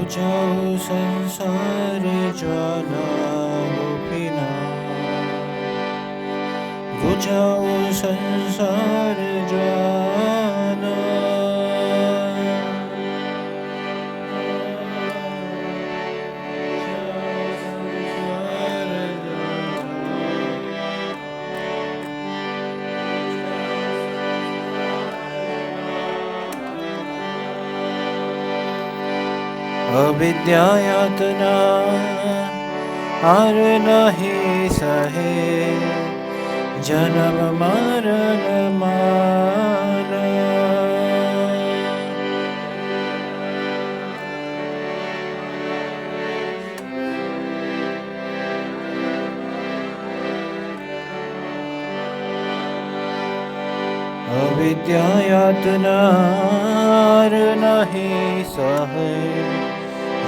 बुझाओ संसार ज्वाला गोपीना, बुझाओ संसार ज्वाला। अविद्या यातना हार नहीं सहे, जन्म मरण माना। अविद्या यातना हार नहीं सहे,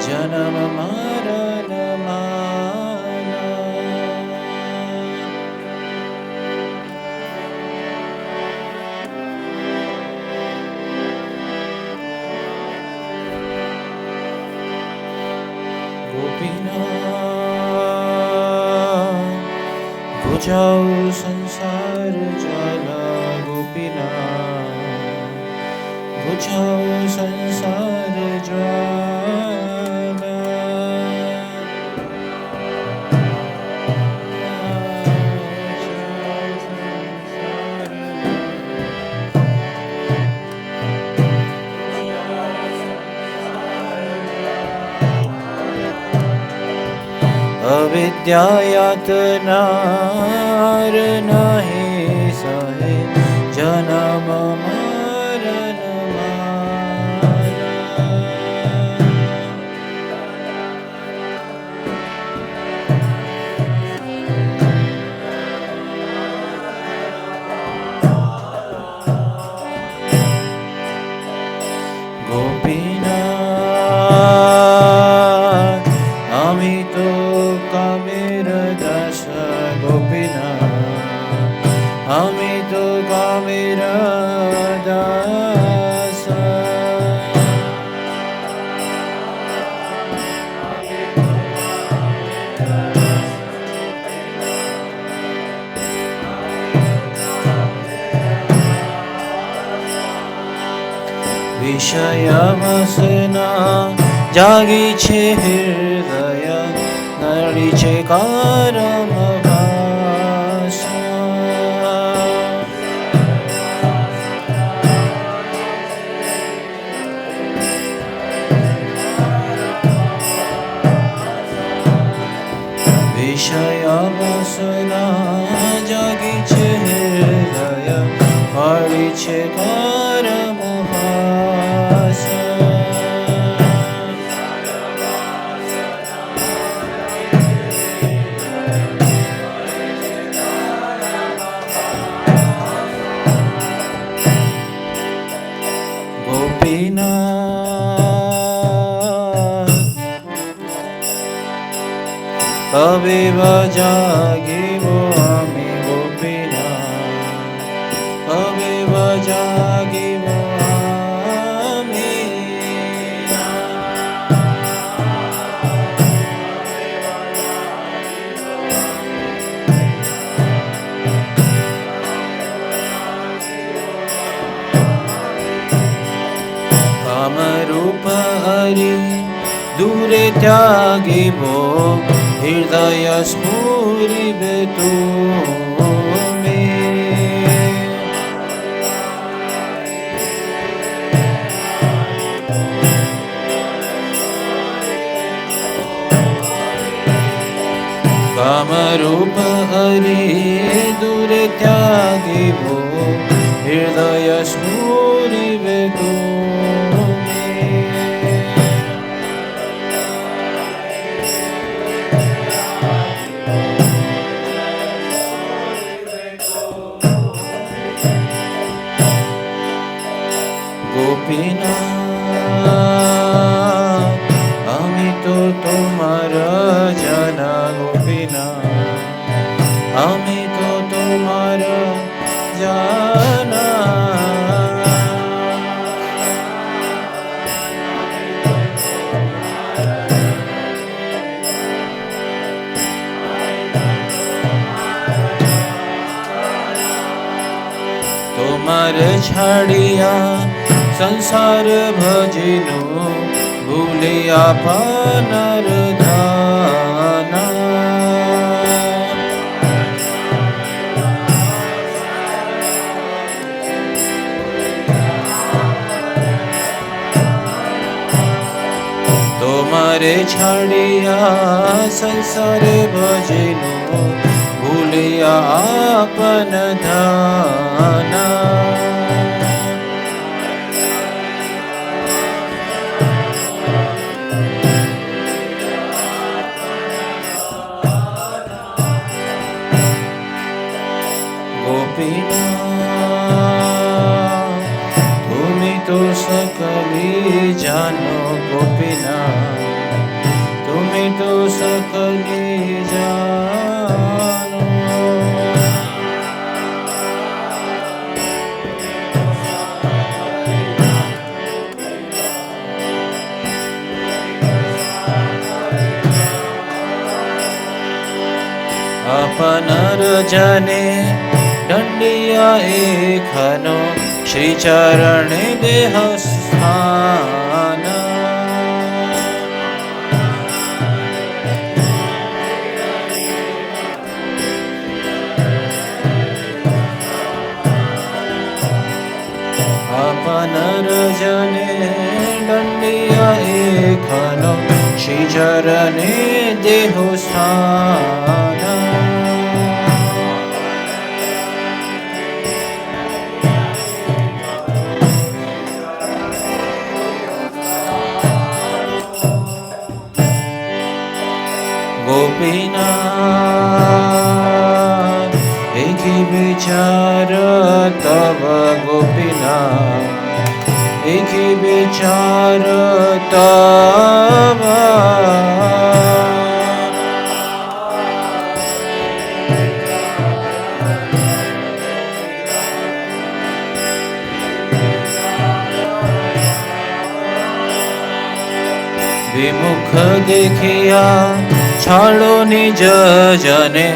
जन्म मरण माना। गोपीना बुझाओ संसार ज्वाला गोपीना, बुझाओ संसार ज्वाला। अविद्या यातना हार नहीं सहे, जन्म मरण माना। गोपीना आमी तो कामेर दास, गोपीना आमी तो कामेर दास। विषय वासना जागी छे हृदय, नड़ी छे कारम भाषा। विषय वासना जागी छे हृदय, नड़ी छे कारम भाषा। गोपीना कभी जागिबो आमी, गोपीना कभी जागिबो आमी। काम रूप हरि दूरे त्यागिबो, हृदय स्फुरिबे तुमे। काम रूप हरि दूरे त्यागिबो, हृदय स्फुरिबे तुमे। गोपीना आमी तो तुम्हार जाना, गोपीना आमी तो तुम्हार जाना। छाड़िया संसार भजिनु भूलिया पुनर्धाना तुम्हारे छाड़िया संसार भजिनु भूलिया आपन धाना गोपीनाथ तुम्हें तो सकली जानो गोपीनाथ तुम्हें तो सकली जानो अपन रजने दंडिया एखनो श्री चरण देह स्थान अपन रजने दंडिया एखनो श्री चरण देह स्थान गोपीनाथ एक ही विचार तब गोपीनाथ एक ही विचार तब विमुख देखिया छाड़ो निज जने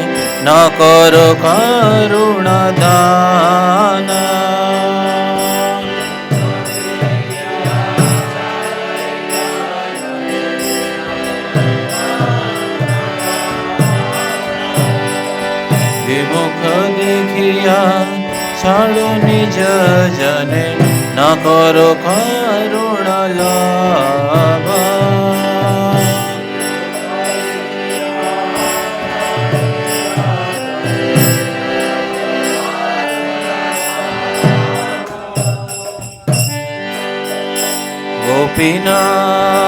न करो करुणा दान विमुख देखिया छाड़ो निज जने न करो करुणा लाभ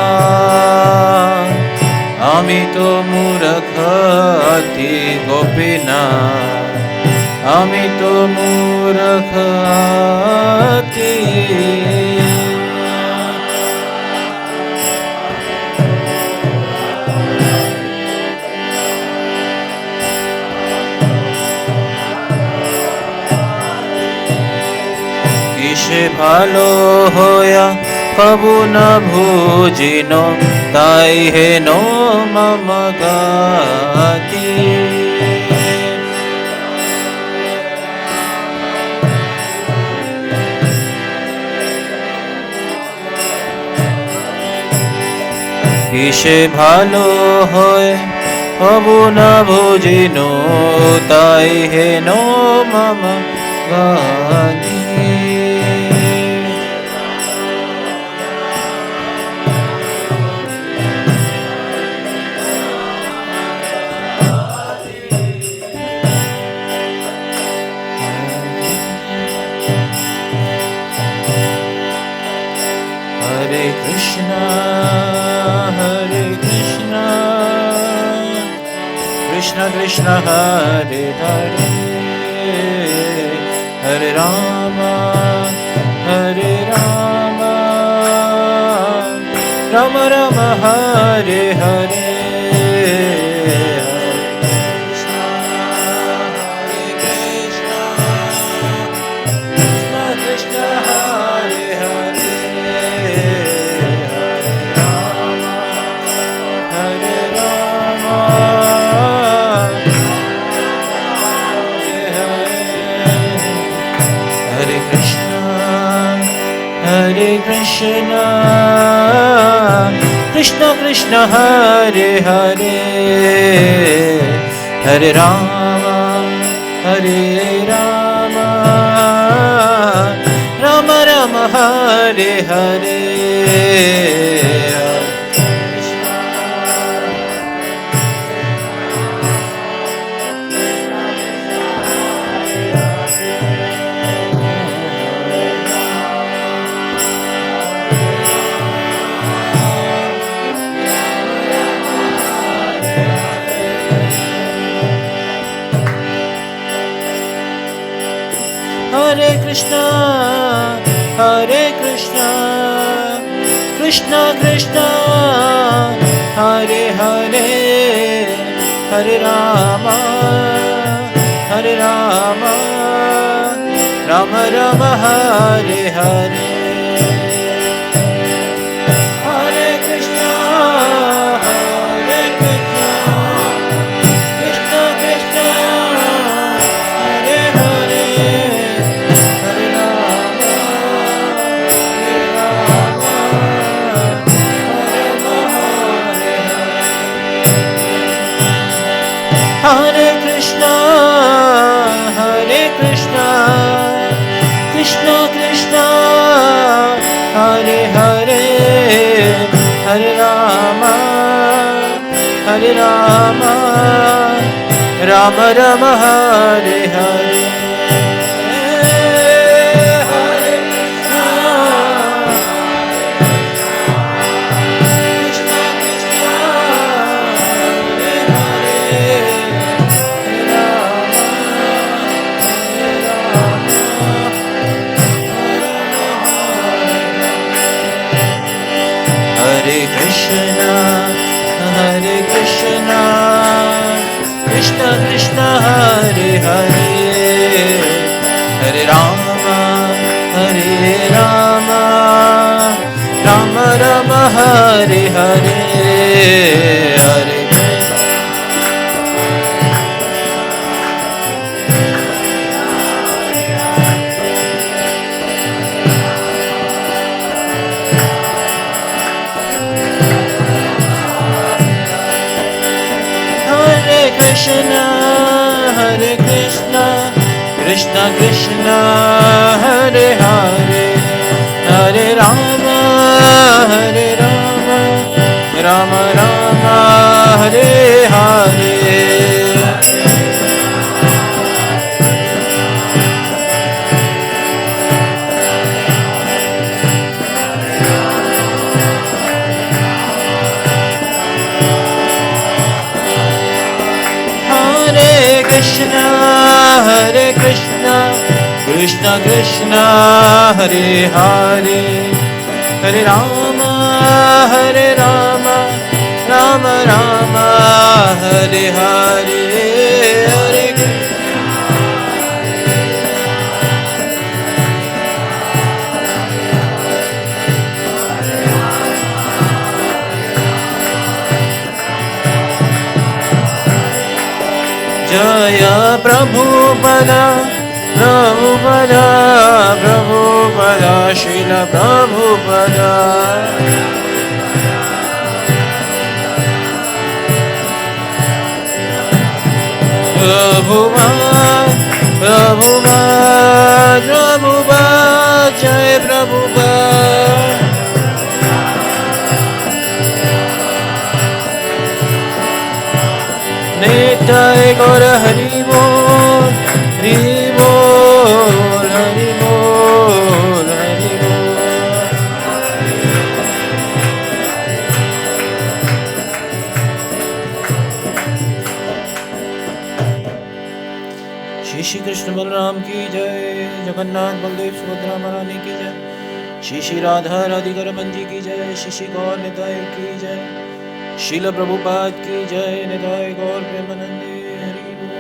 गोपीनाथ आमी तो मूर्ख अति गोपीनाथ आमी तो मूर्ख अति किसे भालो होया कबू न भूजिनो ताई हे नो मम गाति किसे भालो होय कबू न भूजिनो ताई हे नो मम गाति Hare Krishna, Krishna Krishna, Hare Hare, Hare Rama, Hare Rama, Rama Rama, Hare Hare. Hare Krishna, Hare Krishna, Krishna Krishna Hare Hare, Hare Rama, Hare Rama, Rama Rama Hare Hare. Hare Krishna, Krishna Krishna, Hare Hare, Hare Rama, Rama Rama Hare Hare. Hare Krishna, Krishna Krishna, Hare Hare, Hare Rama, Hare Krishna, Krishna Krishna, Hare Hare, Hare Rama, Rama Rama Hare Hare. Hare Krishna, Krishna Krishna, Hare Hare, Hare Rama, Rama Rama Hare Hare, Hare Krishna, Krishna Krishna, Hare Hare, Hare Rama, Rama Rama, Hare Hare. Krishna, Krishna Krishna, Hare Hare, Hare Rama, Rama Rama, Hare Hare, Hare Jaya Prabhupada, Prabhupada, Prabhupada, Srila Prabhupada. Prabhupada, Prabhupada, Prabhupada, Jai Prabhupada. Nitai Gaura Hari Bol, Hari Bol, Hari Bol, Hari Bol. Shri Krishna Balaram ki jai, Jagannath Baldev Subhadra Maharani ki jai, Shri Radha Radhika Raman ji ki jai, Shri Gaur Nitai ki jai, Srila Prabhupada ki jai, Nitai Gaur Premanande, Hari Bol.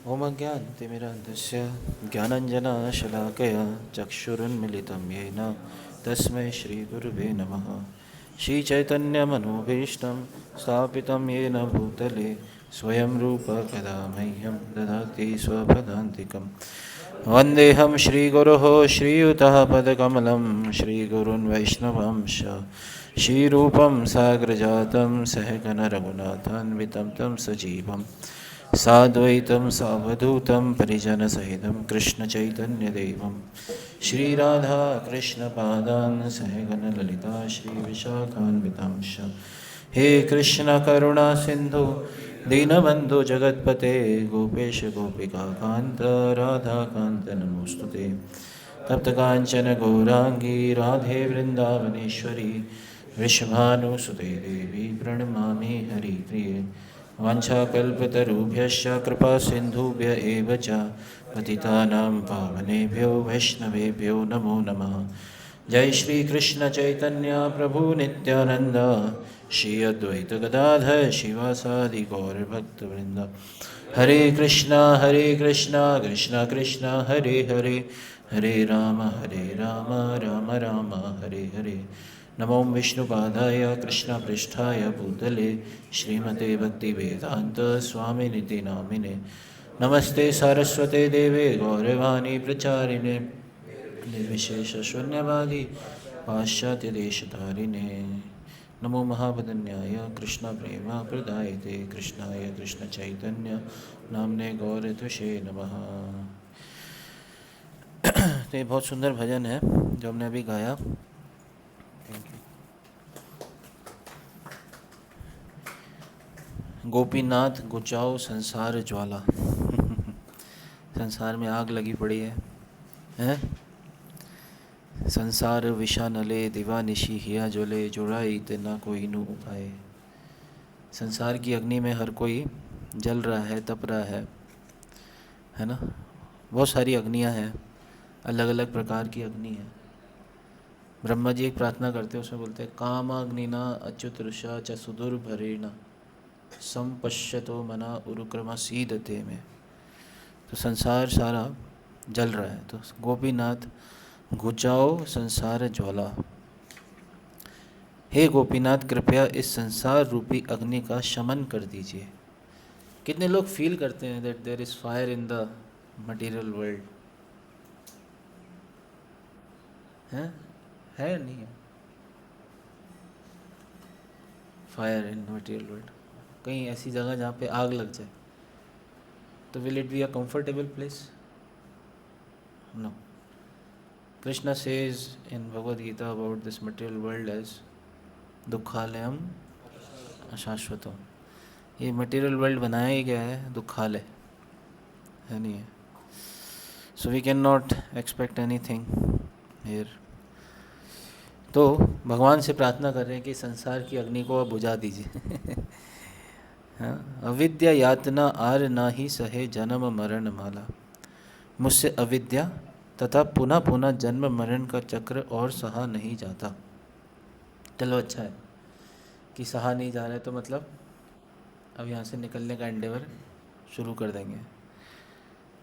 Om Ajnanatimirandasya Jnananjana Shalakaya Chakshurunmilitam Yena Tasmai Shri Gurave Namaha. श्रीचैतन्यमनोभीष्टं स्थापितं येन भूतले स्वयं रूप कदा मह्यं ददाति स्वपदान्तिकं वन्देऽहं श्रीगुरोः श्रीयुतः पदकमलं श्रीगुरून् वैष्णवांश श्रीरूपं साग्रजातं सहगणरघुनाथान्वितं तं सजीवं साद्वैतं सावधूतं परिजनसहितं कृष्णचैतन्यदेवं श्रीराधा कृष्णपादान् सहगणललिता श्रीविशाखान्वितांश हे कृष्ण करुणा सिंधु दीनबंधु जगतपते गोपेश गोपिका कांत राधा कांत नमोस्तुते तप्त कांचन गौरांगी राधे वृंदावनेश्वरी वृषभानुसुते देवी प्रणमामि हरिप्रिये वाञ्छाकल्पतरुभ्यश्च कृपा सिन्धुभ्य एव च पतितानां पावनेभ्यो वैष्णवेभ्यो नमो नमः। जय श्री कृष्ण चैतन्य प्रभु नित्यानंद श्री अद्वैत गदाधर शिवासादि गौर भक्तवृंद हरे कृष्णा कृष्णा कृष्णा हरे हरे हरे राम राम राम हरे हरे। नमो विष्णुपादाय कृष्णपृष्ठाय भूतले श्रीमते भक्तिवेदांत स्वामिनिति नामिने नमस्ते सारस्वते देवे गौरवाणी प्रचारिणे निर्विशेष शून्यवादी पाश्चात्यदेशधारिणे नमो महावदन्याय कृष्ण प्रेम प्रदायते कृष्णाय कृष्ण चैतन्य नामने गौरतुषे नमः। तो ये बहुत सुंदर भजन है जो हमने अभी गाया। गोपीनाथ गुचाओ संसार ज्वाला संसार में आग लगी पड़ी है, हैं? संसार विषा नले दिवानिशी हिया ज्वले जुड़ाई तेना कोई नु उपाय। संसार की अग्नि में हर कोई जल रहा है, तप रहा है ना। बहुत सारी अग्नियां हैं, अलग अलग प्रकार की अग्नि है। ब्रह्मा जी एक प्रार्थना करते हैं, उसमें बोलते हैं कामाग्निना अच्युत ऋषा च सुदुर्भरेण संपश्यतो मना उरुक्रमा सीदते में। तो संसार सारा जल रहा है, तो गोपीनाथ घुचाओ संसार ज्वाला। हे गोपीनाथ कृपया इस संसार रूपी अग्नि का शमन कर दीजिए। कितने लोग फील करते हैं that there is fire in the material world? है नहीं है फायर इन मटेरियल वर्ल्ड? कहीं ऐसी जगह जहाँ पे आग लग जाए तो will it be a comfortable place? No. Krishna says in Bhagavad Gita about this material world as दुखालयम अशाश्वतम। ये मटेरियल वर्ल्ड बनाया ही गया है दुखालय, है नहीं है। So we can not expect anything here. तो भगवान से प्रार्थना कर रहे हैं कि संसार की अग्नि को आप बुझा दीजिए। हाँ, अविद्या यातना आर ना ही सहे जन्म मरण माला। मुझसे अविद्या तथा पुनः पुनः जन्म मरण का चक्र और सहा नहीं जाता। चलो अच्छा है कि सहा नहीं जा रहा है, तो मतलब अब यहाँ से निकलने का एंडेवर शुरू कर देंगे,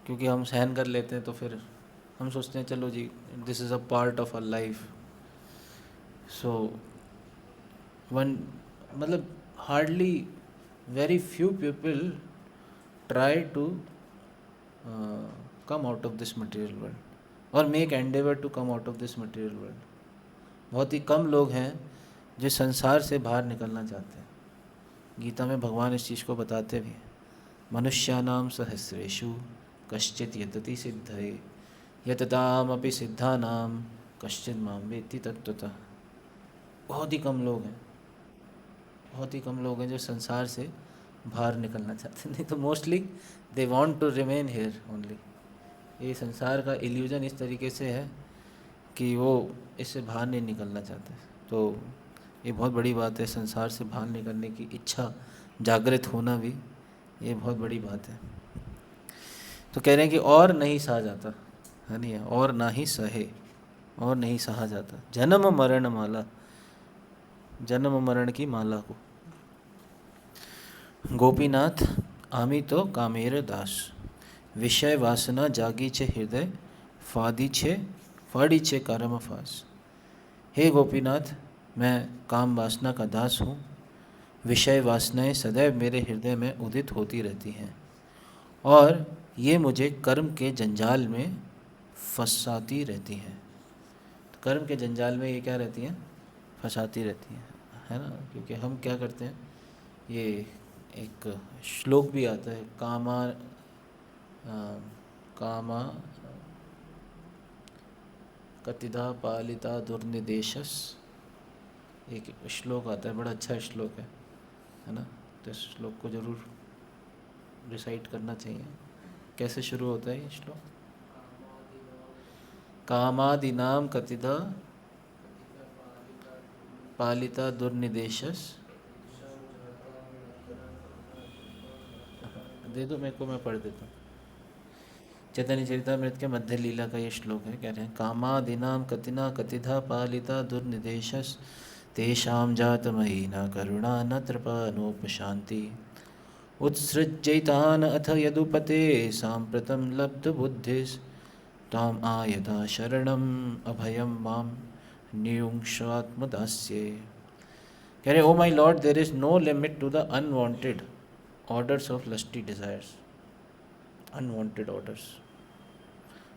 क्योंकि हम सहन कर लेते हैं तो फिर हम सोचते हैं चलो जी this is a part of a life. So one मतलब hardly very few people try to come out of this material world और make endeavour to come out of this material world. बहुत ही कम लोग हैं जो संसार से बाहर निकलना चाहते हैं। गीता में भगवान इस चीज़ को बताते भी हैं, मनुष्यानाम सहस्रेषु कश्चित यतति सिद्धये यततामपि सिद्धानाम कश्चित माम वेत्ति तत्त्वतः। बहुत ही कम लोग हैं, बहुत ही कम लोग हैं जो संसार से बाहर निकलना चाहते हैं। नहीं तो mostly they want to remain here only. ये संसार का इल्यूजन इस तरीके से है कि वो इससे बाहर नहीं निकलना चाहते। तो ये बहुत बड़ी बात है, संसार से बाहर निकलने की इच्छा जागृत होना भी ये बहुत बड़ी बात है। तो कह रहे हैं कि और नहीं सहा जाता, है नहीं है, और ना ही सहे, और नहीं सहा जाता जन्म मरण माला, जन्म मरण की माला को। गोपीनाथ आमी तो कामेर दास विषय वासना जागी छे हृदय फाड़ी छे कर्म फास। हे गोपीनाथ मैं काम वासना का दास हूँ। विषय वासनाएं सदैव मेरे हृदय में उदित होती रहती हैं और ये मुझे कर्म के जंजाल में फंसाती रहती हैं। तो कर्म के जंजाल में ये क्या रहती हैं? फंसाती रहती हैं, है ना। क्योंकि हम क्या करते हैं, ये एक श्लोक भी आता है, कामा कतिधा पालिता दुर्निदेशस, एक श्लोक आता है, बड़ा अच्छा श्लोक है ना। तो इस श्लोक को ज़रूर रिसाइट करना चाहिए। कैसे शुरू होता है ये श्लोक? कामादिनाम कतिधा पालिता दुर्निदेशस, दे दो मेरे को, मैं पढ़ देता हूँ। चैतन्य चरितामृत के मध्य लीला का ये श्लोक है। कह रहे हैं, कामादिनाम कतिना कतिधा पालिता दुर्निदेशस तेषां जातमयी न करुणा न कृपा नोपशान्ति उत्सृज्यैतान् अथ यदुपते साम्प्रतं लब्धबुद्धिस् ताम आयता शरणम अभयम माम नियुंक्षात्मदास्ये। कह रहे, O my lord, there is no limit to the unwanted orders of lusty desires, unwanted orders.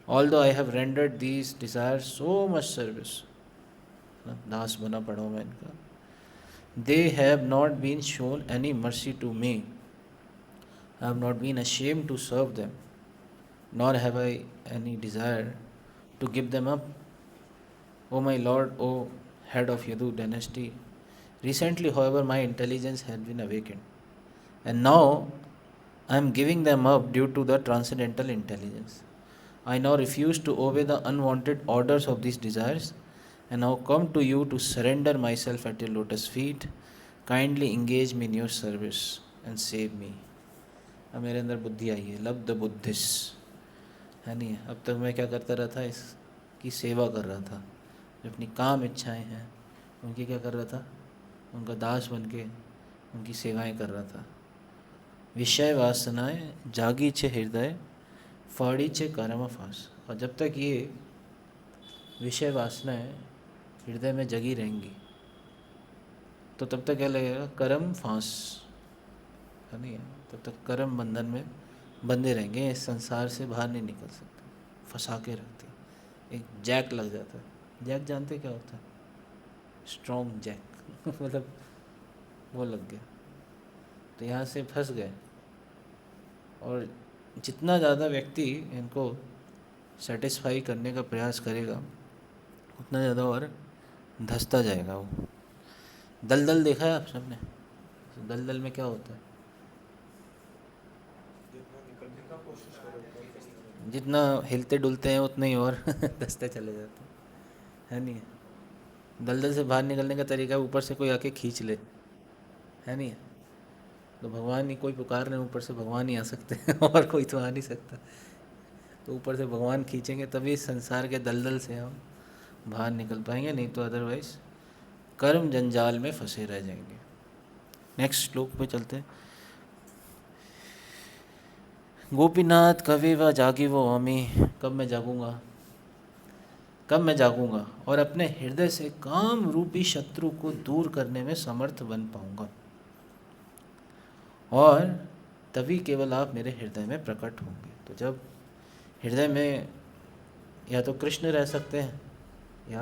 Although I have rendered these desires so much service, दास बना पड़ा हूँ मैं इनका। They have not been shown any mercy to me, I have not been ashamed to serve them, nor have I any desire to give them up. O my Lord, O head of Yadu dynasty, recently, however, my intelligence had been awakened, and now I am giving them up due to the transcendental intelligence. I now refuse to obey the unwanted orders of these desires, and now come to you to surrender myself at your lotus feet. Kindly engage me in your service and save me. अब मेरे अंदर बुद्धि आई है, लब्ध बुद्धिस, है नहीं। अब तक मैं क्या करता रहा था, इसकी सेवा कर रहा था। जो अपनी काम इच्छाएं हैं उनकी क्या कर रहा था, उनका दास बन के उनकी सेवाएं कर रहा था। विषय वासनाएं जागी छे हृदय फाड़ी छे कर्म फांस। और जब तक ये विषय वासनाएं हृदय में जगी रहेंगी तो तब तक क्या लगेगा, कर्म फांस, है नहीं। तब तक कर्म बंधन में बंधे रहेंगे, इस संसार से बाहर नहीं निकल सकते, फंसा के रखते। एक जैक लग जाता है। जैक जानते क्या होता है? स्ट्रॉन्ग जैक मतलब वो लग गया तो यहाँ से फंस गए। और जितना ज़्यादा व्यक्ति इनको सेटिस्फाई करने का प्रयास करेगा उतना ज़्यादा और धंसता जाएगा वो। दलदल देखा है आप सबने? दलदल में क्या होता है, जितना हिलते डुलते हैं उतना ही और धंसते चले जाते हैं, है नहीं। दलदल से बाहर निकलने का तरीका ऊपर से कोई आके खींच ले, है नहीं। तो भगवान ही कोई पुकार रहे, ऊपर से भगवान ही आ सकते हैं और कोई तो आ नहीं सकता। तो ऊपर से भगवान खींचेंगे तभी संसार के दलदल से हम बाहर निकल पाएंगे, नहीं तो अदरवाइज कर्म जंजाल में फंसे रह जाएंगे। नेक्स्ट श्लोक पे चलते हैं। गोपीनाथ कवि व जागी वो अमी, कब मैं जागूंगा, कब मैं जागूंगा और अपने हृदय से काम रूपी शत्रु को दूर करने में समर्थ बन पाऊंगा। और तभी केवल आप मेरे हृदय में प्रकट होंगे। तो जब हृदय में या तो कृष्ण रह सकते हैं या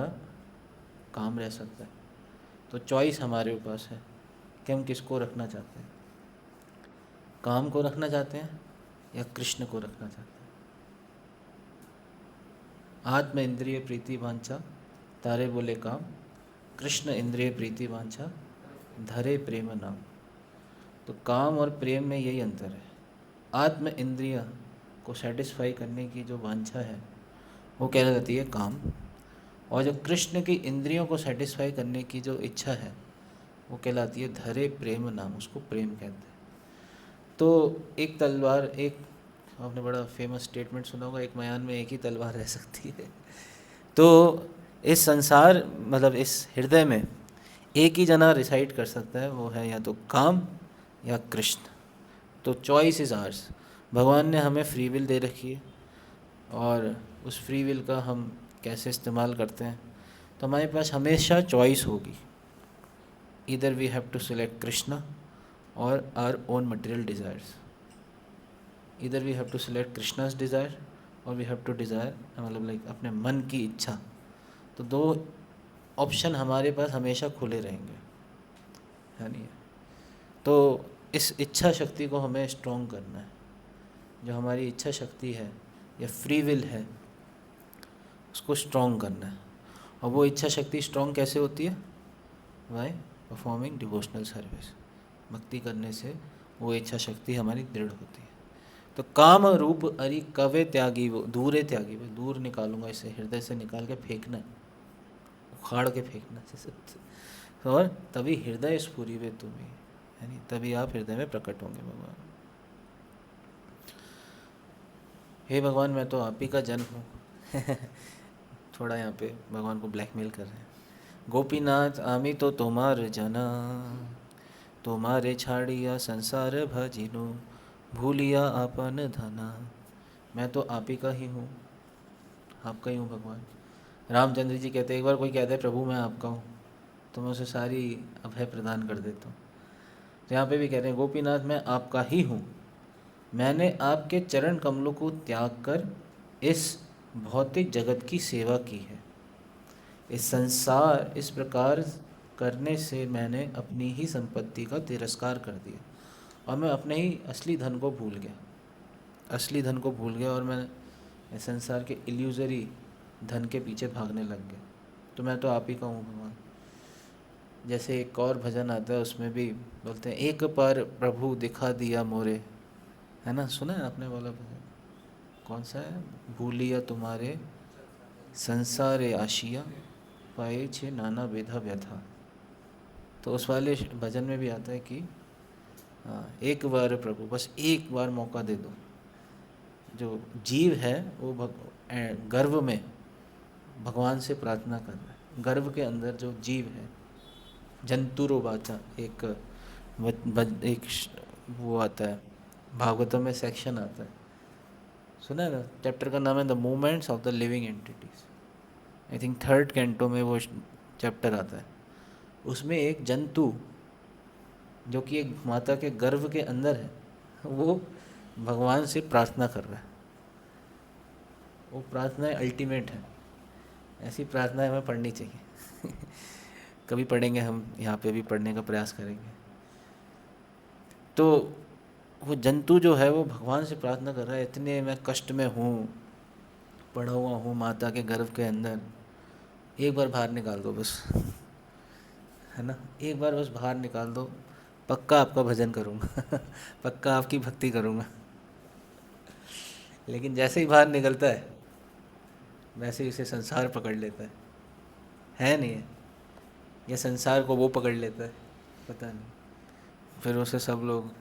काम रह सकता है, तो चॉइस हमारे पास है कि हम किसको रखना चाहते हैं, काम को रखना चाहते हैं या कृष्ण को रखना चाहते हैं। आत्म इंद्रिय प्रीति वांछा तारे बोले काम, कृष्ण इंद्रिय प्रीति वांछा धरे प्रेम नाम। तो काम और प्रेम में यही अंतर है। आत्म इंद्रिय को सेटिस्फाई करने की जो वांछा है वो कहलाती है काम, और जो कृष्ण की इंद्रियों को सेटिस्फाई करने की जो इच्छा है वो कहलाती है धरे प्रेम नाम, उसको प्रेम कहते हैं। तो एक तलवार, एक आपने बड़ा फेमस स्टेटमेंट सुना होगा, एक मयान में एक ही तलवार रह सकती है। तो इस संसार मतलब इस हृदय में एक ही जना रिसाइड कर सकता है, वो है या तो काम या कृष्ण। तो चॉइस इज़ आर्स। भगवान ने हमें फ्री विल दे रखी है और उस फ्री विल का हम कैसे इस्तेमाल करते हैं, तो हमारे पास हमेशा चॉइस होगी। either we have to select Krishna or our own material desires. Either we have to select Krishna's desire or we have to desire, मतलब लाइक अपने मन की इच्छा. तो दो ऑप्शन हमारे पास हमेशा खुले रहेंगे, है नहीं. तो इस इच्छा शक्ति को हमें स्ट्रॉन्ग करना है. जो हमारी इच्छा शक्ति है या फ्री विल है, उसको स्ट्रॉन्ग करना है. और वो इच्छा शक्ति स्ट्रॉन्ग कैसे होती है? By performing devotional service. भक्ति करने से वो इच्छा शक्ति हमारी दृढ़ होती है. तो काम रूप अरि कवे त्यागी वो दूरे त्यागी, वो दूर निकालूंगा, इसे हृदय से निकाल के फेंकना, उखाड़ के फेंकना. और तभी हृदय स्फुरी वे तुम्हें, यानी तभी आप हृदय में प्रकट होंगे भगवान. हे भगवान, मैं तो आप ही का जन हूँ. थोड़ा यहाँ पे भगवान को ब्लैकमेल कर रहे हैं. गोपीनाथ आमी तो तुम्हार जना, तुम्हारे छाड़िया संसार भजिनु, भूलिया आपन धना. मैं तो आप ही का ही हूँ, आपका ही हूँ भगवान. रामचंद्र जी कहते हैं, एक बार कोई कहता है प्रभु मैं आपका हूँ, तो मैं उसे सारी अभय प्रदान कर देता हूँ. तो यहाँ पे भी कह रहे हैं गोपीनाथ मैं आपका ही हूँ, मैंने आपके चरण कमलों को त्याग कर इस भौतिक जगत की सेवा की है. इस संसार इस प्रकार करने से मैंने अपनी ही संपत्ति का तिरस्कार कर दिया और मैं अपने ही असली धन को भूल गया. असली धन को भूल गया और मैं संसार के इल्यूजरी धन के पीछे भागने लग गया. तो मैं तो आप ही का हूँ भगवान. जैसे एक और भजन आता है, उसमें भी बोलते हैं एक बार प्रभु दिखा दिया मोरे, है ना, सुना है आपने वाला भजन? कौन सा है? भूलिया तुम्हारे संसारे आशिया, पाए छे नाना बेधा व्यथा. तो उस वाले भजन में भी आता है कि एक बार प्रभु, बस एक बार मौका दे दो. जो जीव है वो गर्व में भगवान से प्रार्थना कर रहा है. गर्व के अंदर जो जीव है, जंतुरो बाचा, एक वो आता है भागवतम में, सेक्शन आता है, सुना है ना? चैप्टर का नाम है the movements of the living entities. I think 3rd canto में वो चैप्टर आता है. उसमें एक जंतु जो कि एक माता के गर्भ के अंदर है, वो भगवान से प्रार्थना कर रहा है. वो प्रार्थना अल्टीमेट है. ऐसी प्रार्थना हमें पढ़नी चाहिए. कभी पढ़ेंगे हम, यहाँ पे भी पढ़ने का प्रयास करेंगे. तो वो जंतु जो है वो भगवान से प्रार्थना कर रहा है, इतने मैं कष्ट में हूँ, पड़ा हुआ हूँ माता के गर्भ के अंदर, एक बार बाहर निकाल दो बस, है ना, एक बार बस बाहर निकाल दो, पक्का आपका भजन करूँगा. पक्का आपकी भक्ति करूँगा. लेकिन जैसे ही बाहर निकलता है वैसे ही उसे संसार पकड़ लेता है नहीं है? या संसार को वो पकड़ लेता है, पता नहीं. फिर उसे सब लोग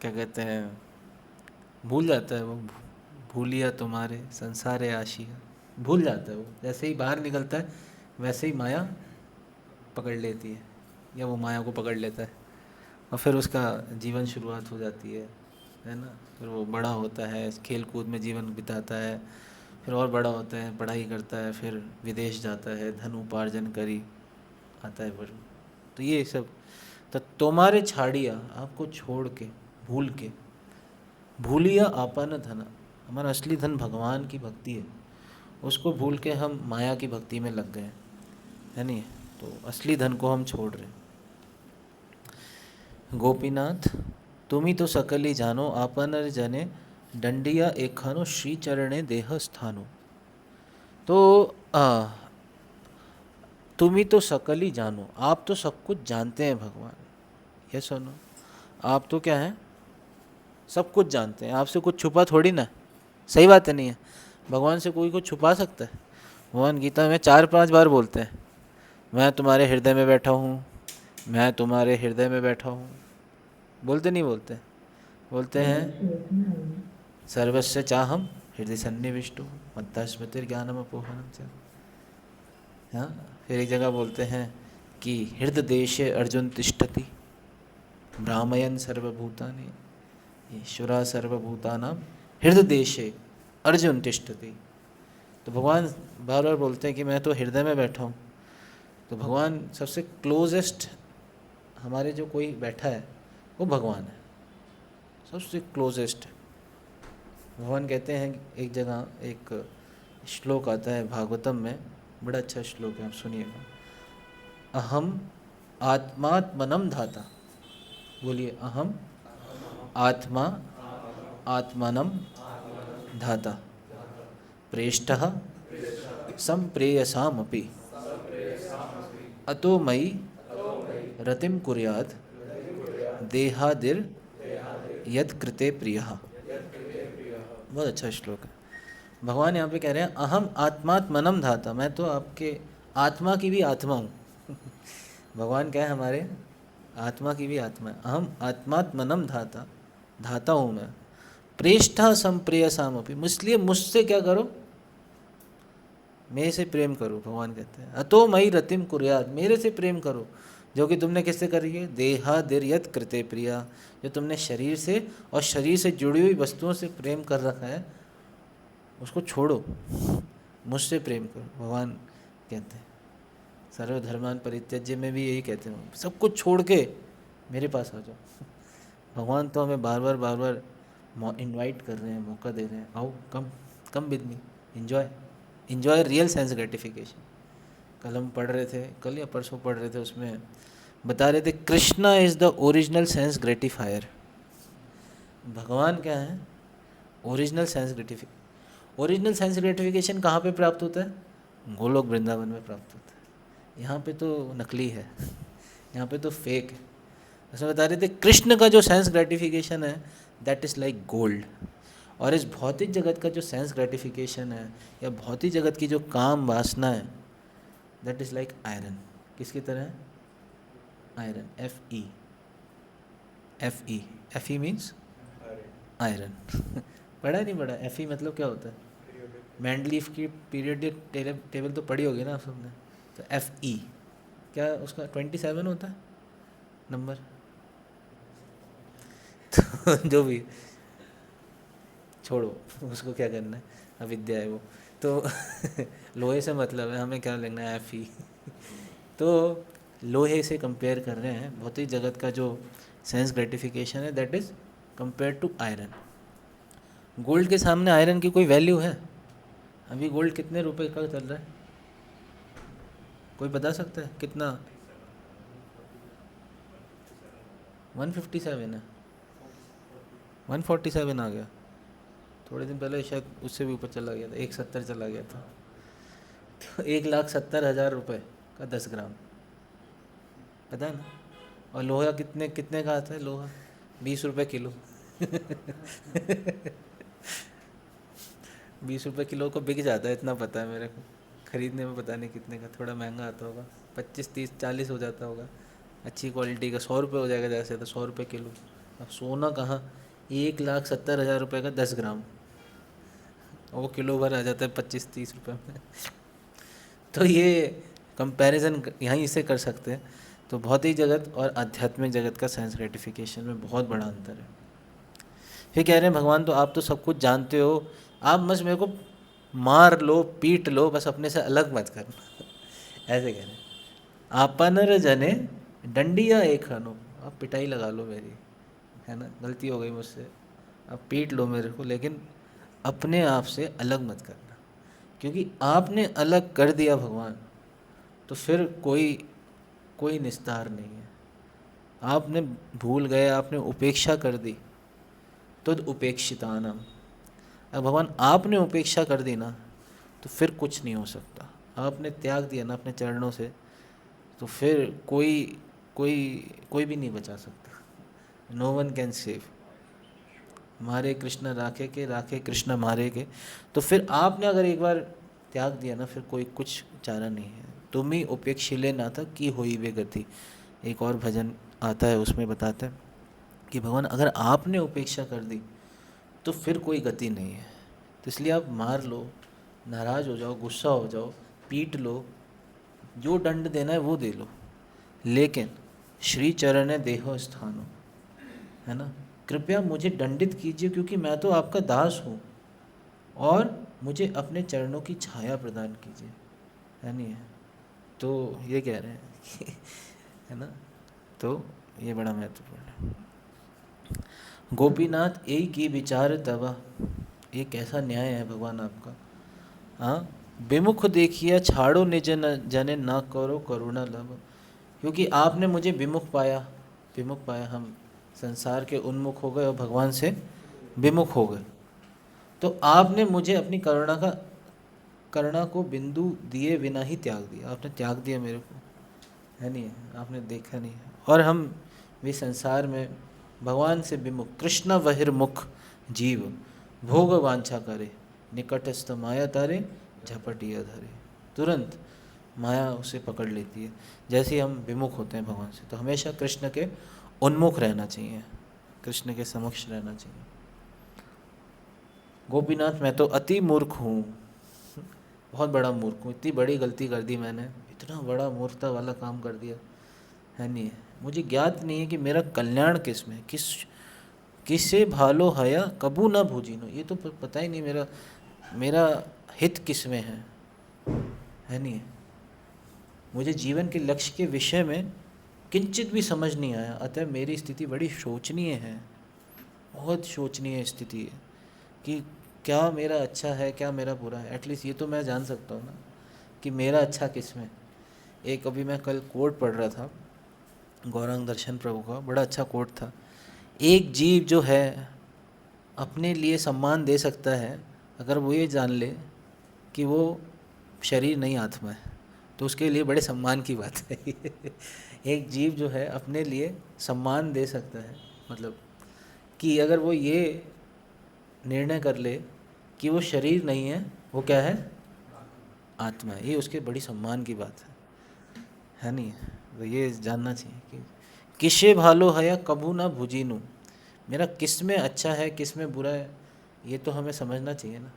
क्या कहते हैं, भूल जाता है. वो भूलिया तुम्हारे संसारे आशिया, भूल जाता है वो. जैसे ही बाहर निकलता है वैसे ही माया पकड़ लेती है, या वो माया को पकड़ लेता है, और फिर उसका जीवन शुरुआत हो जाती है ना. फिर वो बड़ा होता है, खेल कूद में जीवन बिताता है, फिर और बड़ा होता है, पढ़ाई करता है, फिर विदेश जाता है, धन उपार्जन करी आता है. फिर तो ये सब तो तुम्हारे छाड़िया, आपको छोड़ के, भूल के, भूलिया आपन धन, हमारा असली धन भगवान की भक्ति है, उसको भूल के हम माया की भक्ति में लग गए, है नहीं? तो असली धन को हम छोड़ रहे. गोपीनाथ तुम ही तो सकली जानो, आपन जने दंडिया एखानो, श्री चरणे देह स्थानो. तो तुम ही तो सकली जानो, आप तो सब कुछ जानते हैं भगवान. ये सुनो, आप तो क्या हैं, सब कुछ जानते हैं, आपसे कुछ छुपा थोड़ी ना. सही बात है नहीं है? भगवान से कोई कुछ छुपा सकता है? भगवान गीता में 4-5 बार बोलते हैं, मैं तुम्हारे हृदय में बैठा हूँ, मैं तुम्हारे हृदय में बैठा हूँ. बोलते नहीं बोलते? बोलते हैं सर्वस्य चाहम हृदय सन्निविष्टो मत्ता स्मृतिर्ज्ञानम अपोहनम से. हाँ, फिर एक जगह बोलते हैं कि हृदय देशे अर्जुन तिष्ठति, भ्रामयन सर्वभूतानि, ईश्वरा सर्वभूतानां हृदय देशे अर्जुन तिष्ठति. तो भगवान बार बार बोलते हैं कि मैं तो हृदय में बैठा हूँ. तो भगवान सबसे क्लोजेस्ट हमारे जो कोई बैठा है वो भगवान है, सबसे क्लोजेस्ट है। भगवान कहते हैं, एक जगह एक श्लोक आता है भागवतम में, बड़ा अच्छा श्लोक है, आप सुनिएगा। अहम आत्मात्मनम धाता, बोलिए, अहम आत्मा आत्मनम धाता प्रेष्ठः संप्रेयसामपि अतो मयि रतिम कुर्यात् देहादिर यद कृते प्रियः। बहुत अच्छा श्लोक है। भगवान यहाँ पे कह रहे हैं अहम आत्मात्मनम धाता, मैं तो आपके आत्मा की भी आत्मा हूँ। भगवान क्या है, हमारे आत्मा की भी आत्मा है। अहम आत्मात्मनम धाता, धाता हूँ मैं। प्रेष्ठा संप्रेयसामपि, इसलिए मुझसे क्या करो, मेरे से प्रेम करो। भगवान कहते हैं अतो मयि रतिम कुर्यात्, मेरे से प्रेम करो, जो कि तुमने किससे करी है, देहादिर यत् कृते प्रिया, जो तुमने शरीर से और शरीर से जुड़ी हुई वस्तुओं से प्रेम कर रखा है, उसको छोड़ो, मुझसे प्रेम करो। भगवान कहते हैं सर्वधर्मान परित्यज्य में भी यही कहते हैं, सब कुछ छोड़ के मेरे पास आ जाओ। भगवान तो हमें बार बार इनवाइट कर रहे हैं, मौका दे रहे हैं, आओ, come with me, enjoy real sense gratification. कल हम पढ़ रहे थे, कल या परसों पढ़ रहे थे, उसमें बता रहे थे Krishna is the original sense gratifier. भगवान क्या है, ओरिजिनल सेंस ग्रेटिफिकेशन कहाँ पे प्राप्त होता है, गोलोक वृंदावन में प्राप्त होता है। यहाँ पे तो नकली है, यहाँ पे तो फेक है। उसमें बता रहे थे कृष्ण का जो सेंस ग्रेटिफिकेशन है दैट इज़ लाइक गोल्ड, और इस भौतिक जगत का जो सेंस ग्रेटिफिकेशन है या भौतिक जगत की जो काम वासना है दैट इज़ लाइक आयरन। किसकी तरह है, आयरन, Fe मीन्स आयरन। पढ़ा नहीं पढ़ा, Fe मतलब क्या होता है, मैंडलीफ की पीरियडिक टेबल तो पढ़ी होगी ना आप सबने। तो Fe क्या उसका 27 होता है नंबर। तो जो भी, छोड़ो उसको, क्या करना है, अविद्या है वो तो। लोहे से मतलब है, हमें क्या लगना है, Fe। तो लोहे से कंपेयर कर रहे हैं भौतिक जगत का जो सेंस ग्रेटिफिकेशन है that is compare to iron. Gold के सामने आयरन की कोई वैल्यू है? अभी गोल्ड कितने रुपए का चल रहा है, कोई बता सकता है कितना? 157 है, 147 आ गया। थोड़े दिन पहले शायद उससे भी ऊपर चला गया था, 170 चला गया था। तो 1,70,000 रुपये का 10 ग्राम, पता है ना। और लोहा कितने का आता है, लोहा 20 रुपये किलो। 20 रुपये किलो को बिक जाता है, इतना पता है मेरे को। ख़रीदने में पता नहीं कितने का, थोड़ा महंगा आता होगा, 25, 30, 40 हो जाता होगा। अच्छी क्वालिटी का 100 रुपये हो जाएगा जैसे, तो 100 रुपये किलो। अब सोना कहाँ, 1,70,000 रुपये का 10 ग्राम, और वो किलो भर आ जाता है 25-30 रुपये में। तो ये कंपैरिजन यहीं से कर सकते हैं। तो भौतिक जगत और आध्यात्मिक जगत का सेंस ग्रेटिफिकेशन में बहुत बड़ा अंतर है। फिर कह रहे हैं भगवान, तो आप तो सब कुछ जानते हो, आप बस मेरे को मार लो, पीट लो, बस अपने से अलग मत करना। ऐसे कह रहे हैं, आपनर जने डंडिया एक खानो, आप पिटाई लगा लो मेरी, है ना, गलती हो गई मुझसे, आप पीट लो मेरे को, लेकिन अपने आप से अलग मत करना। क्योंकि आपने अलग कर दिया भगवान, तो फिर कोई निस्तार नहीं है। आपने भूल गए, आपने उपेक्षा कर दी, तो उपेक्षितानाम। अब भगवान आपने उपेक्षा कर दी ना, तो फिर कुछ नहीं हो सकता। आपने त्याग दिया ना अपने चरणों से, तो फिर कोई भी नहीं बचा सकता। No one can save. मारे कृष्ण राखे के, राखे कृष्ण मारे के। तो फिर आपने अगर एक बार त्याग दिया ना, फिर कोई कुछ चारा नहीं है। तुम ही उपेक्षिले नाथा की होई वे गति। एक और भजन आता है, उसमें बताते हैं कि भगवान अगर आपने उपेक्षा कर दी तो फिर कोई गति नहीं है। तो इसलिए आप मार लो, नाराज़ हो जाओ, गुस्सा हो जाओ, पीट लो, जो दंड देना है वो दे लो, लेकिन श्री चरण देहो स्थानो, है ना, कृपया मुझे दंडित कीजिए, क्योंकि मैं तो आपका दास हूँ, और मुझे अपने चरणों की छाया प्रदान कीजिए, है नहीं है। तो ये कह रहे हैं कि, है ना, तो ये बड़ा महत्वपूर्ण है। गोपीनाथ यही की विचार तवा, ये कैसा न्याय है भगवान आपका। हाँ, विमुख देखिया छाड़ो निज जने ना करो करुणा लब, क्योंकि आपने मुझे विमुख पाया, हम संसार के उन्मुख हो गए और भगवान से विमुख हो गए, तो आपने मुझे अपनी करुणा को बिंदु दिए बिना ही त्याग दिया। आपने त्याग दिया मेरे को, है नहीं है, आपने देखा नहीं है। और हम भी संसार में भगवान से विमुख, कृष्ण बहिर्मुख जीव भोग वांछा करे, निकटस्थ माया तारे झपटिया धरे। तुरंत माया उसे पकड़ लेती है जैसे हम विमुख होते हैं भगवान से। तो हमेशा कृष्ण के उन्मुख रहना चाहिए, कृष्ण के समक्ष रहना चाहिए। गोपीनाथ मैं तो अति मूर्ख हूँ, बहुत बड़ा मूर्ख हूँ, इतनी बड़ी गलती कर दी मैंने, इतना बड़ा मूर्खता वाला काम कर दिया, है नहीं है। मुझे ज्ञात नहीं है कि मेरा कल्याण किस में, किससे भालो हया कबू ना भूजिनो, ये तो पता ही नहीं मेरा हित किस में है नहीं है। मुझे जीवन के लक्ष्य के विषय में किंचित भी समझ नहीं आया, अतः मेरी स्थिति बड़ी शोचनीय है, बहुत शोचनीय स्थिति है कि क्या मेरा अच्छा है क्या मेरा बुरा है। एटलीस्ट ये तो मैं जान सकता हूँ ना कि मेरा अच्छा किस में। एक अभी मैं कल कोट पढ़ रहा था गौरांग दर्शन प्रभु का, बड़ा अच्छा कोट था। एक जीव जो है अपने लिए सम्मान दे सकता है अगर वो ये जान ले कि वो शरीर नहीं आत्मा है, तो उसके लिए बड़े सम्मान की बात है। एक जीव जो है अपने लिए सम्मान दे सकता है, मतलब कि अगर वो ये निर्णय कर ले कि वो शरीर नहीं है, वो क्या है, आत्मा है, ये उसके बड़ी सम्मान की बात है नहीं। तो ये जानना चाहिए कि किसे भालो है या कबू ना भुजीनू, मेरा किस में अच्छा है किस में बुरा है, ये तो हमें समझना चाहिए ना।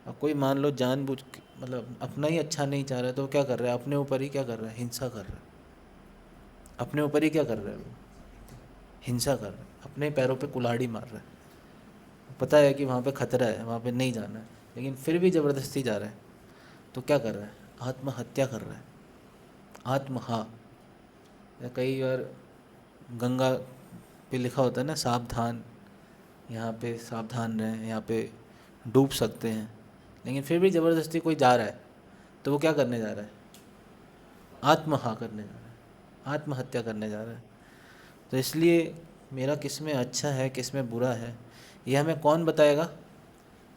अब कोई मान लो जानबूझ मतलब अपना ही अच्छा नहीं चाह रहा है, तो क्या कर रहा है, अपने ऊपर ही क्या कर रहा है, हिंसा कर रहा है। अपने ऊपर ही क्या कर रहा है वो, हिंसा कर रहा है, अपने पैरों पे कुल्हाड़ी मार रहा है। पता है कि वहाँ पे खतरा है, वहाँ पे नहीं जाना है, लेकिन फिर भी ज़बरदस्ती जा रहा है, तो क्या कर रहा है, आत्महत्या कर रहा है, आत्महा। कई बार गंगा पे लिखा होता है ना, सावधान, यहाँ पे सावधान रहें, यहाँ पे डूब सकते हैं, लेकिन फिर भी ज़बरदस्ती कोई जा रहा है, तो वो क्या करने जा रहा है, आत्महा करने जा रहा है, आत्महत्या करने जा रहा है। तो इसलिए मेरा किस में अच्छा है किस में बुरा है, ये हमें कौन बताएगा,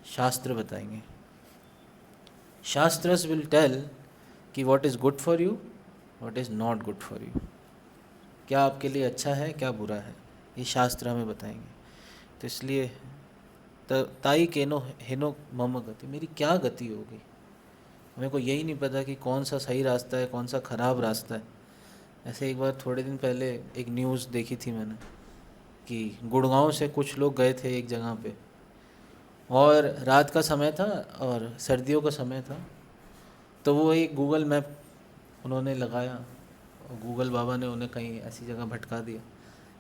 शास्त्र बताएंगे। शास्त्रस विल टेल कि what is good for you, what is not good for you, क्या आपके लिए अच्छा है क्या बुरा है, ये शास्त्र हमें बताएंगे। तो इसलिए ताई केनो हेनो मम गति, मेरी क्या गति होगी, मेरे को यही नहीं पता कि कौन सा सही रास्ता है कौन सा ख़राब रास्ता है। ऐसे एक बार थोड़े दिन पहले एक न्यूज़ देखी थी मैंने कि गुड़गांव से कुछ लोग गए थे एक जगह पे, और रात का समय था और सर्दियों का समय था, तो वो एक गूगल मैप उन्होंने लगाया और गूगल बाबा ने उन्हें कहीं ऐसी जगह भटका दिया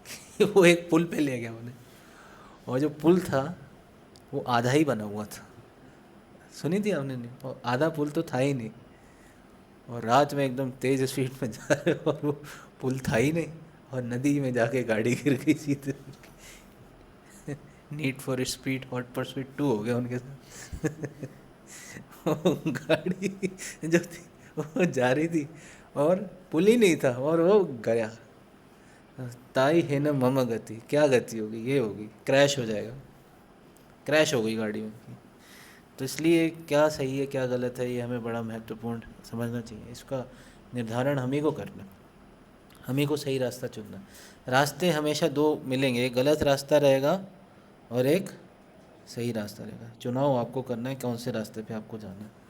कि वो एक पुल पे ले गया उन्हें, और जो पुल था वो आधा ही बना हुआ था। सुनी थी आपने नहीं, और आधा पुल तो था ही नहीं, और रात में एकदम तेज़ स्पीड में जा रहे और वो पुल था ही नहीं, और नदी में जाके गाड़ी गिर गई सीधे। Need for speed hot pursuit 2 हो गया उनके साथ। गाड़ी जो थी वो जा रही थी और पुल ही नहीं था और वो गया। ताई है न मम गति, क्या गति होगी, ये होगी क्रैश हो जाएगा, क्रैश हो गई गाड़ी उनकी। तो इसलिए क्या सही है क्या गलत है ये हमें बड़ा महत्वपूर्ण समझना चाहिए। इसका निर्धारण हम ही को करना, हम ही को सही रास्ता चुनना। रास्ते हमेशा दो मिलेंगे, एक गलत रास्ता रहेगा और एक सही रास्ता रहेगा। चुनाव आपको करना है कौन से रास्ते पे आपको जाना है।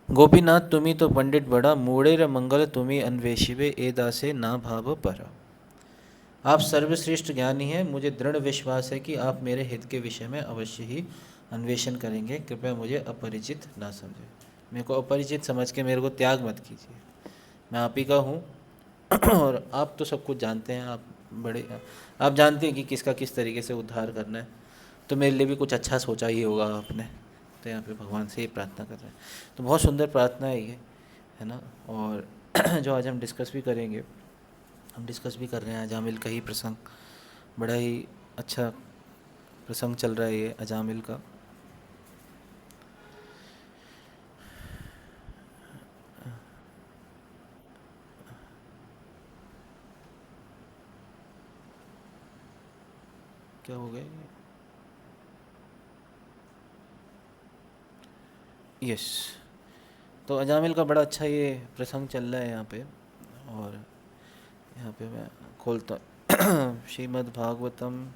गोपीनाथ तुम्ही तो पंडित बड़ा, मूढ़े र मंगल तुम्ही अन्वेषिवे ए दासे ना भाव परा। आप सर्वश्रेष्ठ ज्ञानी हैं, मुझे दृढ़ विश्वास है कि आप मेरे हित के विषय में अवश्य ही अन्वेषण करेंगे, कृपया मुझे अपरिचित ना समझें। मेरे को अपरिचित समझ के मेरे को त्याग मत कीजिए, मैं आप ही का हूँ। और आप तो सब कुछ जानते हैं, आप जानते हैं कि किसका किस तरीके से उद्धार करना है, तो मेरे लिए भी कुछ अच्छा सोचा ही होगा आपने। तो यहाँ पे भगवान से ये प्रार्थना कर रहे हैं, तो बहुत सुंदर प्रार्थना है ये, है ना। और जो आज हम डिस्कस भी करेंगे हम डिस्कस भी कर रहे हैं अजामिल का ही प्रसंग। बड़ा ही अच्छा प्रसंग चल रहा है ये अजामिल का। क्या हो गया? यस। तो अजामिल का बड़ा अच्छा ये प्रसंग चल रहा है यहाँ पे। और यहाँ पे मैं खोलता श्रीमद् भागवतम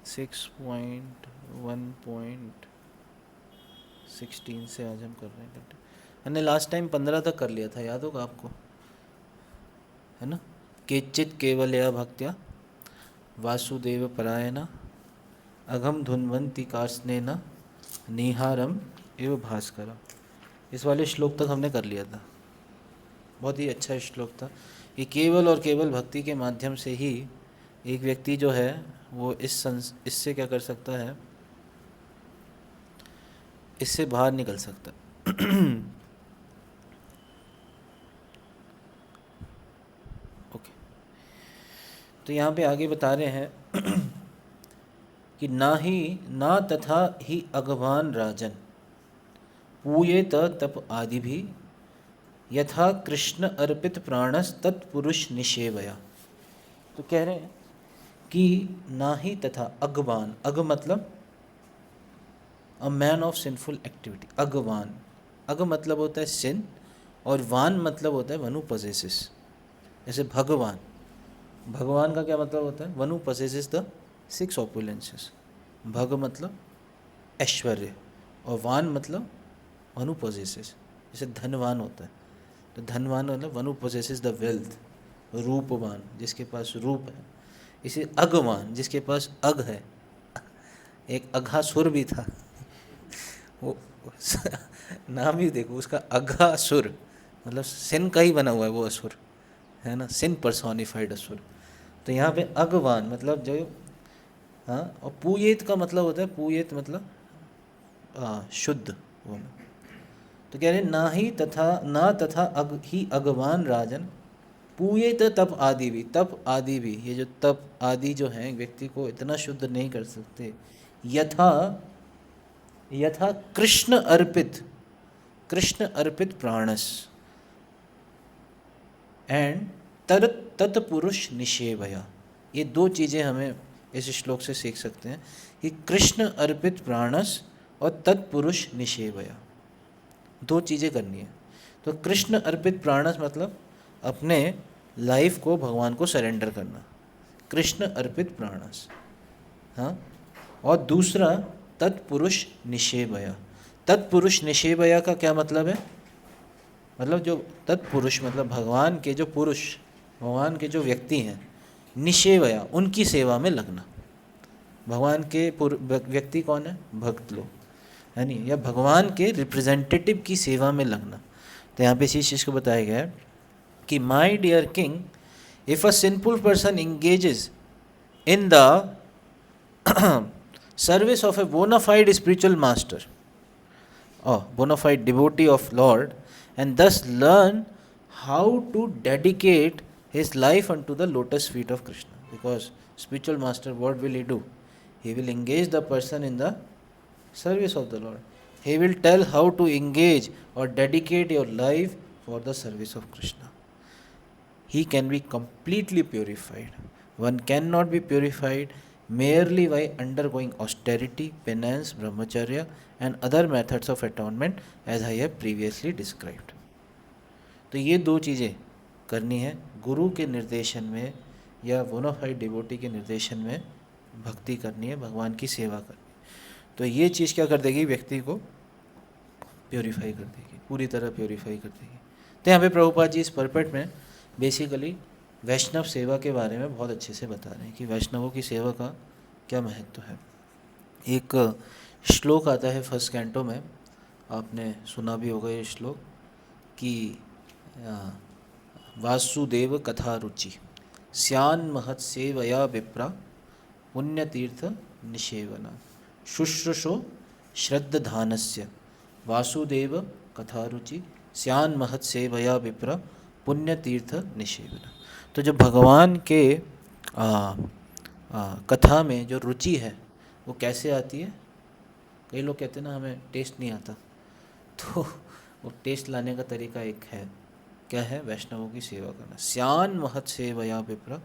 6.1.16 से आज हम कर रहे हैं। हमने लास्ट टाइम 15 तक कर लिया था, याद होगा आपको, है ना। केचित केवलया भक्त्या वासुदेव परायणा अघम धुन्वंती कार्ष्णेन निहारम एव भास्करम। इस वाले श्लोक तक हमने कर लिया था। बहुत ही अच्छा श्लोक था। ये केवल और केवल भक्ति के माध्यम से ही एक व्यक्ति जो है वो इससे क्या कर सकता है, इससे बाहर निकल सकता। ओके, तो यहाँ पे आगे बता रहे हैं कि ना तथा ही अगवान राजन पूयेत तप आदि भी यथा कृष्ण अर्पित प्राणस तत्पुरुष निषेवया। तो कह रहे हैं कि ना ही तथा अगवान, अग मतलब a man of sinful activity, अगवान, अग मतलब होता है सिन और वान मतलब होता है वनु पजेसिस। जैसे भगवान, भगवान का क्या मतलब होता है? वनु पजेसिस द 6 ऑपुलेंसेस। भग मतलब ऐश्वर्य और वान मतलब वनु पजेसिस। जैसे धनवान होता है तो धनवान मतलब वनु पजेसिस द वेल्थ। रूपवान जिसके पास रूप है। इसे अगवान जिसके पास अग है। एक अघासुर भी था वो नाम ही देखो उसका, अघासुर मतलब सिन का ही बना हुआ है वो असुर, है ना, सिन पर्सोनिफाइड असुर। तो यहाँ पे अगवान मतलब जो, हाँ, और पूयेत का मतलब होता है, पूयेत मतलब शुद्ध होना। तो कह रहे ना तथा अग ही अगवान राजन पूयेत तप आदि भी, तप आदि भी, ये जो तप आदि जो हैं व्यक्ति को इतना शुद्ध नहीं कर सकते। यथा कृष्ण अर्पित प्राणस एंड तत्पुरुष निषेवया। ये दो चीज़ें हमें इस श्लोक से सीख सकते हैं कि कृष्ण अर्पित प्राणस और तत्पुरुष निषेवया, दो चीज़ें करनी है। तो कृष्ण अर्पित प्राणस मतलब अपने लाइफ को भगवान को सरेंडर करना, कृष्ण अर्पित प्राणस, हाँ। और दूसरा तत्पुरुष निषेवया। तत्पुरुष निषेवया का क्या मतलब है? मतलब जो तत्पुरुष मतलब भगवान के जो पुरुष, भगवान के जो व्यक्ति हैं, निषेवया उनकी सेवा में लगना। भगवान के व्यक्ति कौन है? भक्त लोग, है नहीं, या भगवान के रिप्रेजेंटेटिव की सेवा में लगना। तो यहाँ पे इसी चीज़ को बताया गया है कि my dear king, if a sinful person engages in the service of a bona fide spiritual master or bona fide devotee of Lord, and thus learn how to dedicate his life unto the lotus feet of Krishna. Because spiritual master, what will he do? He will engage the person in the service of the Lord. He will tell how to engage or dedicate your life for the service of Krishna. He can be completely purified. One cannot be purified merely by undergoing austerity, penance, brahmacharya and other methods of atonement as I have previously described. तो ये दो चीज़ें करनी है गुरु के निर्देशन में या बोनाफाइड डिवोटी के निर्देशन में भक्ति करनी है, भगवान की सेवा करनी है। तो ये चीज़ क्या कर देगी? व्यक्ति को प्योरीफाई कर देगी, पूरी तरह प्योरीफाई कर देगी। तो यहाँ पे प्रभुपाद जी इस परपेट में बेसिकली वैष्णव सेवा के बारे में बहुत अच्छे से बता रहे हैं कि वैष्णवों की सेवा का क्या महत्व है। एक श्लोक आता है फर्स्ट कैंटो में, आपने सुना भी होगा ये श्लोक कि वासुदेव कथा रुचि स्यान महत् सेवया विप्रा पुण्यतीर्थ निषेवना शुश्रूषो श्रद्धानस्य वासुदेव कथा रुचि स्यान महत् सेवया विप्रा पुण्यतीर्थ निषेवना। तो जो भगवान के कथा में जो रुचि है वो कैसे आती है? कई लोग कहते हैं ना हमें टेस्ट नहीं आता, तो वो टेस्ट लाने का तरीका एक है, क्या है? वैष्णवों की सेवा करना। स्यान महत सेवया विप्र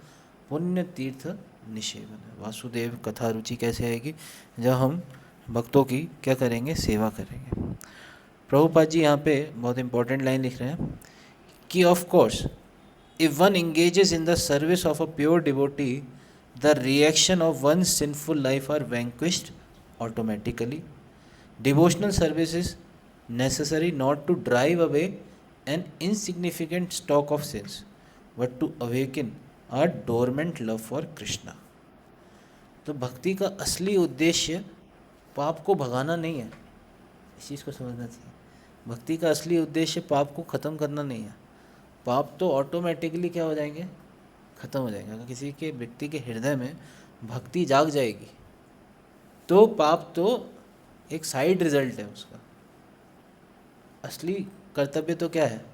पुण्य तीर्थ निषेवन। वासुदेव कथा रुचि कैसे आएगी? जब हम भक्तों की क्या करेंगे? सेवा करेंगे। प्रभुपाद जी यहाँ पे बहुत इंपॉर्टेंट लाइन लिख रहे हैं कि of course if one engages in the service of a pure devotee, the reaction of one's sinful life are vanquished automatically. Devotional service is necessary not to drive away an insignificant stock of sins, but to awaken our dormant love for Krishna. तो भक्ति का असली उद्देश्य पाप को भगाना नहीं है, इस चीज़ को समझना चाहिए। भक्ति का असली उद्देश्य पाप को ख़त्म करना नहीं है। पाप तो ऑटोमेटिकली क्या हो जाएंगे? ख़त्म हो जाएंगे। अगर किसी के व्यक्ति के हृदय में भक्ति जाग जाएगी तो पाप तो एक साइड रिजल्ट है उसका। असली कर्तव्य तो क्या है?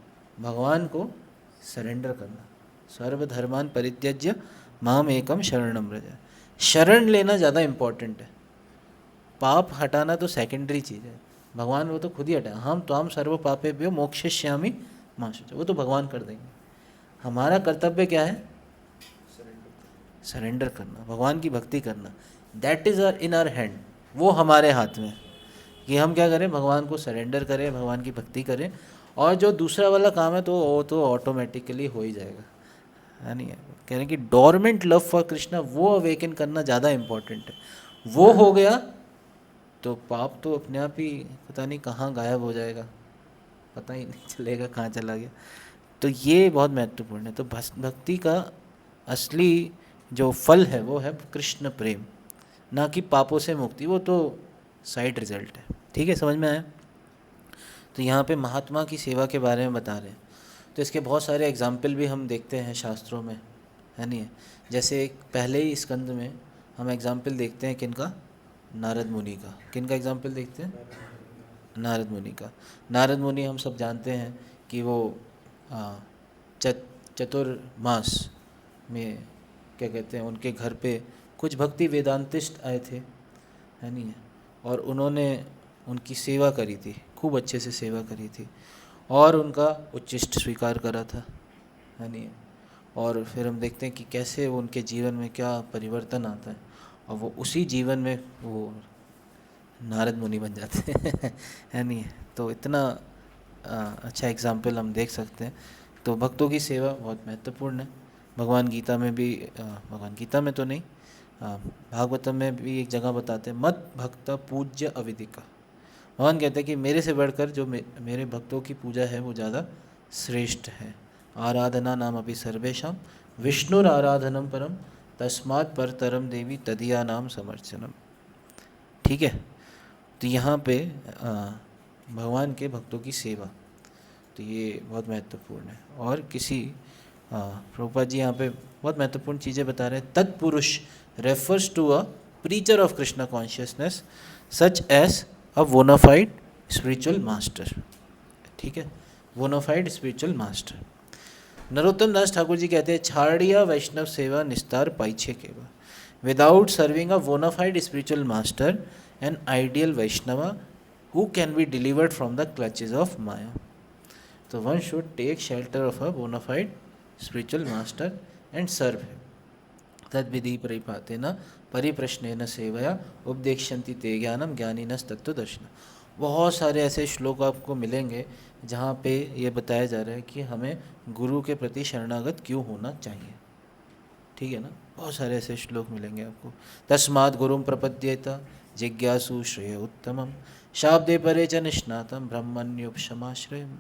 भगवान को सरेंडर करना। सर्वधर्मान परित्यज्य माम एकम शरणम व्रज। शरण लेना ज़्यादा इम्पोर्टेंट है। पाप हटाना तो सेकेंडरी चीज़ है। भगवान वो तो खुद ही हटाए। हम तो हम सर्व पापेभ्यो मोक्षयिष्यामि मा शुचः, वो तो भगवान कर देंगे। हमारा कर्तव्य क्या है? सरेंडर करना, भगवान की भक्ति करना। That is in our hand. वो हमारे हाथ में कि हम क्या करें? भगवान को सरेंडर करें, भगवान की भक्ति करें। और जो दूसरा वाला काम है तो वो तो ऑटोमेटिकली हो ही जाएगा, है नहीं? कह रहे हैं कि डोरमेंट लव फॉर कृष्णा, वो अवेकन करना ज़्यादा इम्पोर्टेंट है। वो हो गया तो पाप तो अपने आप ही पता नहीं कहाँ गायब हो जाएगा, पता ही नहीं चलेगा कहाँ चला गया। तो ये बहुत महत्वपूर्ण है। तो भक्ति का असली जो फल है वो है कृष्ण प्रेम, ना कि पापों से मुक्ति। वो तो साइड रिजल्ट है। ठीक है, समझ में आया? तो यहाँ पे महात्मा की सेवा के बारे में बता रहे हैं। तो इसके बहुत सारे एग्जाम्पल भी हम देखते हैं शास्त्रों में, है नहीं? जैसे एक पहले ही स्कंद में हम एग्जाम्पल देखते हैं किनका? नारद मुनि का। किनका एग्जाम्पल देखते हैं? नारद मुनि का। नारद मुनि हम सब जानते हैं कि वो चतुर्मास में क्या कहते हैं, उनके घर पे कुछ भक्ति वेदांतिस्ट आए थे, है नहीं? और उन्होंने उनकी सेवा करी थी, खूब अच्छे से सेवा करी थी और उनका उच्चिष्ट स्वीकार करा था, है नहीं? और फिर हम देखते हैं कि कैसे वो उनके जीवन में क्या परिवर्तन आता है और वो उसी जीवन में वो नारद मुनि बन जाते हैं, है नहीं? तो इतना अच्छा एग्जाम्पल हम देख सकते हैं। तो भक्तों की सेवा बहुत महत्वपूर्ण है। भगवान गीता में भी भगवान गीता में तो नहीं, भागवतम में भी एक जगह बताते हैं, मत भक्त पूज्य अविदिका। भगवान कहते हैं कि मेरे से बढ़कर जो मेरे भक्तों की पूजा है वो ज़्यादा श्रेष्ठ है। आराधना नाम अभी सर्वेशम विष्णुर आराधनम परम तस्मात् परतरम देवी तदिया नाम समर्चनम। ठीक है, तो यहाँ पे भगवान के भक्तों की सेवा, तो ये बहुत महत्वपूर्ण है। और किसी प्रभुपाद जी यहाँ पे बहुत महत्वपूर्ण चीज़ें बता रहे हैं। तत्पुरुष refers to a preacher of Krishna consciousness such as a bona fide spiritual master. ठीक है, bona fide spiritual master. Narottam Das Thakur ji कहते हैं, छाड़िया वैष्णव सेवा निस्तार पाइछे केवा। Without serving a bona fide spiritual master an ideal Vaishnava who can be delivered from the clutches of Maya. So one should take shelter of a bona fide spiritual master and serve him. Tad vidhi paripatena परिप्रश्नेन सेवया उपदेक्षन्ति ते ज्ञानम ज्ञानिनस् तत्त्वदर्शिनः। बहुत सारे ऐसे श्लोक आपको मिलेंगे जहाँ पे ये बताया जा रहा है कि हमें गुरु के प्रति शरणागत क्यों होना चाहिए। ठीक है ना, बहुत सारे ऐसे श्लोक मिलेंगे आपको। तस्मात् गुरुं प्रपद्येत जिज्ञासु श्रेय उत्तमम शाब्दे परे च निष्णातम ब्रह्मण्योपशमाश्रयम्।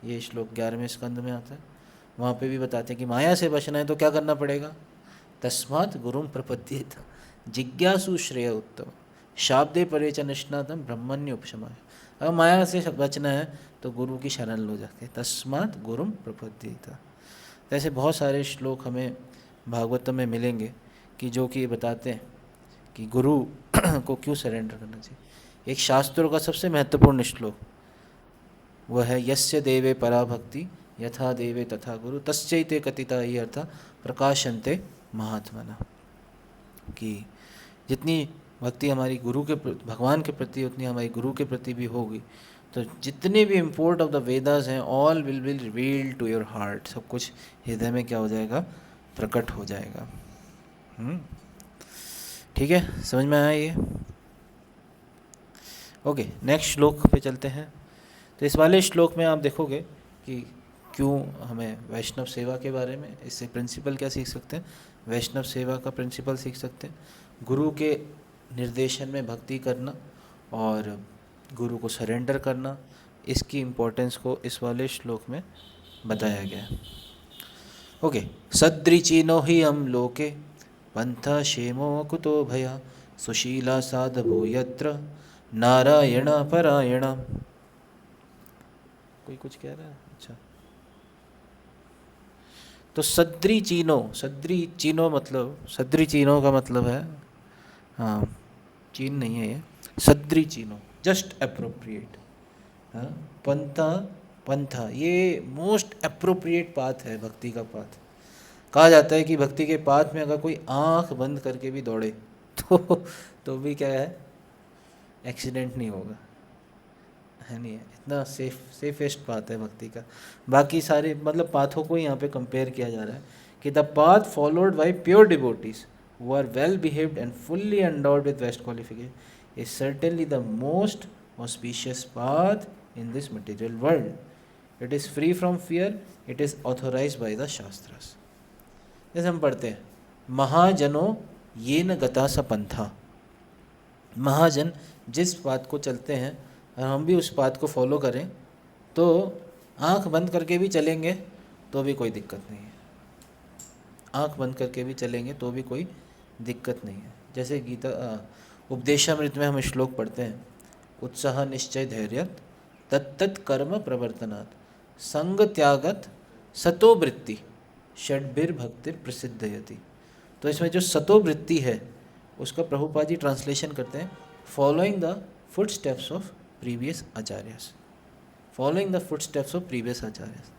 ये श्लोक 11वें स्कंद में आता है। वहाँ पे भी बताते हैं कि माया से बचना है तो क्या करना पड़ेगा? तस्मात् गुरुं प्रपद्येत जिज्ञासु श्रेय उत्तम शाब्दे परे च निष्णातम ब्रह्मण्योपशमाश्रयम्। अगर माया से बचना है तो गुरु की शरण लो जाके, तस्मात् गुरुं प्रपद्येत। तो ऐसे बहुत सारे श्लोक हमें भागवतम में मिलेंगे कि जो कि बताते हैं कि गुरु को क्यों सरेंडर करना चाहिए। एक शास्त्रों का सबसे महत्वपूर्ण श्लोक वो है, यस्य देवे परा भक्ति यथा देवे तथा गुरु तस्यैते कथिता ये अर्थ प्रकाशन्ते महात्मना, कि जितनी भक्ति हमारी गुरु के भगवान के प्रति उतनी हमारी गुरु के प्रति भी होगी, तो जितने भी इम्पोर्ट ऑफ द वेदास हैं all will be revealed to your heart, सब कुछ हृदय में क्या हो जाएगा, प्रकट हो जाएगा। ठीक है, समझ में आया ये? ओके, नेक्स्ट श्लोक पे चलते हैं। तो इस वाले श्लोक में आप देखोगे कि क्यों हमें वैष्णव सेवा के बारे में, इससे प्रिंसिपल क्या सीख सकते हैं, वैष्णव सेवा का प्रिंसिपल सीख सकते हैं, गुरु के निर्देशन में भक्ति करना और गुरु को सरेंडर करना, इसकी इम्पोर्टेंस को इस वाले श्लोक में बताया गया है। ओके, सदृचिनो हि हम लोके पंथ क्षेमो कुतो भया सुशीला साधभो यत्र नारायण परायण। कोई कुछ कह रहा है? अच्छा, तो सदृचिनो मतलब, सदृचिनो का मतलब है, हाँ चीन नहीं है ये, सदृचिनो जस्ट अप्रोप्रिएट। हाँ, पंथा ये मोस्ट अप्रोप्रिएट पाथ है, भक्ति का पाथ। कहा जाता है कि भक्ति के पाथ में अगर कोई आंख बंद करके भी दौड़े तो भी क्या है, एक्सीडेंट नहीं होगा, है नहीं है, इतना सेफेस्ट पाथ है भक्ति का। बाकी सारे मतलब पाथों को यहाँ पे कंपेयर किया जा रहा है कि the path followed by pure devotees who are well behaved and fully endowed with West qualification is certainly the most auspicious path in this material world. It is free from fear. It is authorized by the Shastras. जैसे हम पढ़ते हैं, महाजनों ये न गता स पंथा, महाजन जिस पाथ को चलते हैं और हम भी उस पाथ को फॉलो करें तो आंख बंद करके भी चलेंगे तो भी कोई दिक्कत नहीं है, आंख बंद करके भी चलेंगे तो भी कोई दिक्कत नहीं है। जैसे गीता उपदेशामृत में हम श्लोक पढ़ते हैं, उत्साह निश्चय धैर्य तत्तत् कर्म प्रवर्तनात् संग त्यागत सतो वृत्ति षड्भिर भक्ति प्रसिद्धयति। तो इसमें जो सतो वृत्ति है उसका प्रभुपाद जी ट्रांसलेशन करते हैं, following the footsteps of previous acharyas, following the footsteps of previous acharyas.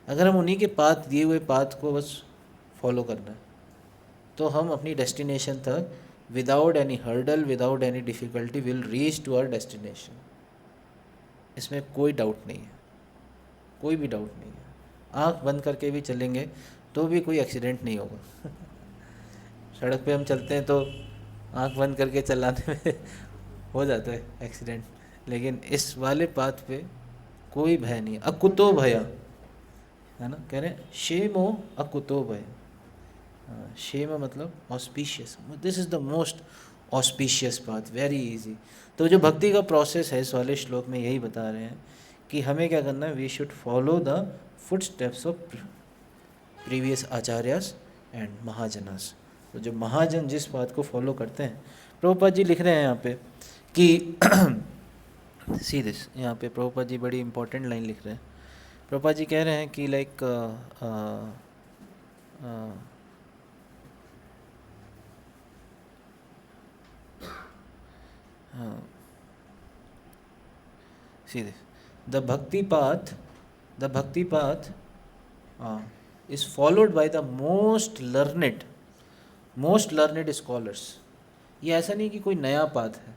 अगर हम उन्हीं के पाथ दिए हुए पाथ को बस फॉलो करना है तो हम अपनी डेस्टिनेशन तक without any hurdle, without any difficulty will reach to our destination. इसमें कोई डाउट नहीं है, कोई भी डाउट नहीं है। आंख बंद करके भी चलेंगे तो भी कोई एक्सीडेंट नहीं होगा सड़क पे हम चलते हैं तो आंख बंद करके चलाने में हो जाता है एक्सीडेंट, लेकिन इस वाले पाथ पे कोई भय नहीं है। अकुतो भया, है ना, कह रहे हैं शेमो अकुतो भय। शेम मतलब auspicious, this is the most auspicious path, very easy. तो जो भक्ति का प्रोसेस है इस वाले श्लोक में यही बता रहे हैं कि हमें क्या करना है, we should follow the footsteps of previous acharyas and mahajanas. तो जो महाजन जिस बात को फॉलो करते हैं, प्रभुपाद जी लिख रहे हैं यहाँ पे कि सी दिस, यहाँ पे प्रभुपाद जी बड़ी इंपॉर्टेंट लाइन लिख रहे हैं। प्रभुपाद जी कह रहे हैं कि like see this, the bhakti path is followed by the most learned scholars. ये ऐसा नहीं कि कोई नया पाथ है,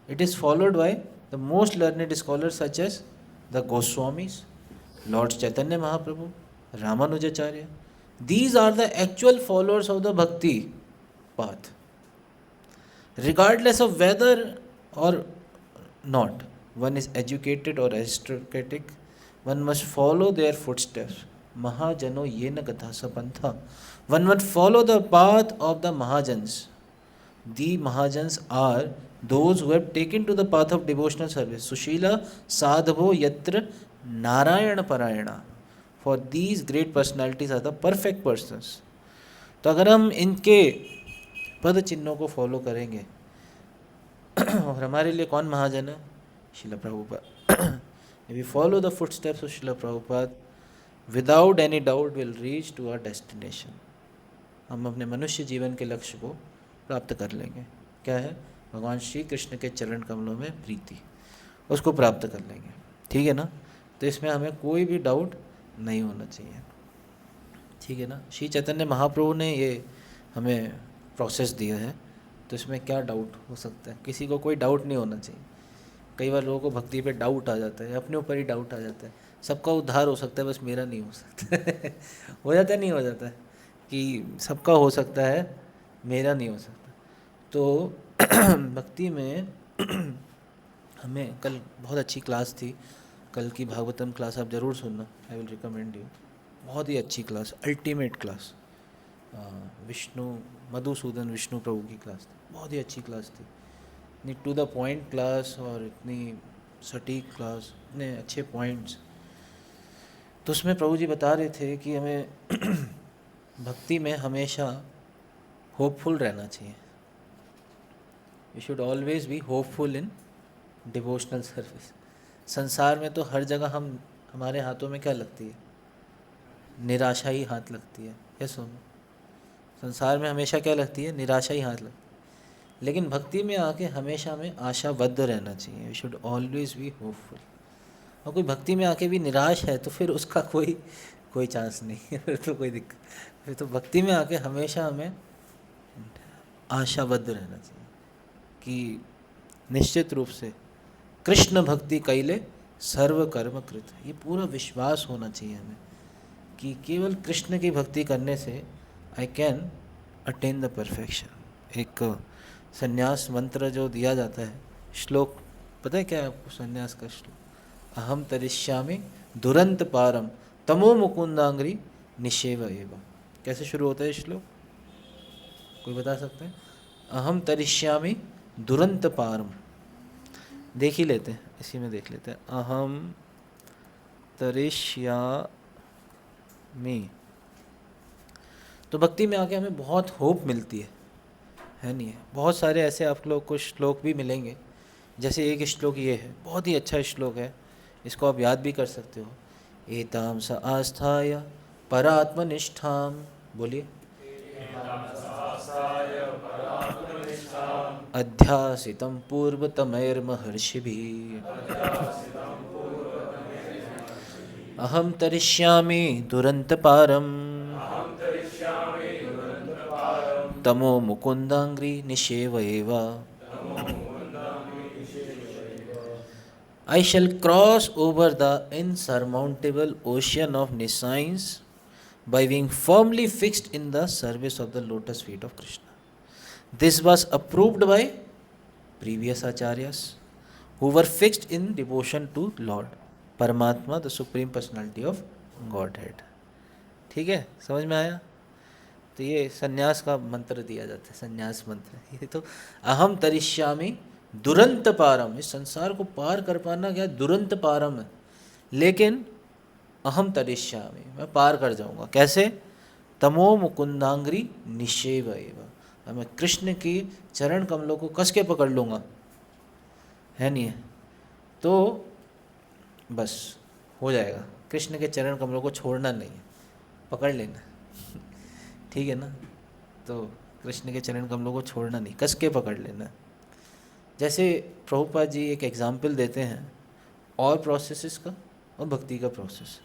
it is followed by the most learned scholars such as the Goswamis, Lord Chaitanya Mahaprabhu, Ramanujacharya. These are the actual followers of the bhakti path. Regardless of whether or not one is educated or aristocratic, one must follow their footsteps. Mahajano yena gatha sapantha. One must follow the path of the Mahajans. The Mahajans are those who have taken to the path of devotional service. Sushila sadhavo yatra narayana parayana. For these great personalities are the perfect persons. तो अगर हम इनके पद चिन्हों को follow करेंगे और हमारे लिए कौन महाजन है, शिला Prabhupada. If we follow the footsteps of Srila Prabhupada, without any doubt we'll reach to our destination. हम अपने मनुष्य जीवन के लक्ष्य को प्राप्त कर लेंगे। क्या है? भगवान श्री कृष्ण के चरण कमलों में प्रीति, उसको प्राप्त कर लेंगे। ठीक है ना? तो इसमें हमें कोई भी डाउट नहीं होना चाहिए। ठीक है ना। श्री चैतन्य महाप्रभु ने ये हमें प्रोसेस दिया है, तो इसमें क्या डाउट हो सकता है? किसी को कोई डाउट नहीं होना चाहिए। कई बार लोगों को भक्ति पे डाउट आ जाता है, अपने ऊपर ही डाउट आ जाता है। सबका उद्धार हो सकता है, बस मेरा नहीं हो सकता हो जाता है, नहीं हो जाता है कि सबका हो सकता है, मेरा नहीं हो सकता। तो भक्ति में हमें कल बहुत अच्छी क्लास थी, कल की भागवतम क्लास आप ज़रूर सुनना, आई विल रिकमेंड यू। बहुत ही अच्छी class, ultimate class, Vishnu Madhusudan Vishnu Prabhu की क्लास थी। बहुत ही अच्छी क्लास थी, इतनी टू द पॉइंट क्लास और इतनी सटीक क्लास, इतने अच्छे पॉइंट्स। तो उसमें प्रभु जी बता रहे थे कि हमें भक्ति में हमेशा होपफुल रहना चाहिए। We should always be hopeful in devotional service. संसार में तो हर जगह हमारे हाथों में क्या लगती है? निराशा ही हाथ लगती है। यस सुनो, संसार में हमेशा क्या लगती है? निराशा ही हाथ लगती है। लेकिन भक्ति में आके हमेशा हमें आशाबद्ध रहना चाहिए। We should always be hopeful. और कोई भक्ति में आके भी निराश है तो फिर उसका कोई चांस नहीं है, फिर तो कोई दिक्कत। फिर तो भक्ति में आके हमेशा हमें आशाबद्ध रहना चाहिए कि निश्चित रूप से कृष्ण भक्ति कैले सर्व कर्म कृत। ये पूरा विश्वास होना चाहिए हमें कि केवल कृष्ण की भक्ति करने से I can attain the perfection. एक संन्यास मंत्र जो दिया जाता है, श्लोक पता है क्या है आपको? संन्यास का श्लोक, अहम तरिष्यामि दुरंत पारम तमो मुकुंदांग्री निषेव एव। कैसे शुरू होता है श्लोक? कोई बता सकते हैं? अहम तरिष्यामि दुरंत पारम, देख ही लेते हैं, इसी में देख लेते हैं। अहम तरिष्यामि। तो भक्ति में आके हमें बहुत होप मिलती है नहीं है? बहुत सारे ऐसे आप लोग को श्लोक भी मिलेंगे, जैसे एक श्लोक ये है, बहुत ही अच्छा श्लोक है, इसको आप याद भी कर सकते हो। एताम स आस्थाय परात्मनिष्ठाम, बोलिए, अध्यासितं पूर्वतमैर्महर्षिभिः अहं तरिष्यामि दुरन्तपारम् तमो मुकुन्दांग्री निषेव एव। I shall cross over the insurmountable ocean of nescience by being firmly fixed in the service of the lotus feet of Krishna. This was approved by previous acharyas who were fixed in devotion to Lord Paramatma, the Supreme Personality of Godhead. ठीक है, समझ में आया? तो ये संन्यास का मंत्र दिया जाता है, संन्यास मंत्र। ये तो अहम तरिष्यामि दुरंत पारम, इस संसार को पार कर पाना क्या दुरंत पारम है, लेकिन अहम तरिष्यामि, मैं पार कर जाऊंगा। कैसे? तमो मुकुंदांग्री निषेव एव, मैं कृष्ण की चरण कमलों को कस के पकड़ लूँगा, है नहीं है? तो बस हो जाएगा, कृष्ण के चरण कमलों को छोड़ना नहीं है, पकड़ लेना ठीक है ना? तो कृष्ण के चरण कमलों को छोड़ना नहीं, कस के पकड़ लेना। जैसे प्रभुपाद जी एक एग्जाम्पल देते हैं और प्रोसेसेस का और भक्ति का प्रोसेस।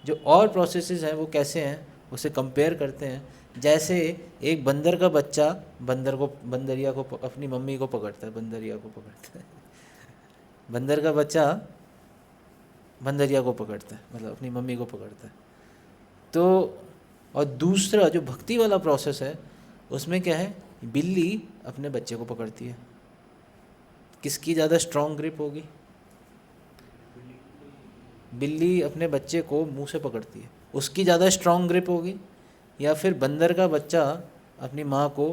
जो और प्रोसेसेस हैं वो कैसे हैं, उसे कंपेयर करते हैं। जैसे एक बंदर का बच्चा बंदरिया को अपनी मम्मी को पकड़ता है, बंदरिया को पकड़ता है बंदर का बच्चा बंदरिया को पकड़ता है, मतलब अपनी मम्मी को पकड़ता है। तो और दूसरा जो भक्ति वाला प्रोसेस है उसमें क्या है, बिल्ली अपने बच्चे को पकड़ती है। किसकी ज़्यादा स्ट्रॉन्ग ग्रिप होगी? बिल्ली अपने बच्चे को मुंह से पकड़ती है, उसकी ज़्यादा स्ट्रॉन्ग ग्रिप होगी, या फिर बंदर का बच्चा अपनी माँ को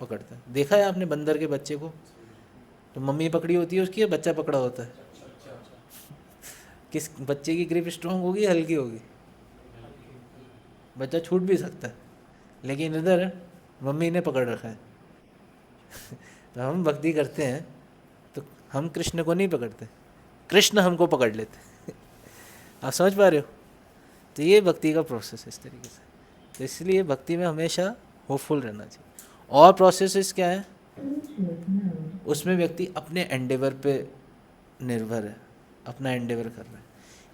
पकड़ता है? देखा है आपने बंदर के बच्चे को? तो मम्मी पकड़ी होती है उसकी या बच्चा पकड़ा होता है? किस बच्चे की ग्रिप स्ट्रॉन्ग होगी, हल्की होगी? बच्चा छूट भी सकता है, लेकिन इधर मम्मी ने पकड़ रखा है तो हम भक्ति करते हैं तो हम कृष्ण को नहीं पकड़ते, कृष्ण हमको पकड़ लेते आप समझ पा रहे हो? तो ये भक्ति का प्रोसेस है इस तरीके से। तो इसलिए भक्ति में हमेशा होपफुल रहना चाहिए। और प्रोसेसेस क्या है, उसमें व्यक्ति अपने एंडेवर पे निर्भर है, अपना एंडेवर कर रहा है।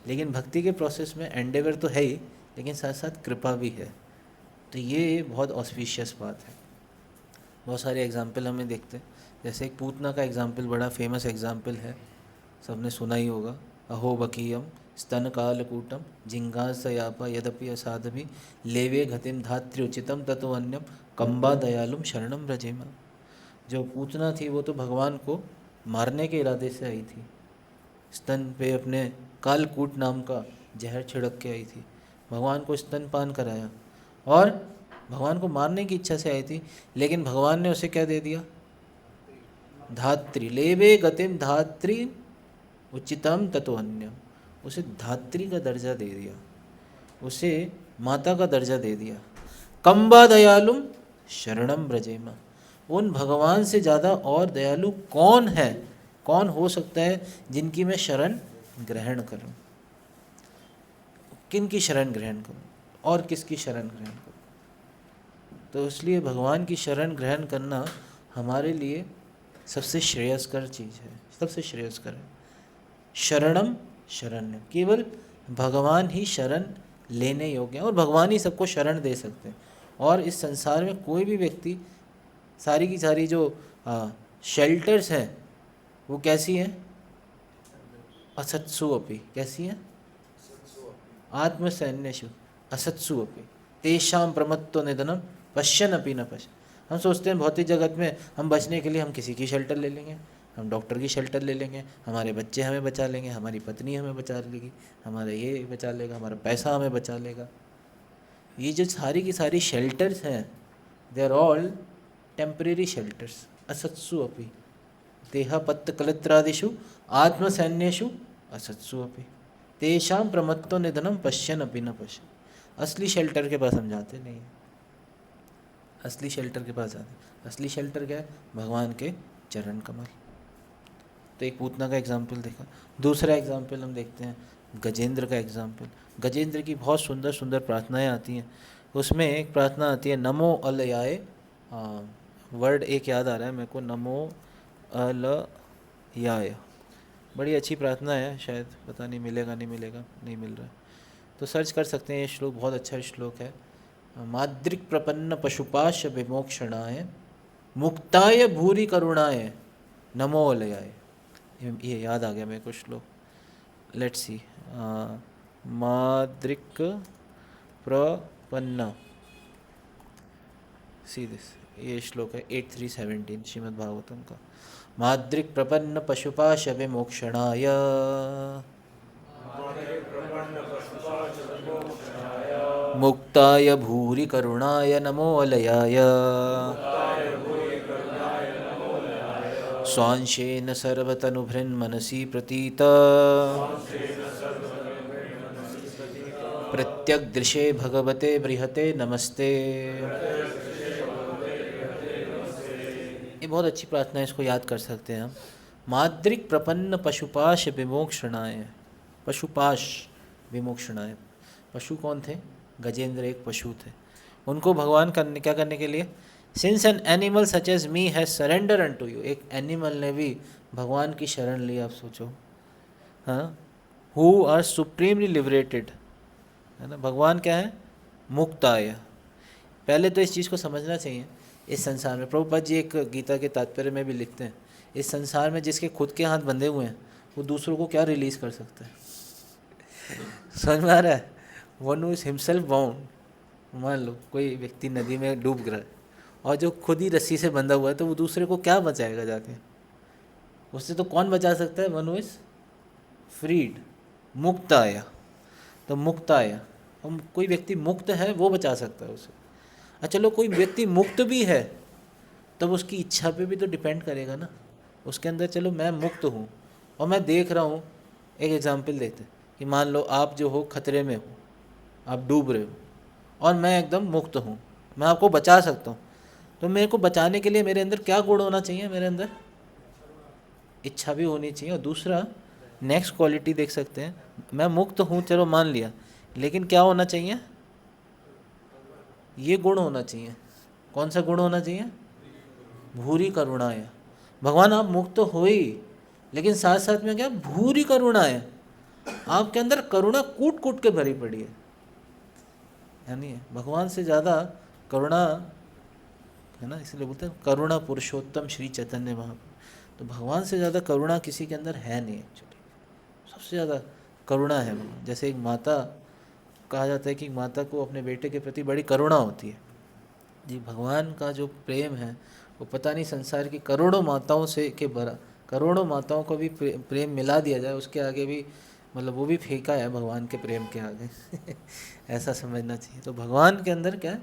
लेकिन भक्ति के प्रोसेस में एंडेवर तो है ही, लेकिन साथ साथ कृपा भी है। तो ये बहुत ऑस्पिशियस बात है। बहुत सारे एग्जाम्पल हमें देखते हैं, जैसे एक पूतना का एग्जाम्पल बड़ा फेमस एग्जाम्पल है, सबने सुना ही होगा। अहो बकीयम स्तन कालकूटम जिंगासयापा यदपि असाधभि लेवे गतिम धात्री उचितम ततो अन्यम कंबा दयालुम शरणम ब्रजेमा। जो पूतना थी वो तो भगवान को मारने के इरादे से आई थी, स्तन पे अपने कालकूट नाम का जहर छिड़क के आई थी, भगवान को स्तनपान कराया और भगवान को मारने की इच्छा से आई थी, लेकिन भगवान ने उसे क्या दे दिया? धात्री, लेवे गतिम धात्री उचितम ततो अन्यम, उसे धात्री का दर्जा दे दिया, उसे माता का दर्जा दे दिया। कंबा दयालुम शरणम ब्रजेमा, उन भगवान से ज़्यादा और दयालु कौन है, कौन हो सकता है जिनकी मैं शरण ग्रहण करूं? किन की शरण ग्रहण करूं और किसकी शरण ग्रहण करूं? तो इसलिए भगवान की शरण ग्रहण करना हमारे लिए सबसे श्रेयस्कर चीज़ है, सबसे श्रेयस्कर है। शरणम शरण्य, केवल भगवान ही शरण लेने योग्य हैं और भगवान ही सबको शरण दे सकते हैं। और इस संसार में कोई भी व्यक्ति, सारी की सारी जो शेल्टर्स हैं वो कैसी हैं? असत्सु अपि, कैसी हैं? आत्मसैन्यशु असत्सु अपि तेषां प्रमत्तो निधनम पश्यन अपि न पश्य। हम सोचते हैं भौतिक जगत में हम बचने के लिए हम किसी की शेल्टर ले लेंगे, हम डॉक्टर की शेल्टर ले लेंगे, हमारे बच्चे हमें बचा लेंगे, हमारी पत्नी हमें बचा लेगी, हमारा ये बचा लेगा, हमारा पैसा हमें बचा लेगा। ये जो सारी की सारी शेल्टर्स हैं, they are all temporary shelters. असत्सु अपि देहा पत्त कलत्रादिषु आत्मसैन्येषु असत्सु अपि तेषां प्रमत्तो निधनम पश्यन अपि न पश्य। असली शेल्टर के पास हम जाते नहीं हैं, असली शेल्टर के पास जाते। असली शेल्टर क्या है? भगवान के चरण कमल। तो एक पूतना का एग्जाम्पल देखा। दूसरा एग्जाम्पल हम देखते हैं गजेंद्र का एग्जाम्पल। गजेंद्र की बहुत सुंदर सुंदर प्रार्थनाएं आती हैं। उसमें एक प्रार्थना आती है नमो अलयाय, वर्ड एक याद आ रहा है मेरे को, नमो अलयाय, बड़ी अच्छी प्रार्थना है, शायद पता नहीं मिलेगा नहीं मिलेगा, नहीं मिल रहा है तो सर्च कर सकते हैं। ये श्लोक बहुत अच्छा श्लोक है। माद्रिक प्रपन्न पशुपाश विमोक्षणाय मुक्ताय भूरि करुणाय नमो अलयाय। ये याद आ गया मेरे को श्लोक। लेट्स सी, माद्रिक प्रपन्न, सी दिस, ये श्लोक है 8317 श्रीमद् भागवतम का। माद्रिक प्रपन्न पशुपाश विमोक्षणाय मुक्ताय भूरि करुणाय नमो अलयाय स्वांशेन सर्वतनुभृन्मनसि प्रतीत प्रत्यग्दृशे भगवते बृहते नमस्ते। ये बहुत अच्छी प्रार्थना है, इसको याद कर सकते हैं हम। माद्रिक प्रपन्न पशुपाश विमोक्षणाय, पशुपाश विमोक्षणाय। पशु कौन थे? गजेंद्र एक पशु थे। उनको भगवान करने क्या करने के लिए? Since an animal such as me has surrender unto you, एक एनिमल ने भी भगवान की शरण ली। आप सोचो, हाँ, हु आर सुप्रीमली लिबरेटेड, है ना। भगवान क्या है? मुक्ताय। पहले तो इस चीज़ को समझना चाहिए। इस संसार में प्रभुपाद जी एक गीता के तात्पर्य में भी लिखते हैं, इस संसार में जिसके खुद के हाथ बंधे हुए हैं वो दूसरों को क्या रिलीज़ कर सकता है? समझ में आ रहा है? One who is himself bound, मान लो कोई व्यक्ति नदी में डूब गया और जो खुद ही रस्सी से बंधा हुआ है, तो वो दूसरे को क्या बचाएगा जाके? उससे तो कौन बचा सकता है? वन हू इज फ्रीड, मुक्त आया। तो मुक्त आया, हम कोई व्यक्ति मुक्त है वो बचा सकता है उसे। अच्छा, चलो कोई व्यक्ति मुक्त भी है तब उसकी इच्छा पे भी तो डिपेंड करेगा ना। उसके अंदर चलो मैं मुक्त हूँ और मैं देख रहा हूँ, एक एग्जांपल देते हैं कि मान लो आप जो हो खतरे में हो, आप डूब रहे हो और मैं एकदम मुक्त हूँ, मैं आपको बचा सकता हूँ। तो मेरे को बचाने के लिए मेरे अंदर क्या गुण होना चाहिए? मेरे अंदर इच्छा भी होनी चाहिए। और दूसरा नेक्स्ट क्वालिटी देख सकते हैं, मैं मुक्त हूँ चलो मान लिया, लेकिन क्या होना चाहिए? ये गुण होना चाहिए। कौन सा गुण होना चाहिए? भूरी करुणाय। भगवान आप मुक्त हो ही, लेकिन साथ साथ में क्या? भूरी करुणाय, आपके अंदर करुणा कूट कूट के भरी पड़ी है नहीं है? भगवान से ज़्यादा करुणा है ना, इसलिए बोलते हैं करुणा पुरुषोत्तम श्री चैतन्य महाप्रभु। तो भगवान से ज़्यादा करुणा किसी के अंदर है नहीं एक्चुअली, सबसे ज़्यादा करुणा है भगवान। जैसे एक माता, कहा जाता है कि माता को अपने बेटे के प्रति बड़ी करुणा होती है जी। भगवान का जो प्रेम है वो पता नहीं संसार की करोड़ों माताओं से के बरा, करोड़ों माताओं को भी प्रेम मिला दिया जाए उसके आगे भी, मतलब वो भी फीका है भगवान के प्रेम के आगे ऐसा समझना चाहिए। तो भगवान के अंदर क्या है,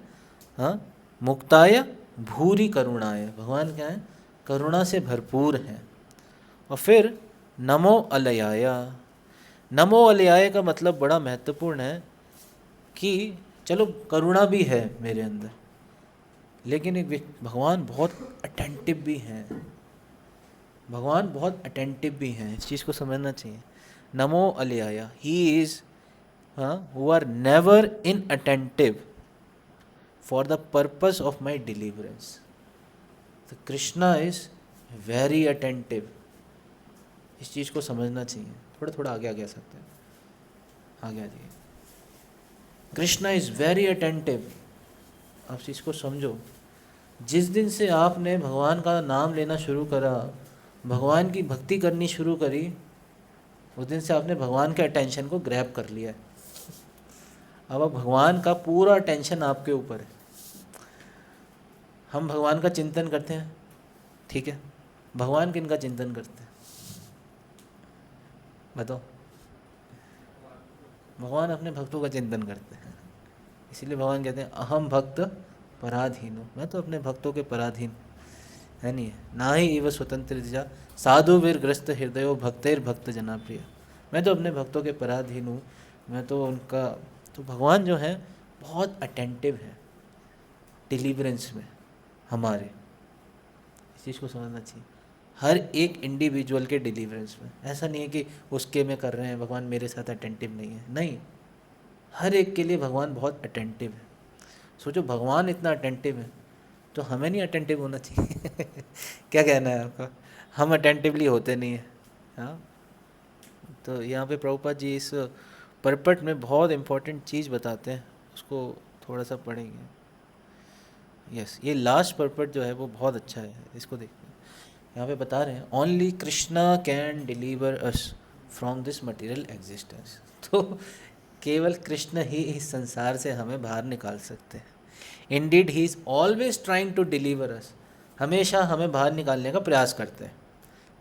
हाँ, मुक्ताय भूरी करुणाय, भगवान क्या है, करुणा से भरपूर है। और फिर नमो अलयाय, नमो अलयाय का मतलब बड़ा महत्वपूर्ण है कि चलो करुणा भी है मेरे अंदर, लेकिन एक भगवान बहुत अटेंटिव भी हैं, भगवान बहुत अटेंटिव भी हैं, इस चीज़ को समझना चाहिए। नमो अलयाय, he is who are never inattentive for the purpose of my deliverance. तो कृष्णा इज़ वेरी अटेंटिव, इस चीज़ को समझना चाहिए। थोड़ा थोड़ा आगे आ सकते हैं, आगे आ जाइए। कृष्णा इज़ वेरी अटेंटिव, आप चीज़ को समझो। जिस दिन से आपने भगवान का नाम लेना शुरू करा, भगवान की भक्ति करनी शुरू करी, उस दिन से आपने भगवान के अटेंशन को ग्रैब कर लिया है। अब भगवान का पूरा अटेंशन आपके ऊपर है। हम भगवान का चिंतन करते हैं, ठीक है, भगवान किन का चिंतन करते हैं बताओ? भगवान अपने भक्तों का चिंतन करते हैं, इसीलिए भगवान कहते हैं अहम भक्त पराधीन हूँ, मैं तो अपने भक्तों के पराधीन है नहीं है। ना ही इव स्वतंत्र जा साधु वीर ग्रस्त हृदयो भक्तेर भक्त जना प्रिय, मैं तो अपने भक्तों के पराधीन हूँ, मैं तो उनका। तो भगवान जो है बहुत अटेंटिव है डिलीवरेंस में हमारे, इस चीज़ को समझना चाहिए। हर एक इंडिविजुअल के डिलीवरेंस में, ऐसा नहीं है कि उसके में कर रहे हैं भगवान मेरे साथ अटेंटिव नहीं है, नहीं, हर एक के लिए भगवान बहुत अटेंटिव है। सोचो भगवान इतना अटेंटिव है तो हमें नहीं अटेंटिव होना चाहिए क्या कहना है आपका? हम अटेंटिवली होते नहीं हैं। हाँ, तो यहाँ पे प्रभुपाद जी इस परपट में बहुत इम्पोर्टेंट चीज़ बताते हैं, उसको थोड़ा सा पढ़ेंगे। यस, ये लास्ट परपट जो है वो बहुत अच्छा है, इसको देखते हैं। यहाँ पे बता रहे हैं only Krishna can deliver us from this material existence. तो केवल कृष्ण ही इस संसार से हमें बाहर निकाल सकते हैं। Indeed he is always trying to deliver us, हमेशा हमें बाहर निकालने का प्रयास करते हैं,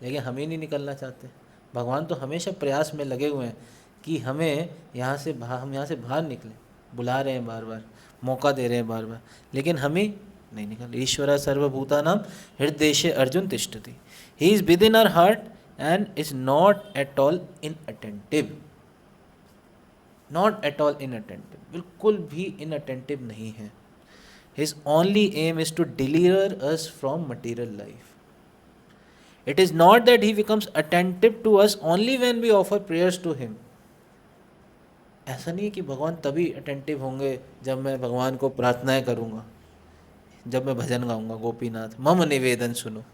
लेकिन हम ही नहीं निकलना चाहते। भगवान तो हमेशा प्रयास में लगे हुए हैं कि हमें यहाँ से हम यहाँ से बाहर निकलें, बुला रहे हैं बार बार, मौका दे रहे हैं बार बार, लेकिन हम ही नहीं निकल। ईश्वर सर्वभूतानां हृदय अर्जुन तिष्ठति, he is within our heart and is not at all inattentive, not at all inattentive, बिल्कुल भी इनअटेंटिव नहीं है। His only aim is to deliver us from material life. It is not that he becomes attentive to us only when we offer prayers to him. ऐसा नहीं कि भगवान तभी attentive होंगे जब मैं भगवान को प्रार्थनाएं करूँगा, जब मैं भजन गाऊंगा गोपीनाथ मम निवेदन सुनो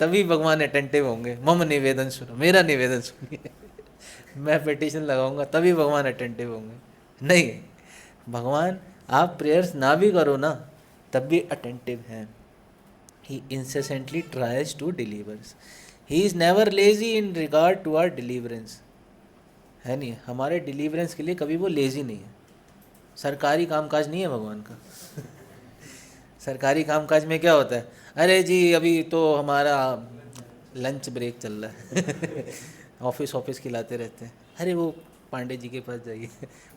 तभी भगवान अटेंटिव होंगे। मम निवेदन सुनो, मेरा निवेदन सुनिए मैं पिटिशन लगाऊंगा तभी भगवान अटेंटिव होंगे। नहीं, भगवान आप प्रेयर्स ना भी करो ना तब भी अटेंटिव हैं। He incessantly tries to delivers, he is never lazy in regard to our deliverance, है नहीं, हमारे डिलीवरेंस के लिए कभी वो लेजी नहीं है। सरकारी कामकाज नहीं है भगवान का सरकारी कामकाज में क्या होता है, अरे जी अभी तो हमारा लंच ब्रेक चल रहा है ऑफिस खिलाते रहते हैं, अरे वो पांडे जी के पास जाइए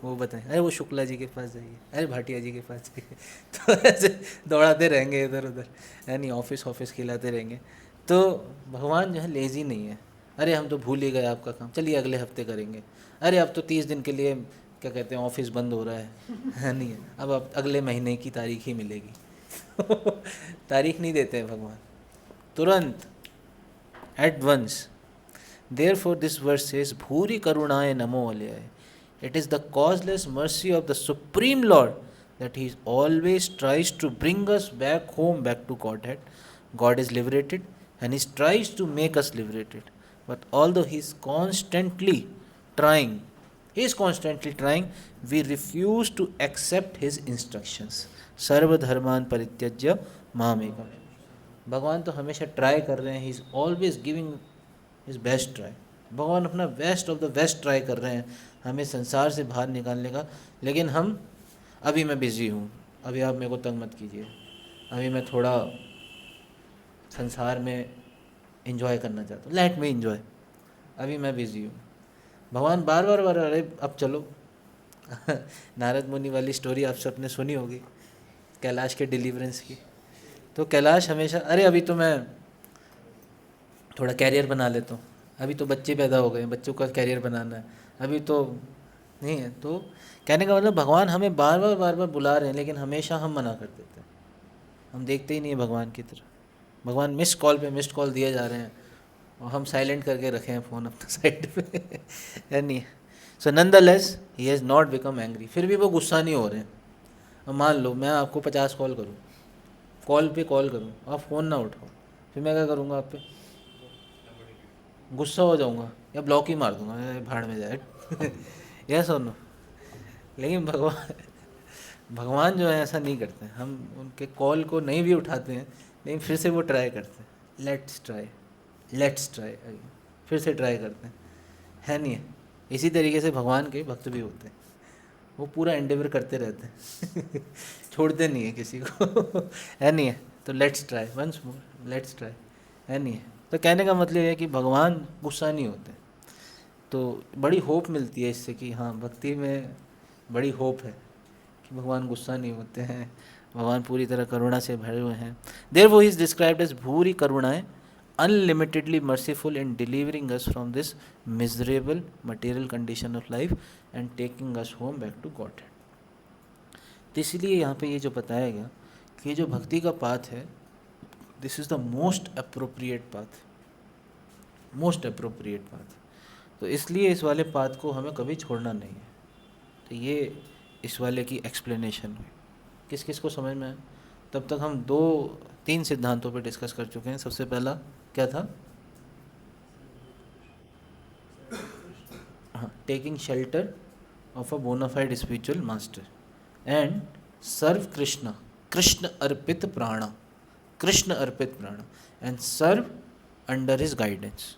वो बताएं, अरे वो शुक्ला जी के पास जाइए, अरे भाटिया जी के पास जाइए तो ऐसे दौड़ाते रहेंगे इधर उधर, है नहीं, ऑफिस खिलाते रहेंगे। तो भगवान जो है लेज़ी नहीं है, अरे हम तो भूल ही गए आपका काम, चलिए अगले हफ्ते करेंगे, अरे अब तो 30 दिन के लिए क्या कहते हैं ऑफिस बंद हो रहा है नहीं है, अब अगले महीने की तारीख ही मिलेगी तारीख नहीं देते हैं भगवान, तुरंत, at once. Therefore, this verse says, Bhuri Karunaya Namo Alayaya. It is the causeless mercy of the Supreme Lord that He always tries to bring us back home, back to Godhead. God is liberated and He tries to make us liberated. But although He is constantly trying, he is constantly trying, we refuse to accept his instructions. सर्वधर्मान परित्यज्य मामेकम. भगवान तो हमेशा try कर रहे हैं, ही is always giving his best try. भगवान अपना best of the best try कर रहे हैं हमें संसार से बाहर निकालने का. लेकिन हम, अभी मैं बिज़ी हूँ, अभी आप मेरे को तंग मत कीजिए, अभी मैं थोड़ा संसार में एंजॉय करना चाहता हूँ, लेट मी एंजॉय, अभी मैं बिज़ी हूँ. भगवान बार बार अरे अब चलो. नारद मुनि वाली स्टोरी आप सबने सुनी होगी, कैलाश के डिलीवरेंस की. तो कैलाश हमेशा, अरे अभी तो मैं थोड़ा कैरियर बना लेता हूँ, अभी तो बच्चे पैदा हो गए, बच्चों का कैरियर बनाना है, अभी तो नहीं है. तो कहने का मतलब भगवान हमें बार बार बुला रहे हैं, लेकिन हमेशा हम मना कर देते हैं, हम देखते ही नहीं है भगवान की तरफ. भगवान मिस्ड कॉल पे मिस्ड कॉल दिए जा रहे हैं और हम साइलेंट करके रखे हैं फ़ोन अपना साइड पे, है नहीं. So nonetheless he has not become angry. फिर भी वो गुस्सा नहीं हो रहे हैं. अब मान लो मैं आपको 50 कॉल करूँ, कॉल पे कॉल करूँ, आप फ़ोन ना उठाओ, फिर मैं क्या करूँगा, आप पे गुस्सा हो जाऊँगा या ब्लॉक ही मार दूँगा, भाड़ में जाए. यह सुनो. लेकिन भगवान जो है ऐसा नहीं करते. हम उनके कॉल को नहीं भी उठाते हैं, लेकिन फिर से वो ट्राई करते हैं, लेट्स ट्राई, फिर से ट्राई करते हैं, है नहीं है. इसी तरीके से भगवान के भक्त भी होते हैं, वो पूरा एंडेवर करते रहते हैं. छोड़ते नहीं है किसी को. है नहीं है. तो let's try once more, let's try, है नहीं है. तो कहने का मतलब है कि भगवान गुस्सा नहीं होते. तो बड़ी होप मिलती है इससे कि हाँ, भक्ति में बड़ी होप है कि भगवान गुस्सा नहीं होते हैं, भगवान पूरी तरह करुणा से भरे हुए हैं. Therefore he is described as भूरी करुणाएं, unlimitedly merciful in delivering us from this miserable material condition of life and taking us home back to Godhead. तो इसलिए यहाँ पे ये जो बताया गया कि ये जो भक्ति का पाथ है, this is the most appropriate path. तो इसलिए इस वाले पाथ को हमें कभी छोड़ना नहीं है. तो ये इस वाले की एक्सप्लेनेशन हुई. किस किस को समझ में आया? तब तक हम 2-3 सिद्धांतों पे डिस्कस कर चुके हैं. सबसे पहला क्या था? हाँ, taking shelter of a bona fide spiritual master and serve Krishna अर्पित प्राण and serve under his guidance.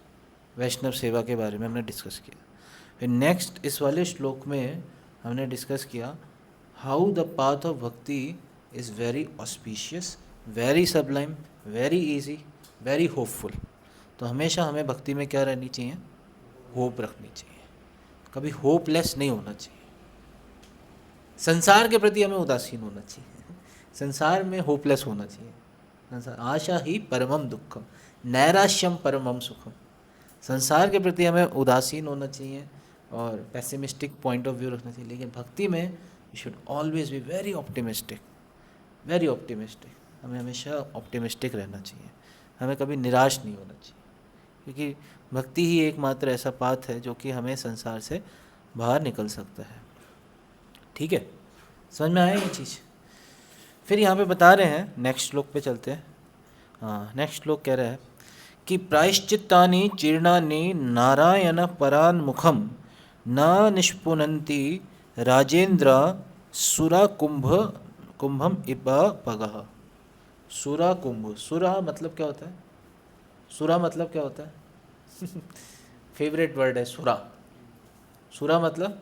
वैष्णव सेवा के बारे में हमने डिस्कस किया. फिर नेक्स्ट इस वाले श्लोक में हमने डिस्कस किया हाउ द पाथ ऑफ भक्ति is very auspicious, very Sublime, very easy, very hopeful. तो हमेशा हमें भक्ति में क्या रहनी चाहिए? होप रखनी चाहिए. कभी होपलेस नहीं होना चाहिए. संसार के प्रति हमें उदासीन होना चाहिए, संसार में होपलेस होना चाहिए. संसार आशा ही परमम दुखम, नैराश्यम परमम सुखम. संसार के प्रति हमें उदासीन होना चाहिए और पेसिमिस्टिक पॉइंट ऑफ व्यू रखना चाहिए. लेकिन भक्ति में you should always be very optimistic. हमें हमेशा ऑप्टिमिस्टिक रहना चाहिए, हमें कभी निराश नहीं होना चाहिए, क्योंकि भक्ति ही एकमात्र ऐसा पाथ है जो कि हमें संसार से बाहर निकल सकता है. ठीक है, समझ में आया ये चीज़? फिर यहाँ पे बता रहे हैं, नेक्स्ट श्लोक पे चलते हैं. हाँ, नेक्स्ट श्लोक कह रहा है कि प्रायश्चित्तानि चीर्णानि नारायण परान्मुखम न निष्पुनन्ति राजेंद्र सुरा कुंभम इपा पगः. सुरा कुंभ, सुरा मतलब क्या होता है? सुरा मतलब क्या होता है? फेवरेट वर्ड है सुरा. सुरा मतलब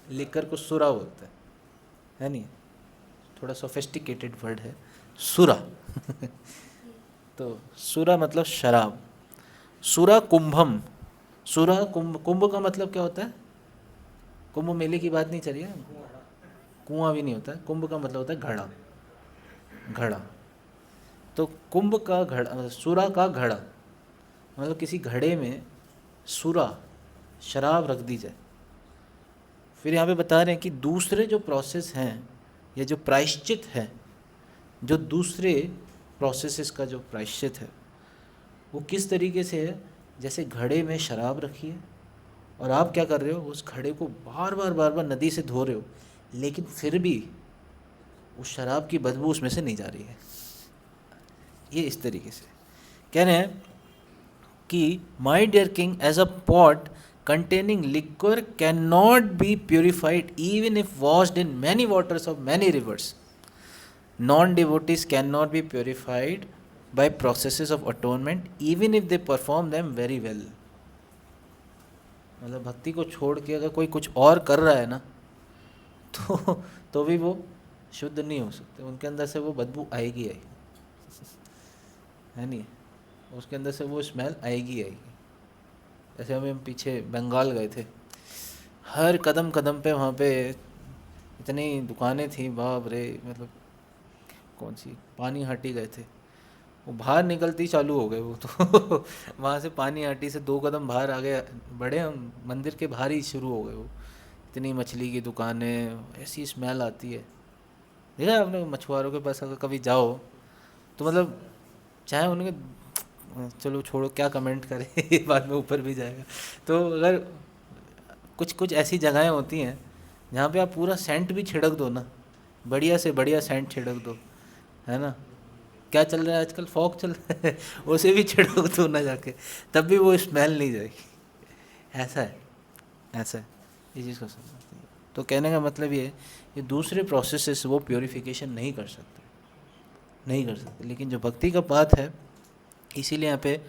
लिक्कर को सुरा बोलते हैं, है नहीं? थोड़ा सोफिस्टिकेटेड वर्ड है सुरा. तो सुरा मतलब शराब. सुरा कुंभम, कुंभ का मतलब क्या होता है? कुंभ मेले की बात नहीं चल रही है, कुआं भी नहीं होता है. कुंभ का मतलब होता है घड़ा. तो कुंभ का घड़ा, सुरा का घड़ा मतलब किसी घड़े में सुरा शराब रख दी जाए. फिर यहाँ पे बता रहे हैं कि दूसरे जो प्रोसेस हैं, ये जो प्रायश्चित है, जो दूसरे प्रोसेसेस का जो प्रायश्चित है वो किस तरीके से है? जैसे घड़े में शराब रखी है और आप क्या कर रहे हो? उस घड़े को बार बार नदी से धो रहे हो, लेकिन फिर भी उस शराब की बदबू उसमें से नहीं जा रही है. ये इस तरीके से कह रहे हैं कि my dear king, as a pot containing liquor cannot be purified even if washed in many waters of many rivers. Non-devotees cannot be purified by processes of atonement even if they perform them very well. मतलब भक्ति को छोड़ के अगर कोई कुछ और कर रहा है ना, तो भी वो शुद्ध नहीं हो सकते, उनके अंदर से वो बदबू आएगी है नहीं, उसके अंदर से वो स्मेल आएगी। जैसे हम पीछे बंगाल गए थे, हर कदम कदम पे वहाँ पे इतनी दुकानें थी, बाप रे, मतलब कौन सी पानी हाटी गए थे, वो बाहर निकलती चालू हो गए वो तो वहाँ से पानी हाटी से 2 कदम बाहर आगे बढ़े हम, मंदिर के बाहर ही शुरू हो गए वो, इतनी मछली की दुकानें, ऐसी स्मेल आती है। देखा आपने मछुआरों के पास अगर कभी जाओ तो मतलब चाहे उनके, चलो छोड़ो क्या कमेंट करें बाद में ऊपर भी जाएगा। तो अगर कुछ कुछ ऐसी जगहें होती हैं जहाँ पे आप पूरा सेंट भी छिड़क दो ना, बढ़िया से बढ़िया सेंट छिड़क दो, है ना, क्या चल रहा है आजकल, फॉग चल रहा है उसे भी छिड़क दो ना जाके, तब भी वो स्मेल नहीं जाएगी। ऐसा है, ऐसा है, ये चीज़ को समझते हैं। तो कहने का मतलब ये दूसरे प्रोसेसेस वो प्योरीफिकेशन नहीं कर सकते, लेकिन जो भक्ति का पाथ है, इसीलिए यहाँ पे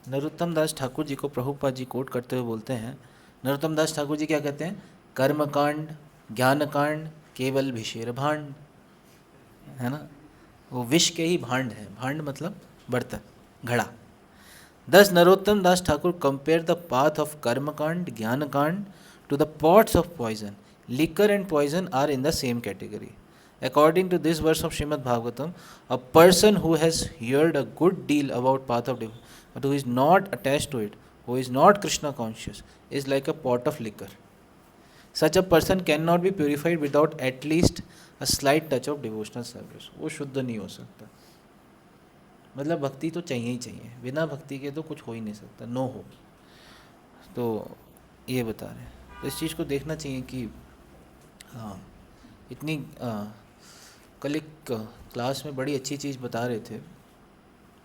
नरोत्तम दास ठाकुर जी को प्रभुपाद जी कोट करते हुए बोलते हैं, नरोत्तम दास ठाकुर जी क्या कहते हैं, कर्मकांड ज्ञानकांड केवल भिषेर भांड, है ना, वो विष के ही भांड है, भांड मतलब बर्तन, घड़ा। Thus Narottam Das Thakur compared the path of कर्मकांड ज्ञानकांड to the pots of poison. Liquor and poison are in the same category. According to this verse of Srimad Bhagavatam, a person who has heard a good deal about path of devotion, but who is not attached to it, who is not Krishna conscious, is like a pot of liquor. Such a person cannot be purified without at least a slight touch of devotional service. वो शुद्ध नहीं हो सकता। मतलब भक्ति तो चाहिए ही चाहिए, बिना भक्ति के तो कुछ हो ही नहीं सकता, नो हो। तो ये बता रहे हैं, तो इस चीज़ को देखना चाहिए कि हाँ, इतनी कल एक क्लास में बड़ी अच्छी चीज़ बता रहे थे,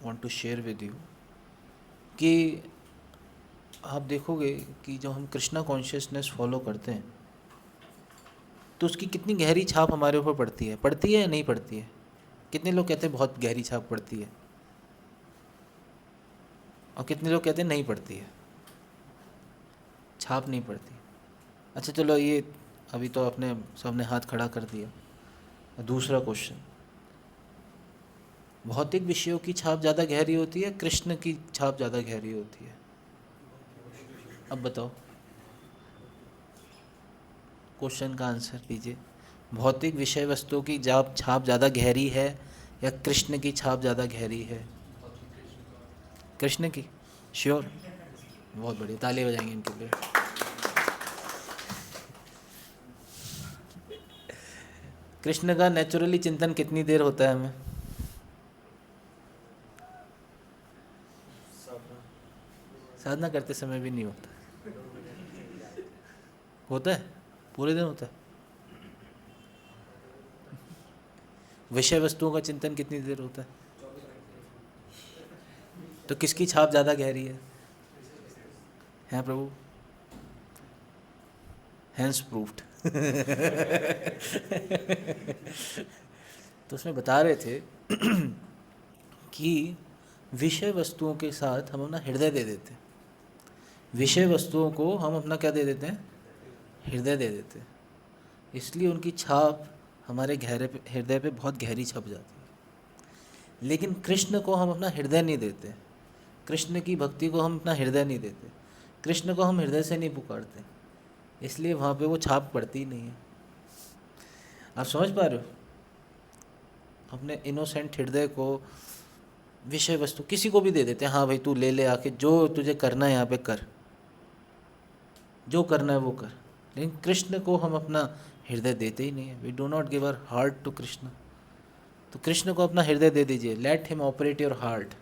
want to share with you, कि आप देखोगे कि जो हम कृष्णा कॉन्शियसनेस फॉलो करते हैं तो उसकी कितनी गहरी छाप हमारे ऊपर पड़ती है या नहीं पड़ती है? कितने लोग कहते हैं बहुत गहरी छाप पड़ती है, और कितने लोग कहते हैं नहीं पड़ती है, छाप नहीं पड़ती। अच्छा चलो, ये अभी तो अपने सबने हाथ खड़ा कर दिया। दूसरा क्वेश्चन, भौतिक विषयों की छाप ज़्यादा गहरी होती है, कृष्ण की छाप ज़्यादा गहरी होती है? अब बताओ, क्वेश्चन का आंसर दीजिए। भौतिक विषय वस्तुओं की छाप ज़्यादा गहरी है या कृष्ण की छाप ज़्यादा गहरी है? कृष्ण की, श्योर? बहुत बढ़िया, ताली बजाएंगे इनके लिए। कृष्ण का नेचुरली चिंतन कितनी देर होता है हमें? साधना करते समय भी नहीं होता, होता है पूरे दिन होता है। विषय वस्तुओं का चिंतन कितनी देर होता है? तो किसकी छाप ज़्यादा गहरी है प्रभु? Hence proofed. तो उसमें बता रहे थे कि विषय वस्तुओं के साथ हम अपना हृदय दे देते हैं, विषय वस्तुओं को हम अपना क्या दे देते हैं? हृदय दे देते हैं, इसलिए उनकी छाप हमारे हृदय पे बहुत गहरी छप जाती है। लेकिन कृष्ण को हम अपना हृदय नहीं देते, कृष्ण की भक्ति को हम अपना हृदय नहीं देते, कृष्ण को हम हृदय से नहीं पुकारते, इसलिए वहाँ पे वो छाप पड़ती ही नहीं है। आप समझ पा रहे हो? अपने इनोसेंट हृदय को विषय वस्तु किसी को भी दे देते हैं, हाँ भाई तू ले ले आके, जो तुझे करना है यहाँ पे कर, जो करना है वो कर, लेकिन कृष्ण को हम अपना हृदय देते ही नहीं है। We do not give our heart to Krishna. तो कृष्ण को अपना हृदय दे दीजिए, let him operate your heart,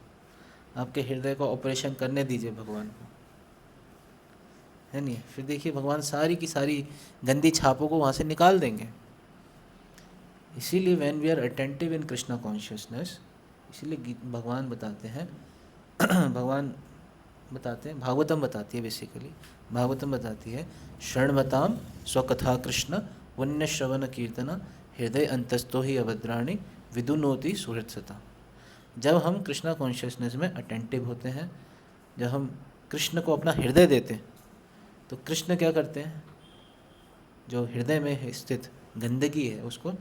आपके हृदय को ऑपरेशन करने दीजिए भगवान को, है नहीं? फिर देखिए भगवान सारी की सारी गंदी छापों को वहाँ से निकाल देंगे। इसीलिए when we are attentive in Krishna consciousness, इसीलिए भगवान बताते हैं भगवान बताते हैं, भागवतम बताती है बेसिकली, भागवतम बताती है शरणमताम स्वकथा कृष्ण पुण्य श्रवण कीर्तन हृदय अंतस्थो ही अभद्राणी विदुनोति सुहृत सता। जब हम कृष्णा कॉन्शियसनेस में अटेंटिव होते हैं, जब हम कृष्ण को अपना हृदय देते हैं, तो कृष्ण क्या करते हैं, जो हृदय में स्थित गंदगी है उसको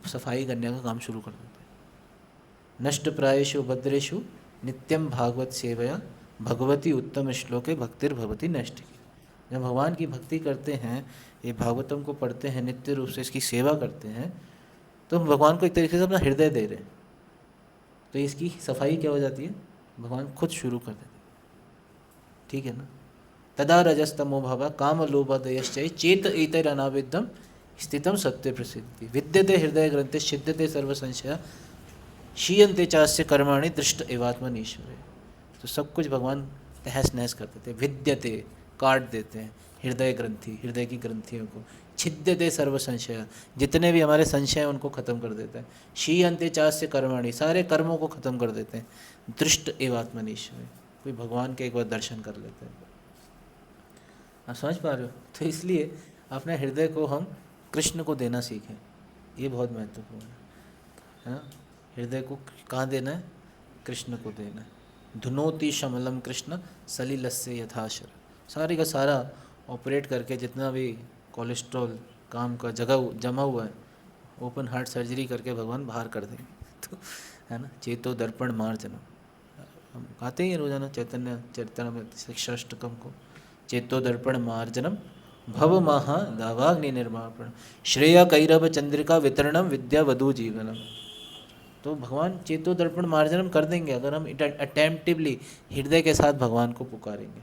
सफाई करने का काम शुरू कर देते हैं। नष्ट प्रायेषु भद्रेषु नित्यम भागवत सेवया भगवती उत्तम श्लोके भक्तिर भवती नष्ट की। जब भगवान की भक्ति करते हैं, ये भागवतम को पढ़ते हैं, नित्य रूप से इसकी सेवा करते हैं, तो हम भगवान को एक तरीके से अपना हृदय दे रहे हैं। तो इसकी सफाई क्या हो जाती है, भगवान खुद शुरू कर देते हैं। ठीक है ना। तदा रजस्तमो भाव काम लोभदयश्चय चेत एतर अनाविद्यम स्थितम सत्य प्रसिद्धि विद्यते हृदय ग्रंथे छिद्यते सर्व संशय शीयन्ते चास्य कर्माणि दृष्ट एवात्मनीश्वरे। तो सब कुछ भगवान तहस नहस कर देते हैं। विद्यते, काट देते हैं हृदय ग्रंथि, हृदय की ग्रंथियों को। छिद्यते सर्व संशय, जितने भी हमारे संशय हैं उनको खत्म कर देते हैं। शीयन्ते चास्य कर्माणि, सारे कर्मों को खत्म कर देते हैं। दृष्ट एवात्मनीश्वरे, कोई भगवान के एक बार दर्शन कर लेते हैं। आप समझ पा रहे हो। तो इसलिए अपने हृदय को हम कृष्ण को देना सीखें, ये बहुत महत्वपूर्ण है ना। हृदय को कहाँ देना है, कृष्ण को देना है। धुनोति शमलम कृष्ण सलिलस्य यथाशर, सारे का सारा ऑपरेट करके जितना भी कोलेस्ट्रॉल काम का जगह जमा हुआ है, ओपन हार्ट सर्जरी करके भगवान बाहर कर देंगे। तो है ना, चेतो दर्पण मार्जनम, हम गाते ही हैं रोजाना चैतन्य चरितामृत षष्ठकम को, चेतो दर्पण मार्जनम भव महा दावाग्नि निर्मापण श्रेया कैरव चंद्रिका वितरणम विद्या वधु जीवनम। तो भगवान चेतो दर्पण मार्जनम कर देंगे अगर हम अटेम्प्टिवली हृदय के साथ भगवान को पुकारेंगे,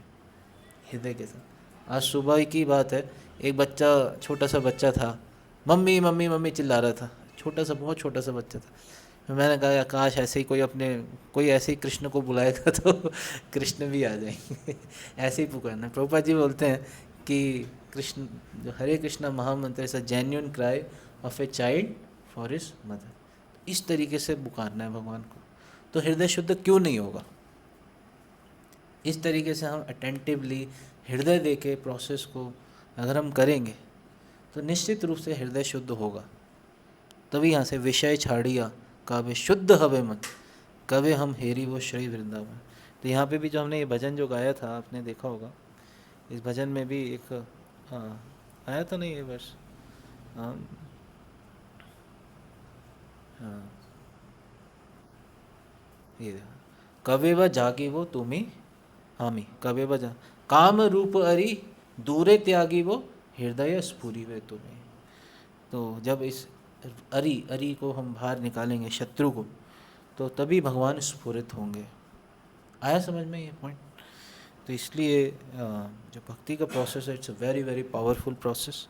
हृदय के साथ। आज सुबह की बात है, एक बच्चा, छोटा सा बच्चा था, मम्मी मम्मी मम्मी चिल्ला रहा था, छोटा सा, बहुत छोटा सा बच्चा था। मैंने कहा काश ऐसे ही कोई ऐसे ही कृष्ण को बुलाएगा तो कृष्ण भी आ जाएंगे। ऐसे ही पुकारना। प्रभुपाद जी बोलते हैं कि कृष्ण, जो हरे कृष्णा महामंत्र is a genuine cry of a child for his mother. इस तरीके से पुकारना है भगवान को, तो हृदय शुद्ध क्यों नहीं होगा। इस तरीके से हम अटेंटिवली हृदय दे के प्रोसेस को अगर हम करेंगे तो निश्चित रूप से हृदय शुद्ध होगा। तभी यहाँ से विषय छाड़िया काव्य शुद्ध हवे मन कवे हम हेरी वो श्री वृंदावन। तो यहाँ पे भी जो हमने ये भजन जो गाया था, आपने देखा होगा, इस भजन में भी एक आया था नहीं ये वर्ष, हाँ ये कवे व जागी वो तुम्ही हामी, कवे व जा काम रूप अरि दूरे त्यागी वो हृदय स्फुरी वे तुम्हें। तो जब इस अरि को हम बाहर निकालेंगे, शत्रु को, तो तभी भगवान स्फुरित होंगे। आया समझ में ये पॉइंट। तो इसलिए जो भक्ति का प्रोसेस है, it's a very very powerful process,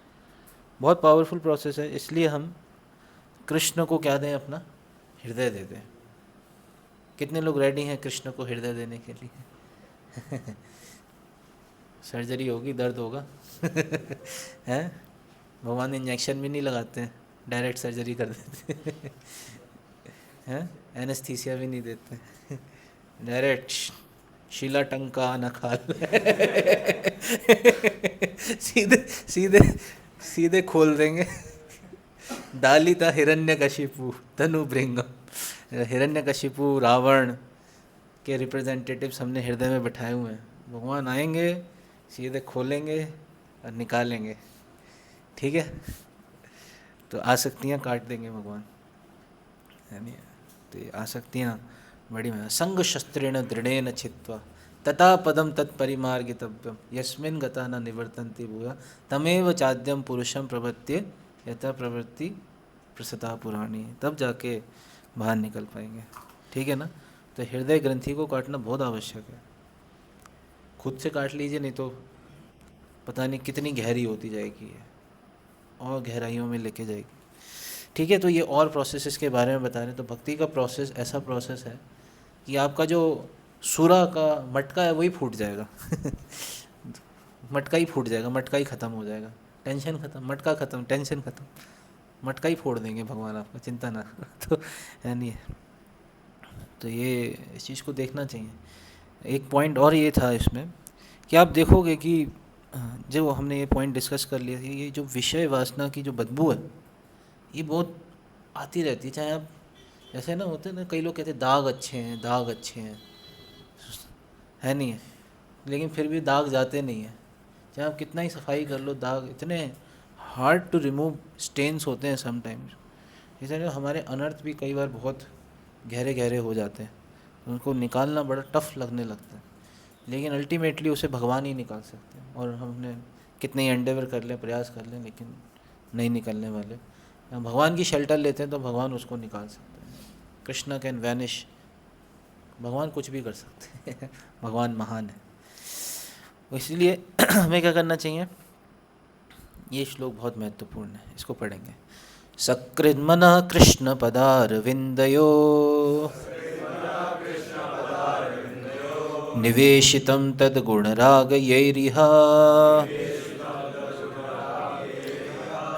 बहुत पावरफुल प्रोसेस है। इसलिए हम कृष्ण को क्या दें, अपना हृदय दे दें। कितने लोग रेडी हैं कृष्ण को हृदय देने के लिए? सर्जरी होगी, दर्द होगा हैं? भगवान इंजेक्शन भी नहीं लगाते हैं, डायरेक्ट सर्जरी कर देते हैं, एनेस्थीसिया भी नहीं देते, डायरेक्ट शीला टंका न खाल सीधे सीधे सीधे खोल देंगे। दालिता हिरण्यकशिपु तनु भृंगम। हिरण्यकशिपु रावण के रिप्रेजेंटेटिव्स हमने हृदय में बैठाए हुए हैं। भगवान आएंगे, सीधे खोलेंगे और निकालेंगे। ठीक है, तो आसक्तियाँ काट देंगे भगवान, है नहीं। तो ये आसक्तियाँ बड़ी में संग शस्त्रेण दृढ़ेन छित्त्वा तथा पदम तत्परिमार्गितव्यम यस्मिन् गता न निवर्तन्ति भूया तमेव चाद्यम पुरुषम प्रवत्य यथा प्रवृत्ति प्रसता पुराणी। तब जाके बाहर निकल पाएंगे। ठीक है ना। तो हृदय ग्रंथि को काटना बहुत आवश्यक है। खुद से काट लीजिए, नहीं तो पता नहीं कितनी गहरी होती जाएगी ये, और गहराइयों में लेके जाएगी। ठीक है, तो ये और प्रोसेस के बारे में बता रहे हैं। तो भक्ति का प्रोसेस ऐसा प्रोसेस है कि आपका जो सुरा का मटका है वही फूट जाएगा मटका ही फूट जाएगा, मटका ही ख़त्म हो जाएगा, टेंशन ख़त्म, मटका ख़त्म, टेंशन ख़त्म, मटका ही फोड़ देंगे भगवान आपका, चिंता ना तो है नहीं है। तो ये इस चीज़ को देखना चाहिए। एक पॉइंट और ये था इसमें कि आप देखोगे कि जो हमने ये पॉइंट डिस्कस कर लिया था, ये जो विषय वासना की जो बदबू है ये बहुत आती रहती है। चाहे आप ऐसे ना होते हैं ना, कई लोग कहते हैं दाग अच्छे हैं, दाग अच्छे हैं, है नहीं है, लेकिन फिर भी दाग जाते नहीं हैं। चाहे आप कितना ही सफाई कर लो, दाग इतने हार्ड टू रिमूव स्टेन्स होते हैं समटाइम्स। इसलिए हमारे अनर्थ भी कई बार बहुत गहरे गहरे हो जाते हैं, उनको निकालना बड़ा टफ लगने लगता है, लेकिन अल्टीमेटली उसे भगवान ही निकाल सकते हैं। और हमने कितने ही एंडेवर कर लें, प्रयास कर लें, लेकिन नहीं निकलने वाले। भगवान की शेल्टर लेते हैं तो भगवान उसको निकाल सकते हैं। कृष्णा कैन वैनिश, भगवान कुछ भी कर सकते हैं भगवान महान है। इसलिए हमें क्या करना चाहिए, ये श्लोक बहुत महत्वपूर्ण है, इसको पढ़ेंगे। सकृन्मनः कृष्ण पदारविन्दयो निवेशितं तद्गुणरागयैरिह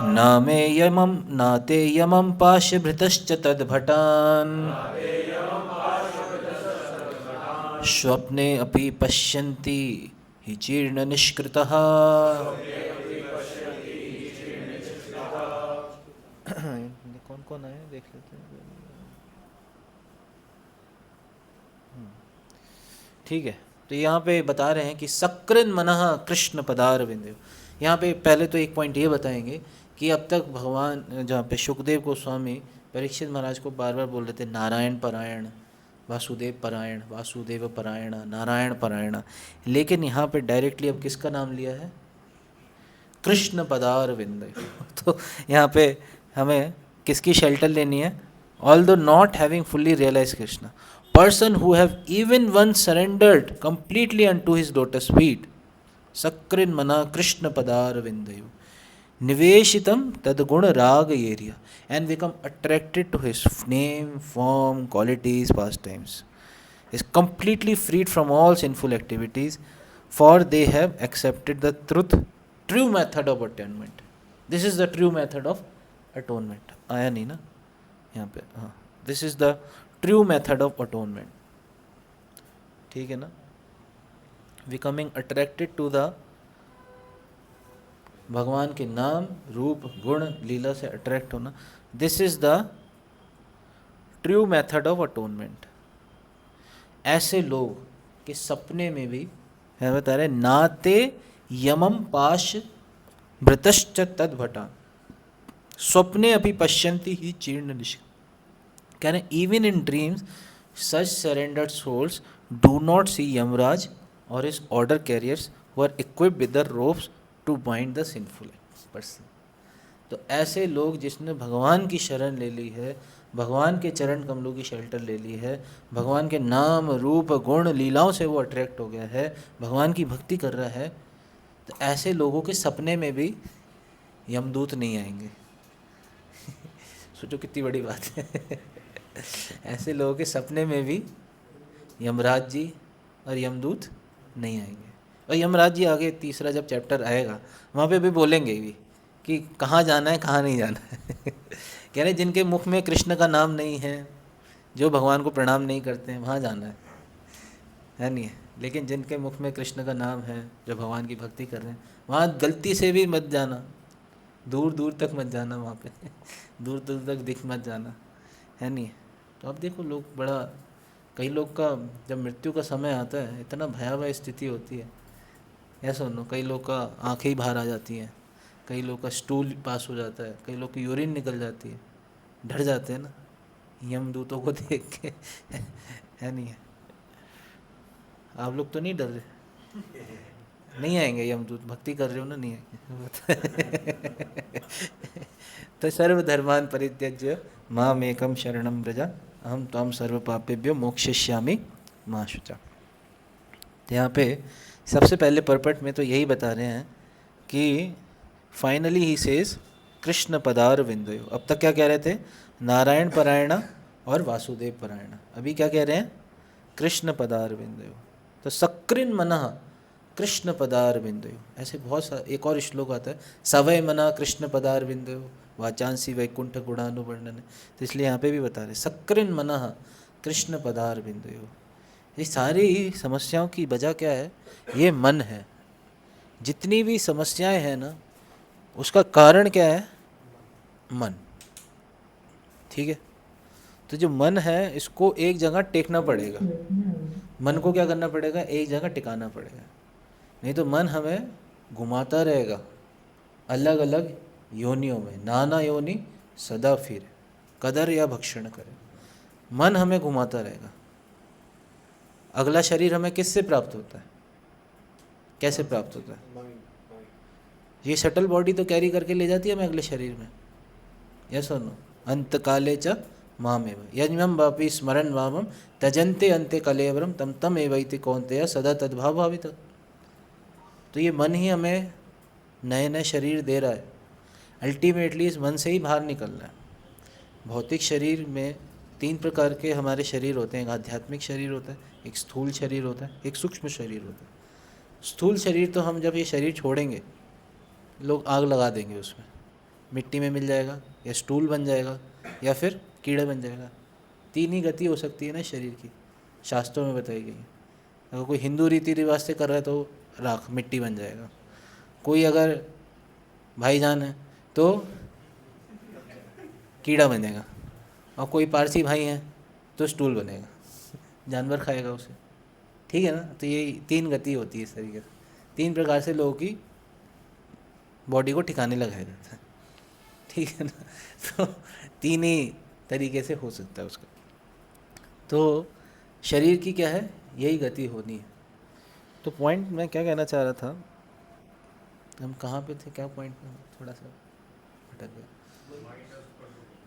नामेयमं नातेयमं पाशभृतश्च तद्भटान् स्वप्ने अपि पश्यन्ति हि जीर्णनिष्कृतः। कौन कौन आए देख लेते हैं। ठीक है, तो यहाँ पे बता रहे हैं कि सकृन मनः कृष्ण पदारविंद। यहाँ पे पहले तो एक पॉइंट ये बताएंगे कि अब तक भगवान, जहाँ पे सुखदेव गोस्वामी परीक्षित महाराज को बार बार बोल रहे थे नारायण परायण, वासुदेव परायण, वासुदेव परायण, नारायण परायण, लेकिन यहाँ पे डायरेक्टली अब किसका नाम लिया है, कृष्ण पदारविंद। तो यहाँ पे हमें किसकी शेल्टर लेनी है, although not having fully realize Krishna, person who have even once surrendered completely unto his lotus feet, sakrin mana krishna padarvindayo niveshitam tadguna ragayeriya, and become attracted to his name, form, qualities, pastimes, is completely freed from all sinful activities, for they have accepted the true method of atonement. This is the true method of atonement. आया नहीं ना यहाँ पे, हाँ, this is the true method of atonement, ठीक है ना। Becoming attracted to the, भगवान के नाम, रूप, गुण, लीला से अट्रैक्ट होना, this is the true method of atonement. ऐसे लोग के सपने में भी है बता रहे, नाते यमम पाश भृतश्च तद्भटा स्वप्ने अपि पश्यन्ति ही चीर्ण निष्क। कह रहे even in dreams such surrendered souls do not see Yamraj or his order carriers who are equipped with the ropes to bind the sinful person. तो ऐसे लोग जिसने भगवान की शरण ले ली है, भगवान के चरण कमलों की शेल्टर ले ली है, भगवान के नाम, रूप, गुण, लीलाओं से वो अट्रैक्ट हो गया है, भगवान की भक्ति कर रहा है, तो ऐसे लोगों के सपने में भी यमदूत नहीं आएंगे। सोचो कितनी बड़ी बात है। ऐसे लोगों के सपने में भी यमराज जी और यमदूत नहीं आएंगे। और यमराज जी आगे तीसरा जब चैप्टर आएगा वहाँ पे भी बोलेंगे भी कि कहाँ जाना है, कहाँ नहीं जाना है। कह रहे जिनके मुख में कृष्ण का नाम नहीं है, जो भगवान को प्रणाम नहीं करते हैं, वहाँ जाना है नहीं है। लेकिन जिनके मुख में कृष्ण का नाम है, जो भगवान की भक्ति कर रहे हैं, वहाँ गलती से भी मत जाना, दूर दूर तक मत जाना, वहाँ पे दूर दूर तक दिख मत जाना, है नहीं। तो अब देखो लोग बड़ा, कई लोग का जब मृत्यु का समय आता है इतना भयावह स्थिति होती है, ऐसा सुनो, कई लोग का आँखें ही बाहर आ जाती हैं, कई लोग का स्टूल पास हो जाता है, कई लोग की यूरिन निकल जाती है, डर जाते हैं ना यमदूतों को देख के, है नहीं है। आप लोग तो नहीं डर रहे, नहीं आएंगे यमदूत, भक्ति कर रहे हो ना, नहीं आएंगे। तो सर्वधर्मान् परित्यज्य मामेकं शरणं व्रज अहम त्वां सर्वपापेभ्यो मोक्षयिष्यामि मा शुचा। तो यहाँ पे सबसे पहले पर्पट में तो यही बता रहे हैं कि फाइनली ही सेज कृष्ण पदारविंदयो। अब तक क्या कह रहे थे, नारायण परायण और वासुदेव परायण, अभी क्या कह रहे हैं, कृष्ण पदारविंदयो। तो सकृन मनः कृष्ण पदारविंदयो, ऐसे बहुत सा एक और श्लोक आता है, सवय मना कृष्ण पदारविंदयो वाचांसी वैकुंठ गुणानुवर्णन। तो इसलिए यहाँ पे भी बता रहे सकृन मनः कृष्ण पदारविंदयो, ये सारी समस्याओं की वजह क्या है? ये मन है। जितनी भी समस्याएं हैं ना, उसका कारण क्या है? मन। ठीक है, तो जो मन है इसको एक जगह टेकना पड़ेगा। मन को क्या करना पड़ेगा? एक जगह टिकाना पड़ेगा, नहीं तो मन हमें घुमाता रहेगा अलग अलग योनियों में। नाना योनि सदा फिर कदर या भक्षण करे। मन हमें घुमाता रहेगा। अगला शरीर हमें किससे प्राप्त होता है? कैसे प्राप्त होता है? ये शटल बॉडी तो कैरी करके ले जाती है हमें अगले शरीर में। यस और नो? अंत काले च मामेव यज्ञम वापि स्मरण वामम तजन्ते अंते कलेवरम तम तम एवैति कौन्तेय सदा तद्भाव भावित। तो ये मन ही हमें नए नए शरीर दे रहा है। अल्टीमेटली इस मन से ही बाहर निकलना है। भौतिक शरीर में 3 प्रकार के हमारे शरीर होते हैं। एक आध्यात्मिक शरीर होता है, एक स्थूल शरीर होता है, एक सूक्ष्म शरीर होता है। स्थूल शरीर तो हम जब ये शरीर छोड़ेंगे, लोग आग लगा देंगे उसमें, मिट्टी में मिल जाएगा, या स्टूल बन जाएगा, या फिर कीड़ा बन जाएगा। 3 ही गति हो सकती है ना शरीर की, शास्त्रों में बताई गई है। अगर कोई हिंदू रीति रिवाज से कर रहा है तो राख मिट्टी बन जाएगा। कोई अगर भाईजान है तो कीड़ा बनेगा, और कोई पारसी भाई है तो स्टूल बनेगा, जानवर खाएगा उसे। ठीक है ना? तो ये 3 गति होती है इस तरीके से। 3 प्रकार से लोगों की बॉडी को ठिकाने लगाया जाता है। ठीक है ना? तो 3 ही तरीके से हो सकता है उसका। तो शरीर की क्या है? यही गति होनी है। तो पॉइंट मैं क्या कहना चाह रहा था, हम कहाँ पे थे? क्या पॉइंट में थोड़ा सा भटक गया।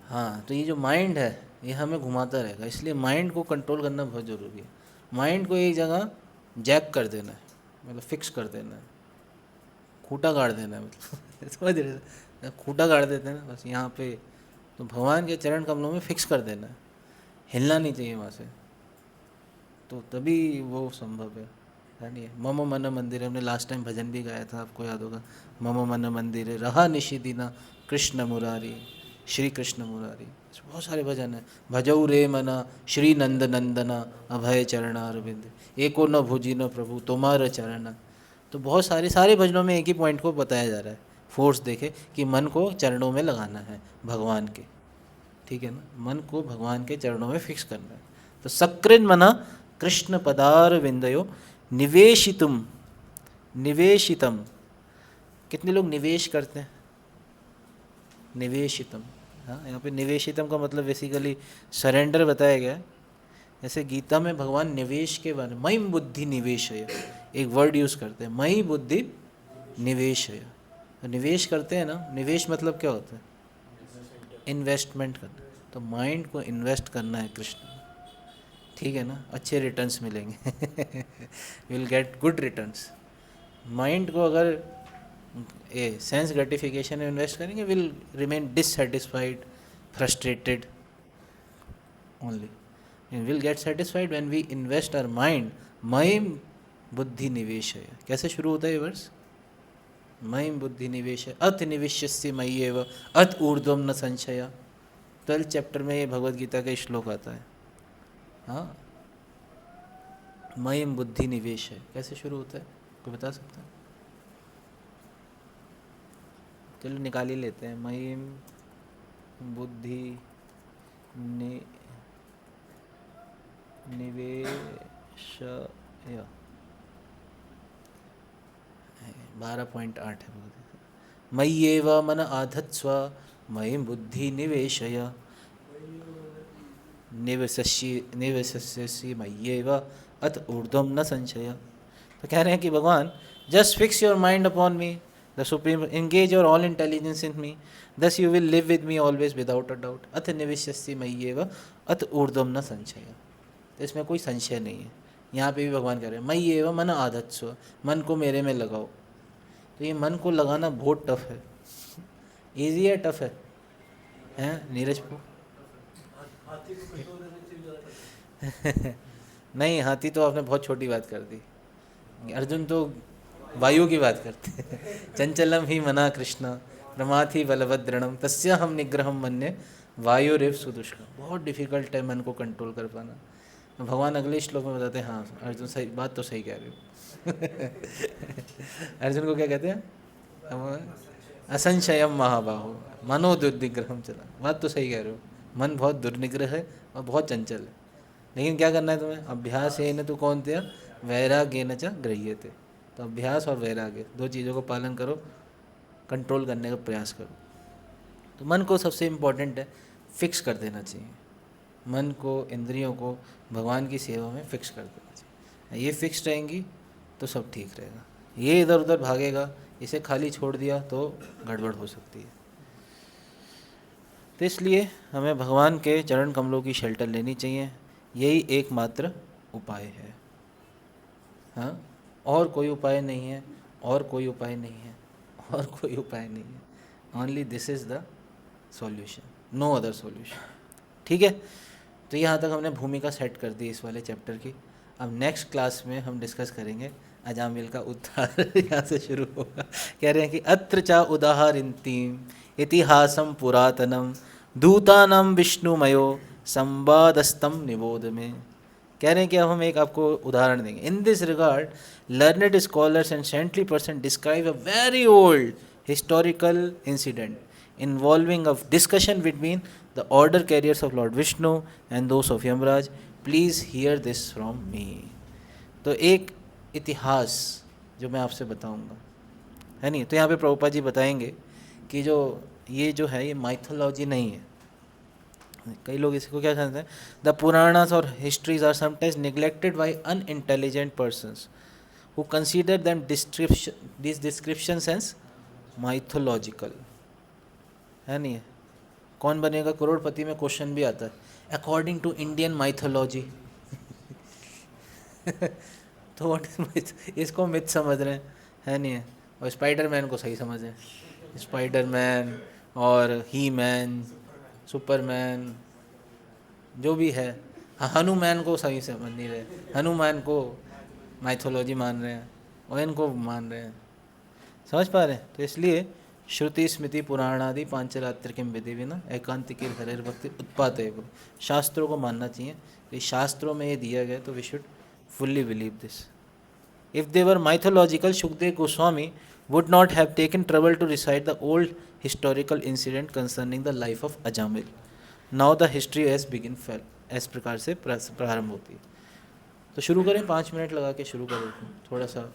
हाँ, तो ये जो माइंड है ये हमें घुमाता रहेगा, इसलिए माइंड को कंट्रोल करना बहुत ज़रूरी है। माइंड को एक जगह जैक कर देना है, मतलब फिक्स कर देना है, खूंटा गाड़ देना है, मतलब समझ रहे? खूंटा गाड़ देते हैं ना बस यहाँ पे, तो भगवान के चरण कमलों में फिक्स कर देना है, हिलना नहीं चाहिए वहाँ से, तो तभी वो संभव है नहीं? मम मन मंदिर, हमने लास्ट टाइम भजन भी गाया था, आपको याद होगा। मम मन मंदिर रहा निशिदिना कृष्ण मुरारी, श्री कृष्ण मुरारी। बहुत सारे भजन हैं। भजऊ रे मना श्री नंद नंदना अभय चरणारविंद, एको न भुजी न प्रभु तुम्हारा चरण। तो बहुत सारे भजनों में एक ही पॉइंट को बताया जा रहा है। फोर्स देखे कि मन को चरणों में लगाना है भगवान के। ठीक है ना? मन को भगवान के चरणों में फिक्स करना है। तो सकृन मना कृष्ण पदार विंदयो निवेशितुम, निवेशितम। कितने लोग निवेश करते हैं? निवेशितम, हाँ, यहाँ पे निवेशितम का मतलब बेसिकली सरेंडर बताया गया है। जैसे गीता में भगवान निवेश के बारे में, मयि बुद्धि निवेशय, एक वर्ड यूज़ करते हैं, मयि बुद्धि निवेशय। तो निवेश करते हैं ना, निवेश मतलब क्या होता है? इन्वेस्टमेंट करना। तो माइंड को इन्वेस्ट करना है कृष्ण। ठीक है ना? अच्छे रिटर्न्स मिलेंगे। Will get good returns. Mind को अगर ए सेंस ग्रेटिफिकेशन में इन्वेस्ट करेंगे, will remain dissatisfied, frustrated only. Will get satisfied when we invest our mind. मयि बुद्धि निवेशय, कैसे शुरू होता है ये वर्ष? मयि बुद्धि निवेशय अथ निविश्यसि मय्येव अथ ऊर्ध्वं न संशय। 12 चैप्टर में ये भगवद गीता का श्लोक आता है। हाँ, मयि बुद्धि निवेशय कैसे शुरू होता है? कोई बता सकता है? चलो निकाल ही लेते हैं। मयि बुद्धि निवेशय 12.8 है। मय्येव मन आधत्स्व मयि बुद्धि निवेशय निवसस्यसि मय्येव अथ ऊर्ध्वं न संशय। तो कह रहे हैं कि भगवान, just fix your mind upon me, the supreme, engage your all intelligence in me, thus you will live with me always without a doubt। अथ निविश्यसि मय्येव अथ ऊर्ध्वं न संशय। तो इसमें कोई संशय नहीं है। यहाँ पे भी भगवान कह रहे हैं मय्येव मन आधत्स्व, मन को मेरे में लगाओ। तो ये मन को लगाना बहुत टफ है। ईजी है, टफ है? हैं नीरज को? नहीं, हाथी तो आपने बहुत छोटी बात कर दी। अर्जुन तो वायु की बात करते हैं। चंचलम ही मना कृष्ण प्रमाथि बलभद्रणम तस्य हम निग्रहम मन्ये वायुरिव सुदुष्करम। बहुत डिफिकल्ट है मन को कंट्रोल कर पाना। भगवान अगले श्लोक में बताते हैं, हाँ अर्जुन सही बात तो सही कह रहे हो। अर्जुन को क्या कहते हैं? असंशयम महाबाहो मनो दुर्निग्रहम चला। बात तो सही कह रहे हो, मन बहुत दुर्निग्रह है और बहुत चंचल है, लेकिन क्या करना है तुम्हें? अभ्यास है न तो कौन थे वैराग्य न च गृह्यते। तो अभ्यास और वैराग्य दो चीज़ों को पालन करो, कंट्रोल करने का प्रयास करो। तो मन को सबसे इम्पोर्टेंट है फिक्स कर देना चाहिए, मन को, इंद्रियों को भगवान की सेवा में फिक्स कर देना चाहिए। ये फिक्स रहेंगी तो सब ठीक रहेगा। ये इधर उधर भागेगा, इसे खाली छोड़ दिया तो गड़बड़ हो सकती है। तो इसलिए हमें भगवान के चरण कमलों की शेल्टर लेनी चाहिए, यही एकमात्र उपाय है। हाँ, और कोई उपाय नहीं है, और कोई उपाय नहीं है, और कोई उपाय नहीं है। Only this is the solution, no other solution. ठीक है, तो यहाँ तक हमने भूमिका सेट कर दी इस वाले चैप्टर की। अब नेक्स्ट क्लास में हम डिस्कस करेंगे अजामिल का उद्धार। यहाँ से शुरू होगा। कह रहे हैं कि अत्र चा उदाहरिन्तीम इतिहासम पुरातनम दूतानाम विष्णुमयो संवादस्तम निबोध में। कह रहे हैं कि अब हम एक आपको उदाहरण देंगे। In this regard learned scholars and saintly person describe a very old historical incident involving a discussion between the order carriers of Lord Vishnu and those of Yamraj. Please hear this from me. तो एक इतिहास जो मैं आपसे बताऊंगा, है नहीं? तो यहाँ पे प्रभुपाद जी बताएंगे कि जो है ये माइथोलॉजी नहीं है। कई लोग इसको क्या समझते हैं, द पुराणास और histories are sometimes neglected by unintelligent persons who consider them this descriptions as mythological. है नहीं है? कौन बनेगा करोड़पति में क्वेश्चन भी आता है, अकॉर्डिंग टू इंडियन माइथोलॉजी। तो व्हाट इज मिथ? इसको मिथ समझ रहे हैं, है नहीं है? और स्पाइडरमैन को सही समझ रहे हैं, स्पाइडरमैन और ही मैन, सुपरमैन, जो भी है। हनुमान को सही समझ नहीं रहे, हनुमान को माइथोलॉजी मान रहे हैं और इनको मान रहे हैं। समझ पा रहे हैं? तो इसलिए श्रुति स्मृति पुराणादि पांचरात्र किम विधि विना एकांतिकी हरेर भक्ति उत्पात है। शास्त्रों को मानना चाहिए, ये शास्त्रों में ये दिया गया, तो we should fully believe this. If they were mythological, Sukhdev Goswami would not have taken trouble to recite the old historical incident concerning the life of Ajamil. Now the history as begin fail. इस प्रकार से प्रारंभ होती है। तो शुरू करें, 5 मिनट लगा के शुरू करें, थोड़ा सा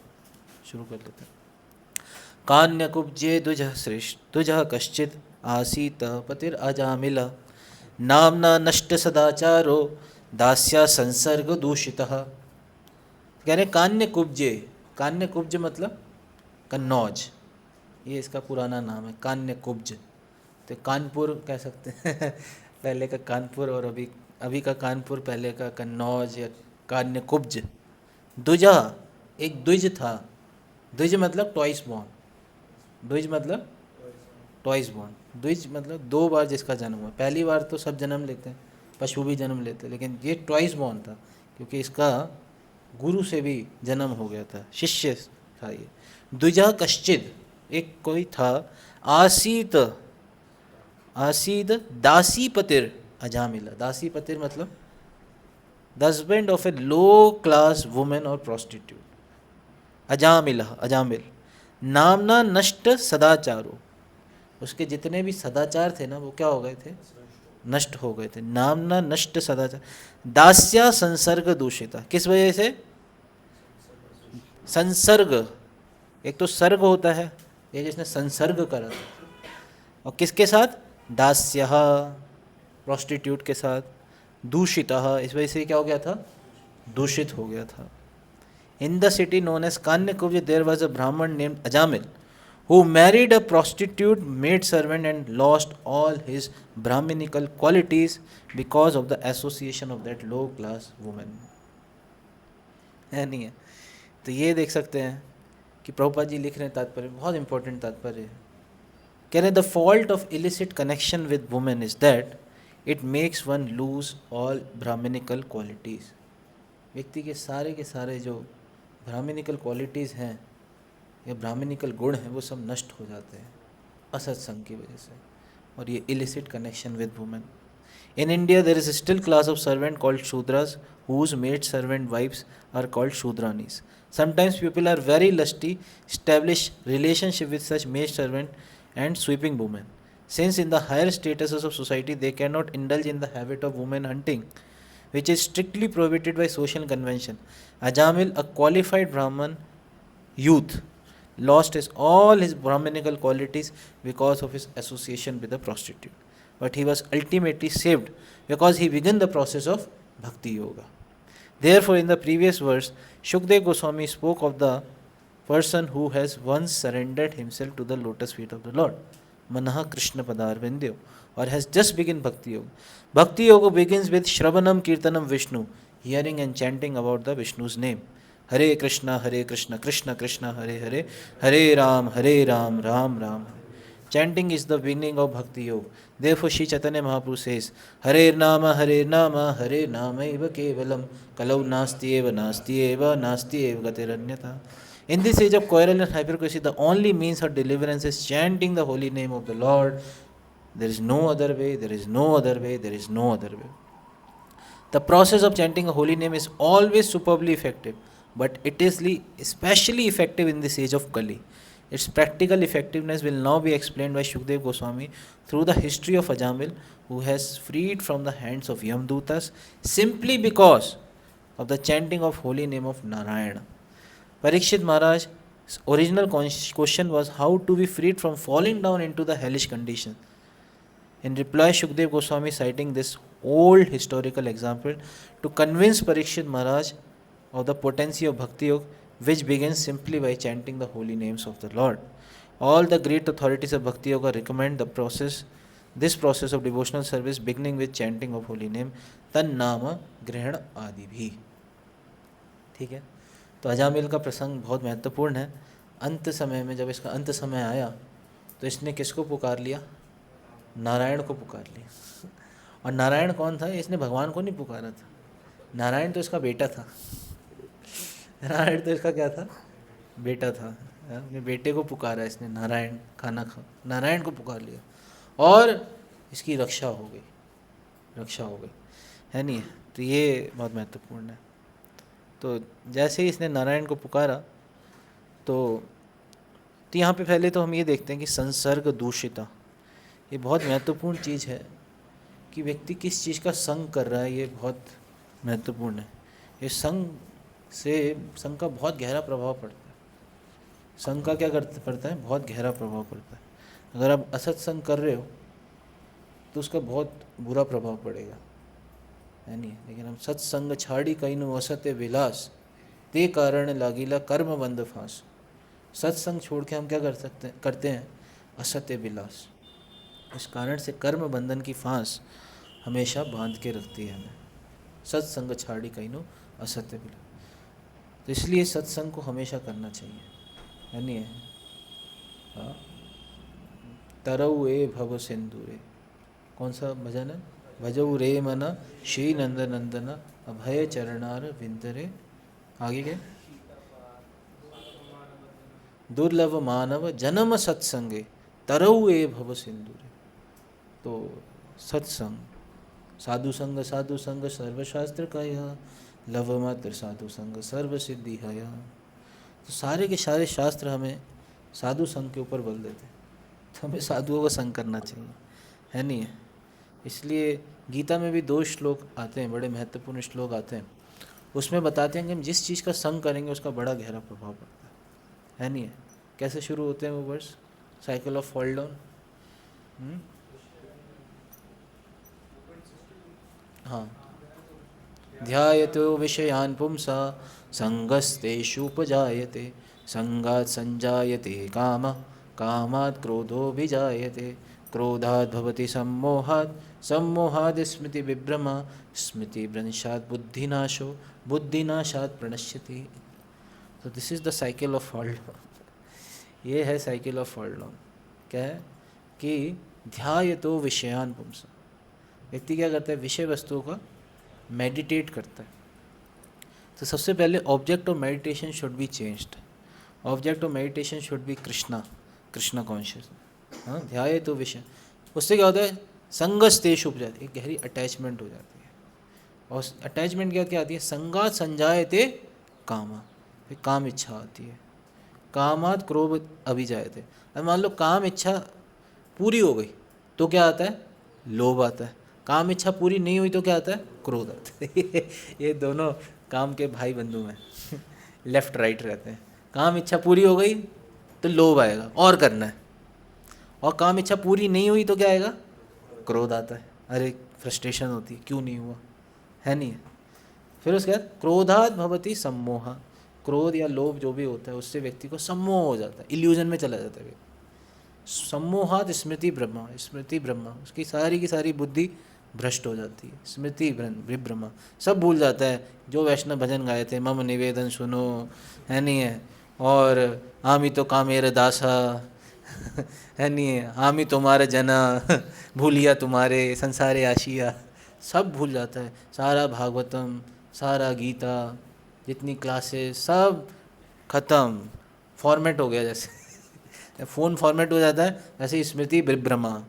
शुरू कर लेते हैं। कान्यकुब्जे द्विजः श्रेष्ठ द्विजः कश्चित् आसीत पतिरजामिल नाम्ना नष्ट सदाचारो दास्या संसर्ग दूषितः। कह रहे कान्यकुब्जे, कान्यकुब्ज मतलब कन्नौज, ये इसका पुराना नाम है कान्यकुब्ज। तो कानपुर कह सकते हैं, पहले का कानपुर और अभी का कानपुर, पहले का कन्नौज या कान्यकुब्ज। द्विजा, एक द्विज था। द्विज मतलब ट्वाइस बॉर्न, द्विज मतलब ट्वाइस बॉर्न। द्विज मतलब 2 बार जिसका जन्म हुआ। पहली बार तो सब जन्म लेते हैं, पशु भी जन्म लेते हैं, लेकिन ये ट्वाइस बॉर्न था क्योंकि इसका गुरु से भी जन्म हो गया था, शिष्य था ये। द्विजा कश्चिद, एक कोई था, आसीत, आसीद दासीपतिर अजामिला। दासीपतिर मतलब the husband of A low class women और प्रोस्टिट्यूट। अजामिला, अजामिल। नामना नष्ट सदाचारो, उसके जितने भी सदाचार थे ना वो क्या हो गए थे? नष्ट हो गए थे। नामना नष्ट सदाचार। दास्या संसर्ग दूषिता, किस वजह से? संसर्ग, एक तो सर्ग होता है, ये जिसने संसर्ग करा था, और किसके साथ? दास्या, प्रोस्टिट्यूट के साथ। दूषिता, इस वजह से क्या हो गया था? दूषित हो गया था। In the city known as Kanyakubja, there was a Brahman named Ajamil who married a prostitute maid servant and lost all his Brahminical qualities because of the association of that low class woman. है नहीं है? तो ये देख सकते हैं कि प्रभुपाद जी लिख रहे हैं तात्पर्य, बहुत इंपॉर्टेंट तात्पर्य है। कह रहे हैं the fault of illicit connection with women is that it makes one lose all brahmanical qualities. व्यक्ति के सारे जो ब्राह्मणिकल क्वालिटीज़ हैं या ब्राह्मणिकल गुण हैं वो सब नष्ट हो जाते हैं असत्संग की वजह से, और ये illicit connection with women. In India, there is still class of servant called Shudras, whose maid servant wives are called Shudranis. Sometimes people are very lusty, establish relationship with such maid servant and sweeping women. Since in the higher statuses of society they cannot indulge in the habit of woman hunting, which is strictly prohibited by social convention, Ajamil, a qualified Brahman youth, lost all his Brahmanical qualities because of his association with a prostitute. But he was ultimately saved because he began the process of Bhakti Yoga. Therefore, in the previous verse, Shukdev Goswami spoke of the person who has once surrendered himself to the lotus feet of the Lord, Manaha Krishna Padar Vindyo, or has just begun Bhakti Yoga. Bhakti Yoga begins with Shravanam Kirtanam Vishnu, hearing and chanting about the Vishnu's name. Hare Krishna, Krishna Krishna, Hare Hare, Hare Ram, Ram Ram. Hare. Chanting is the beginning of Bhakti Yoga. Therefore, Shri Chaitanya Mahaprabhu says, Hare Nama, Hare Nama Eva Kevalam, Kalau Nasti Eva, Nasti Eva Gatiranyata. In this age of quarrel and hypocrisy, the only means of deliverance is chanting the holy name of the Lord. There is no other way, there is no other way, there is no other way. The process of chanting a holy name is always superbly effective, but it is especially effective in this age of Kali. Its practical effectiveness will now be explained by Shukdev Goswami through the history of Ajamil, who has freed from the hands of Yamdutas simply because of the chanting of holy name of Narayana. Parikshit Maharaj's original question was how to be freed from falling down into the hellish condition. In reply, Shukdev Goswami, citing this old historical example to convince Parikshit Maharaj of the potency of Bhakti Yoga, which begins simply by chanting the holy names of the Lord. All the great authorities of Bhakti Yoga recommend this process of devotional service beginning with chanting of holy name, Tan Nama Grihana Adi Bhi. ठीक है, तो अजामिल का प्रसंग बहुत महत्वपूर्ण है. अंत समय में जब इसका अंत समय आया तो इसने किसको पुकार लिया? नारायण को पुकार लिया. और नारायण कौन था? इसने भगवान को नहीं पुकारा था. नारायण तो इसका बेटा था. नारायण तो इसका क्या था? बेटा था. अपने बेटे को पुकारा इसने, नारायण खाना खा, नारायण को पुकार लिया और इसकी रक्षा हो गई है नहीं. तो ये बहुत महत्वपूर्ण है. तो जैसे ही इसने नारायण को पुकारा तो यहाँ पे पहले तो हम ये देखते हैं कि संसर्ग दूषिता, ये बहुत महत्वपूर्ण चीज़ है कि व्यक्ति किस चीज़ का संग कर रहा है. ये बहुत महत्वपूर्ण है. ये संग का बहुत गहरा प्रभाव पड़ता है. संग का क्या पड़ता है? बहुत गहरा प्रभाव पड़ता है. अगर आप असत्संग कर रहे हो तो उसका बहुत बुरा प्रभाव पड़ेगा, है नहीं. लेकिन हम सत्संग छाड़ी कईनु असत्य विलास, ते कारण लागिला कर्म बंध फांस. सत्संग छोड़ के हम क्या करते हैं? असत्य विलास. इस कारण से कर्म बंधन की फांस हमेशा बांध के रखती है हमें. सत्संग छाड़ी कईनु असत्य विलास. तो इसलिए सत्संग को हमेशा करना चाहिए, है नहीं है. हाँ, तरऊ ए भव सिंदूरे, कौन सा भजन है? भजऊ रे मना श्री नंद नंदन अभय चरणार विंदरे. आगे के दुर्लभ मानव जन्म सत्संगे तरऊ ए भव सिंदूरे. तो सत्संग, साधु संग सर्वशास्त्र का यह लव मात्र साधु संग सर्व सिद्धि है. तो सारे के सारे शास्त्र हमें साधु संग के ऊपर बल देते हैं. तो हमें साधुओं का संग करना चाहिए, है नहीं है. इसलिए गीता में भी 2 श्लोक आते हैं, बड़े महत्वपूर्ण श्लोक आते हैं. उसमें बताते हैं कि हम जिस चीज़ का संग करेंगे उसका बड़ा गहरा प्रभाव पड़ता है नहीं है. कैसे शुरू होते हैं वो वर्ष? Cycle of fall down. हाँ, ध्यायतो विषयान् पुंसा संगस्तेषुपजायते संगात् संजायते काम कामात् क्रोधो विजायते क्रोधात् भवति सम्मोहात् सम्मोहात् स्मृति विभ्रमा स्मृति भ्रंशात् बुद्धिनाशो बुद्धिनाशात् प्रणश्यति. तो this is the cycle of fall down. ये है साइकिल ऑफ फॉल डाउन. क्या है कि ध्यायतो विषयान् पुंसा, व्यक्ति क्या करता है? विषय वस्तुओं का मेडिटेट करता है. तो सबसे पहले object of meditation should be changed. Object of meditation should be Krishna conscious. हाँ, ध्याय तो विषय. उससे क्या होता है? संगस्तेषु उपजाति, एक गहरी अटैचमेंट हो जाती है। और अटैचमेंट क्या क्या आती है, संगात संजायते कामा, फिर काम इच्छा आती है, कामात क्रोध अभिजायते। अब मान लो काम इच्छा पूरी हो गई तो क्या आता है, लोभ आता है। काम इच्छा पूरी नहीं हुई तो क्या आता है, क्रोध आता है। ये दोनों काम के भाई बंधु हैं, लेफ्ट राइट रहते हैं। काम इच्छा पूरी हो गई तो लोभ आएगा और करना है, और काम इच्छा पूरी नहीं हुई तो क्या आएगा, क्रोध आता है। अरे फ्रस्ट्रेशन होती है, क्यों नहीं हुआ, है नहीं है। फिर उसके बाद क्रोधात भवति सम्मोह, क्रोध या लोभ जो भी होता है उससे व्यक्ति को सम्मोह हो जाता है, इल्यूजन में चला जाता है। सम्मोहात स्मृति ब्रह्मा, स्मृति ब्रह्मा, उसकी सारी की सारी बुद्धि भ्रष्ट हो जाती है। स्मृति विभ्रमा, सब भूल जाता है। जो वैष्णव भजन गाए थे, मम निवेदन सुनो, है नहीं है, और आमी तो कामेर दासा, है नहीं है, आमी तुम्हारे जना, भूलिया तुम्हारे संसारे आशिया, सब भूल जाता है। सारा भागवतम, सारा गीता, जितनी क्लासेस सब खत्म, फॉर्मेट हो गया। जैसे फ़ोन फॉर्मेट हो जाता है वैसे स्मृति विभ्रमा,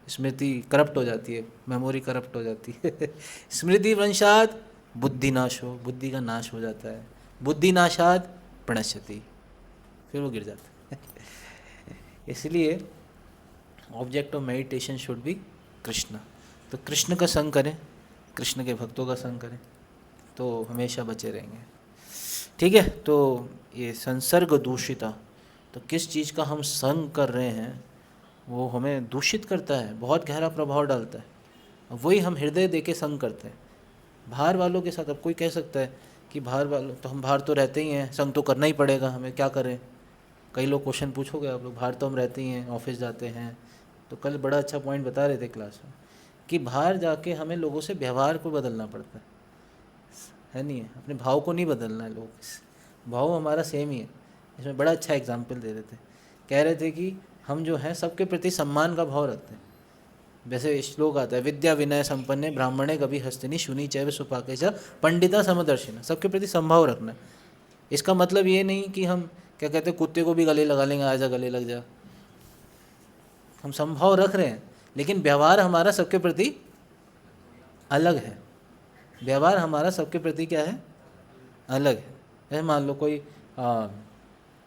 स्मृति करप्ट हो जाती है, मेमोरी करप्ट हो जाती है। स्मृति वंशात बुद्धि नाश हो, बुद्धि का नाश हो जाता है। बुद्धि नाशात प्रणश्यति, फिर वो गिर जाता है। इसलिए object of meditation should be Krishna. तो कृष्ण का संग करें, कृष्ण के भक्तों का संग करें तो हमेशा बचे रहेंगे। ठीक है, तो ये संसर्ग दूषिता, तो किस चीज़ का हम संग कर रहे हैं वो हमें दूषित करता है, बहुत गहरा प्रभाव डालता है। वही हम हृदय दे के संग करते हैं बाहर वालों के साथ। अब कोई कह सकता है कि बाहर वालों, तो हम बाहर तो रहते ही हैं, संग तो करना ही पड़ेगा हमें, क्या करें। कई लोग क्वेश्चन पूछोगे आप लोग, बाहर तो हम रहते ही हैं, ऑफिस जाते हैं। तो कल बड़ा अच्छा पॉइंट बता रहे थे क्लास में कि बाहर जाके हमें लोगों से व्यवहार को बदलना पड़ता है नहीं है, अपने भाव को नहीं बदलना है। लोगों के भाव हमारा सेम ही है। इसमें बड़ा अच्छा एग्जाम्पल दे रहे थे, कह रहे थे कि हम जो हैं सबके प्रति सम्मान का भाव रखते हैं। वैसे श्लोक आता है, विद्या विनय संपन्ने ब्राह्मणे कभी हस्तिनी शुनि चैव सुपाके च पंडिता समदर्शिना, सबके प्रति संभाव रखना। इसका मतलब ये नहीं कि हम क्या कहते हैं कुत्ते को भी गले लगा लेंगे, आजा गले लग जा। हम संभाव रख रहे हैं लेकिन व्यवहार हमारा सबके प्रति अलग है। व्यवहार हमारा सबके प्रति क्या है, अलग है। जैसे मान लो कोई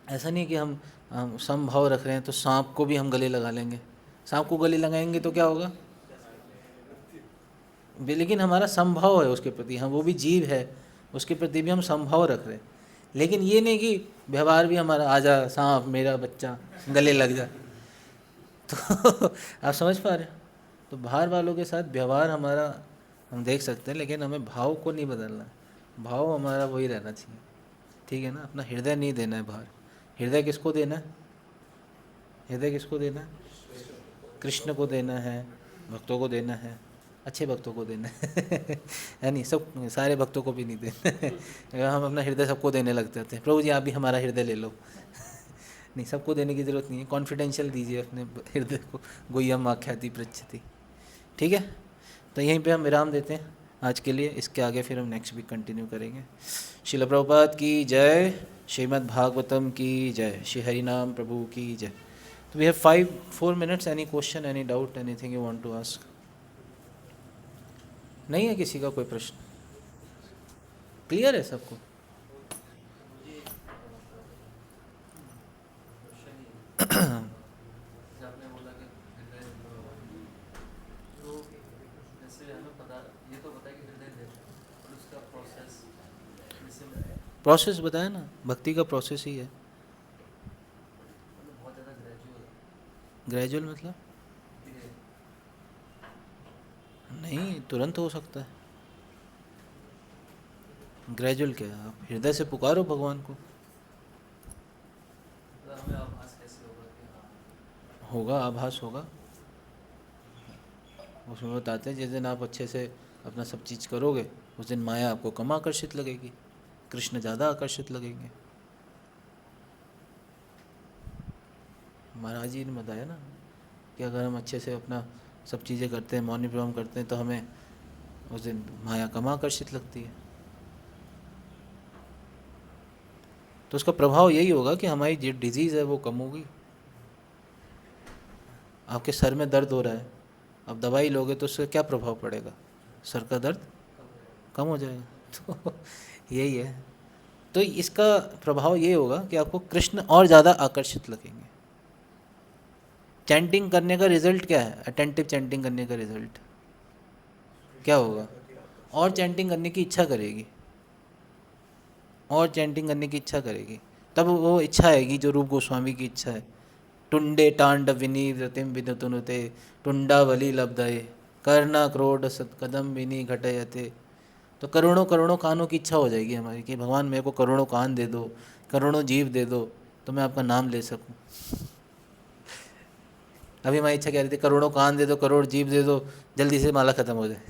ऐसा नहीं कि हम समभाव रख रहे हैं तो सांप को भी हम गले लगा लेंगे। सांप को गले लगाएंगे तो क्या होगा, लेकिन हमारा समभाव है उसके प्रति, हम वो भी जीव है, उसके प्रति भी हम समभाव रख रहे हैं। लेकिन ये नहीं कि व्यवहार भी हमारा आजा सांप मेरा बच्चा गले लग जा। तो आप समझ पा रहे हो। तो बाहर वालों के साथ व्यवहार हमारा हम देख सकते हैं, लेकिन हमें भाव को नहीं बदलना है। भाव हमारा वही रहना चाहिए, ठीक है ना। अपना हृदय नहीं देना है बाहर। हृदय किसको देना है, हृदय किसको देना है, कृष्ण को देना है, भक्तों को देना है, अच्छे भक्तों को देना है नहीं, सब सारे भक्तों को भी नहीं देना है। हम अपना हृदय सबको देने लग जाते हैं, प्रभु जी आप भी हमारा हृदय ले लो। नहीं, सबको देने की ज़रूरत नहीं है, कॉन्फिडेंशियल दीजिए अपने हृदय को। गुह्यम आख्याति पृच्छति, ठीक है। तो यहीं पे हम विराम देते हैं आज के लिए। इसके आगे फिर हम नेक्स्ट वीक कंटिन्यू करेंगे। श्रील प्रभुपाद की जय, श्रीमद् भागवतम की जय, श्री हरिनाम प्रभु की जय। तो we have 4 minutes, any question, any doubt, anything you want to ask? नहीं है किसी का कोई प्रश्न? क्लियर है सबको? प्रोसेस बताया ना, भक्ति का प्रोसेस ही है। ग्रेजुअल मतलब नहीं, तुरंत हो सकता है। ग्रेजुअल क्या है, आप हृदय से पुकारो भगवान को। होगा, आभास होगा। उसमें बताते हैं जिस दिन आप अच्छे से अपना सब चीज़ करोगे उस दिन माया आपको कम आकर्षित लगेगी, कृष्ण ज़्यादा आकर्षित लगेंगे। महाराज जी ने बताया ना कि अगर हम अच्छे से अपना सब चीज़ें करते हैं, मौनी प्रणाम करते हैं, तो हमें उस दिन माया कम आकर्षित लगती है। तो उसका प्रभाव यही होगा कि हमारी जो डिजीज़ है वो कम होगी। आपके सर में दर्द हो रहा है, अब दवाई लोगे तो उससे क्या प्रभाव पड़ेगा? सर का दर्द कम हो जाएगा। तो यही है। तो इसका प्रभाव ये होगा कि आपको कृष्ण और ज़्यादा आकर्षित लगेंगे। चैंटिंग करने का रिजल्ट क्या है? अटेंटिव चैंटिंग करने का रिजल्ट क्या होगा? और चैंटिंग करने की इच्छा करेगी, और चैंटिंग करने की इच्छा करेगी। तब वो इच्छा आएगी जो रूप गोस्वामी की इच्छा है। टुंडे टांड विनी रतिम विदतुनुते टुंडावली लब्धये करना क्रोड सत्कदम विनी घटयते। तो करोड़ों करोड़ों कानों की इच्छा हो जाएगी हमारी कि भगवान मेरे को करोड़ों कान दे दो, करोड़ों जीव दे दो, तो मैं आपका नाम ले सकूं। अभी हमारी इच्छा कह रही थी करोड़ों कान दे दो, करोड़ जीव दे दो, जल्दी से माला ख़त्म हो जाए।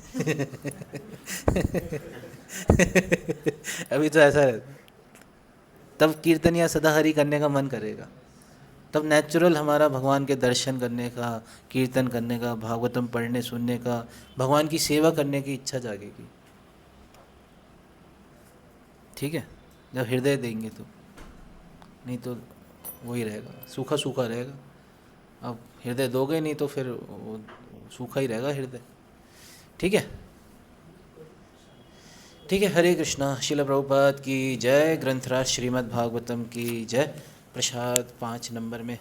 अभी तो ऐसा है। तब कीर्तन या सदाहरि करने का मन करेगा। तब नेचुरल हमारा भगवान के दर्शन करने का, कीर्तन करने का, भागवतम पढ़ने सुनने का, भगवान की सेवा करने की इच्छा जागेगी। ठीक है, जब हृदय देंगे तो, नहीं तो वही रहेगा, सूखा सूखा रहेगा। अब हृदय दोगे नहीं तो फिर वो सूखा ही रहेगा हृदय। ठीक है, ठीक है। हरे कृष्णा। शिल प्रभुपाद की जय। ग्रंथराज श्रीमद् भागवतम की जय। प्रसाद 5 नंबर में।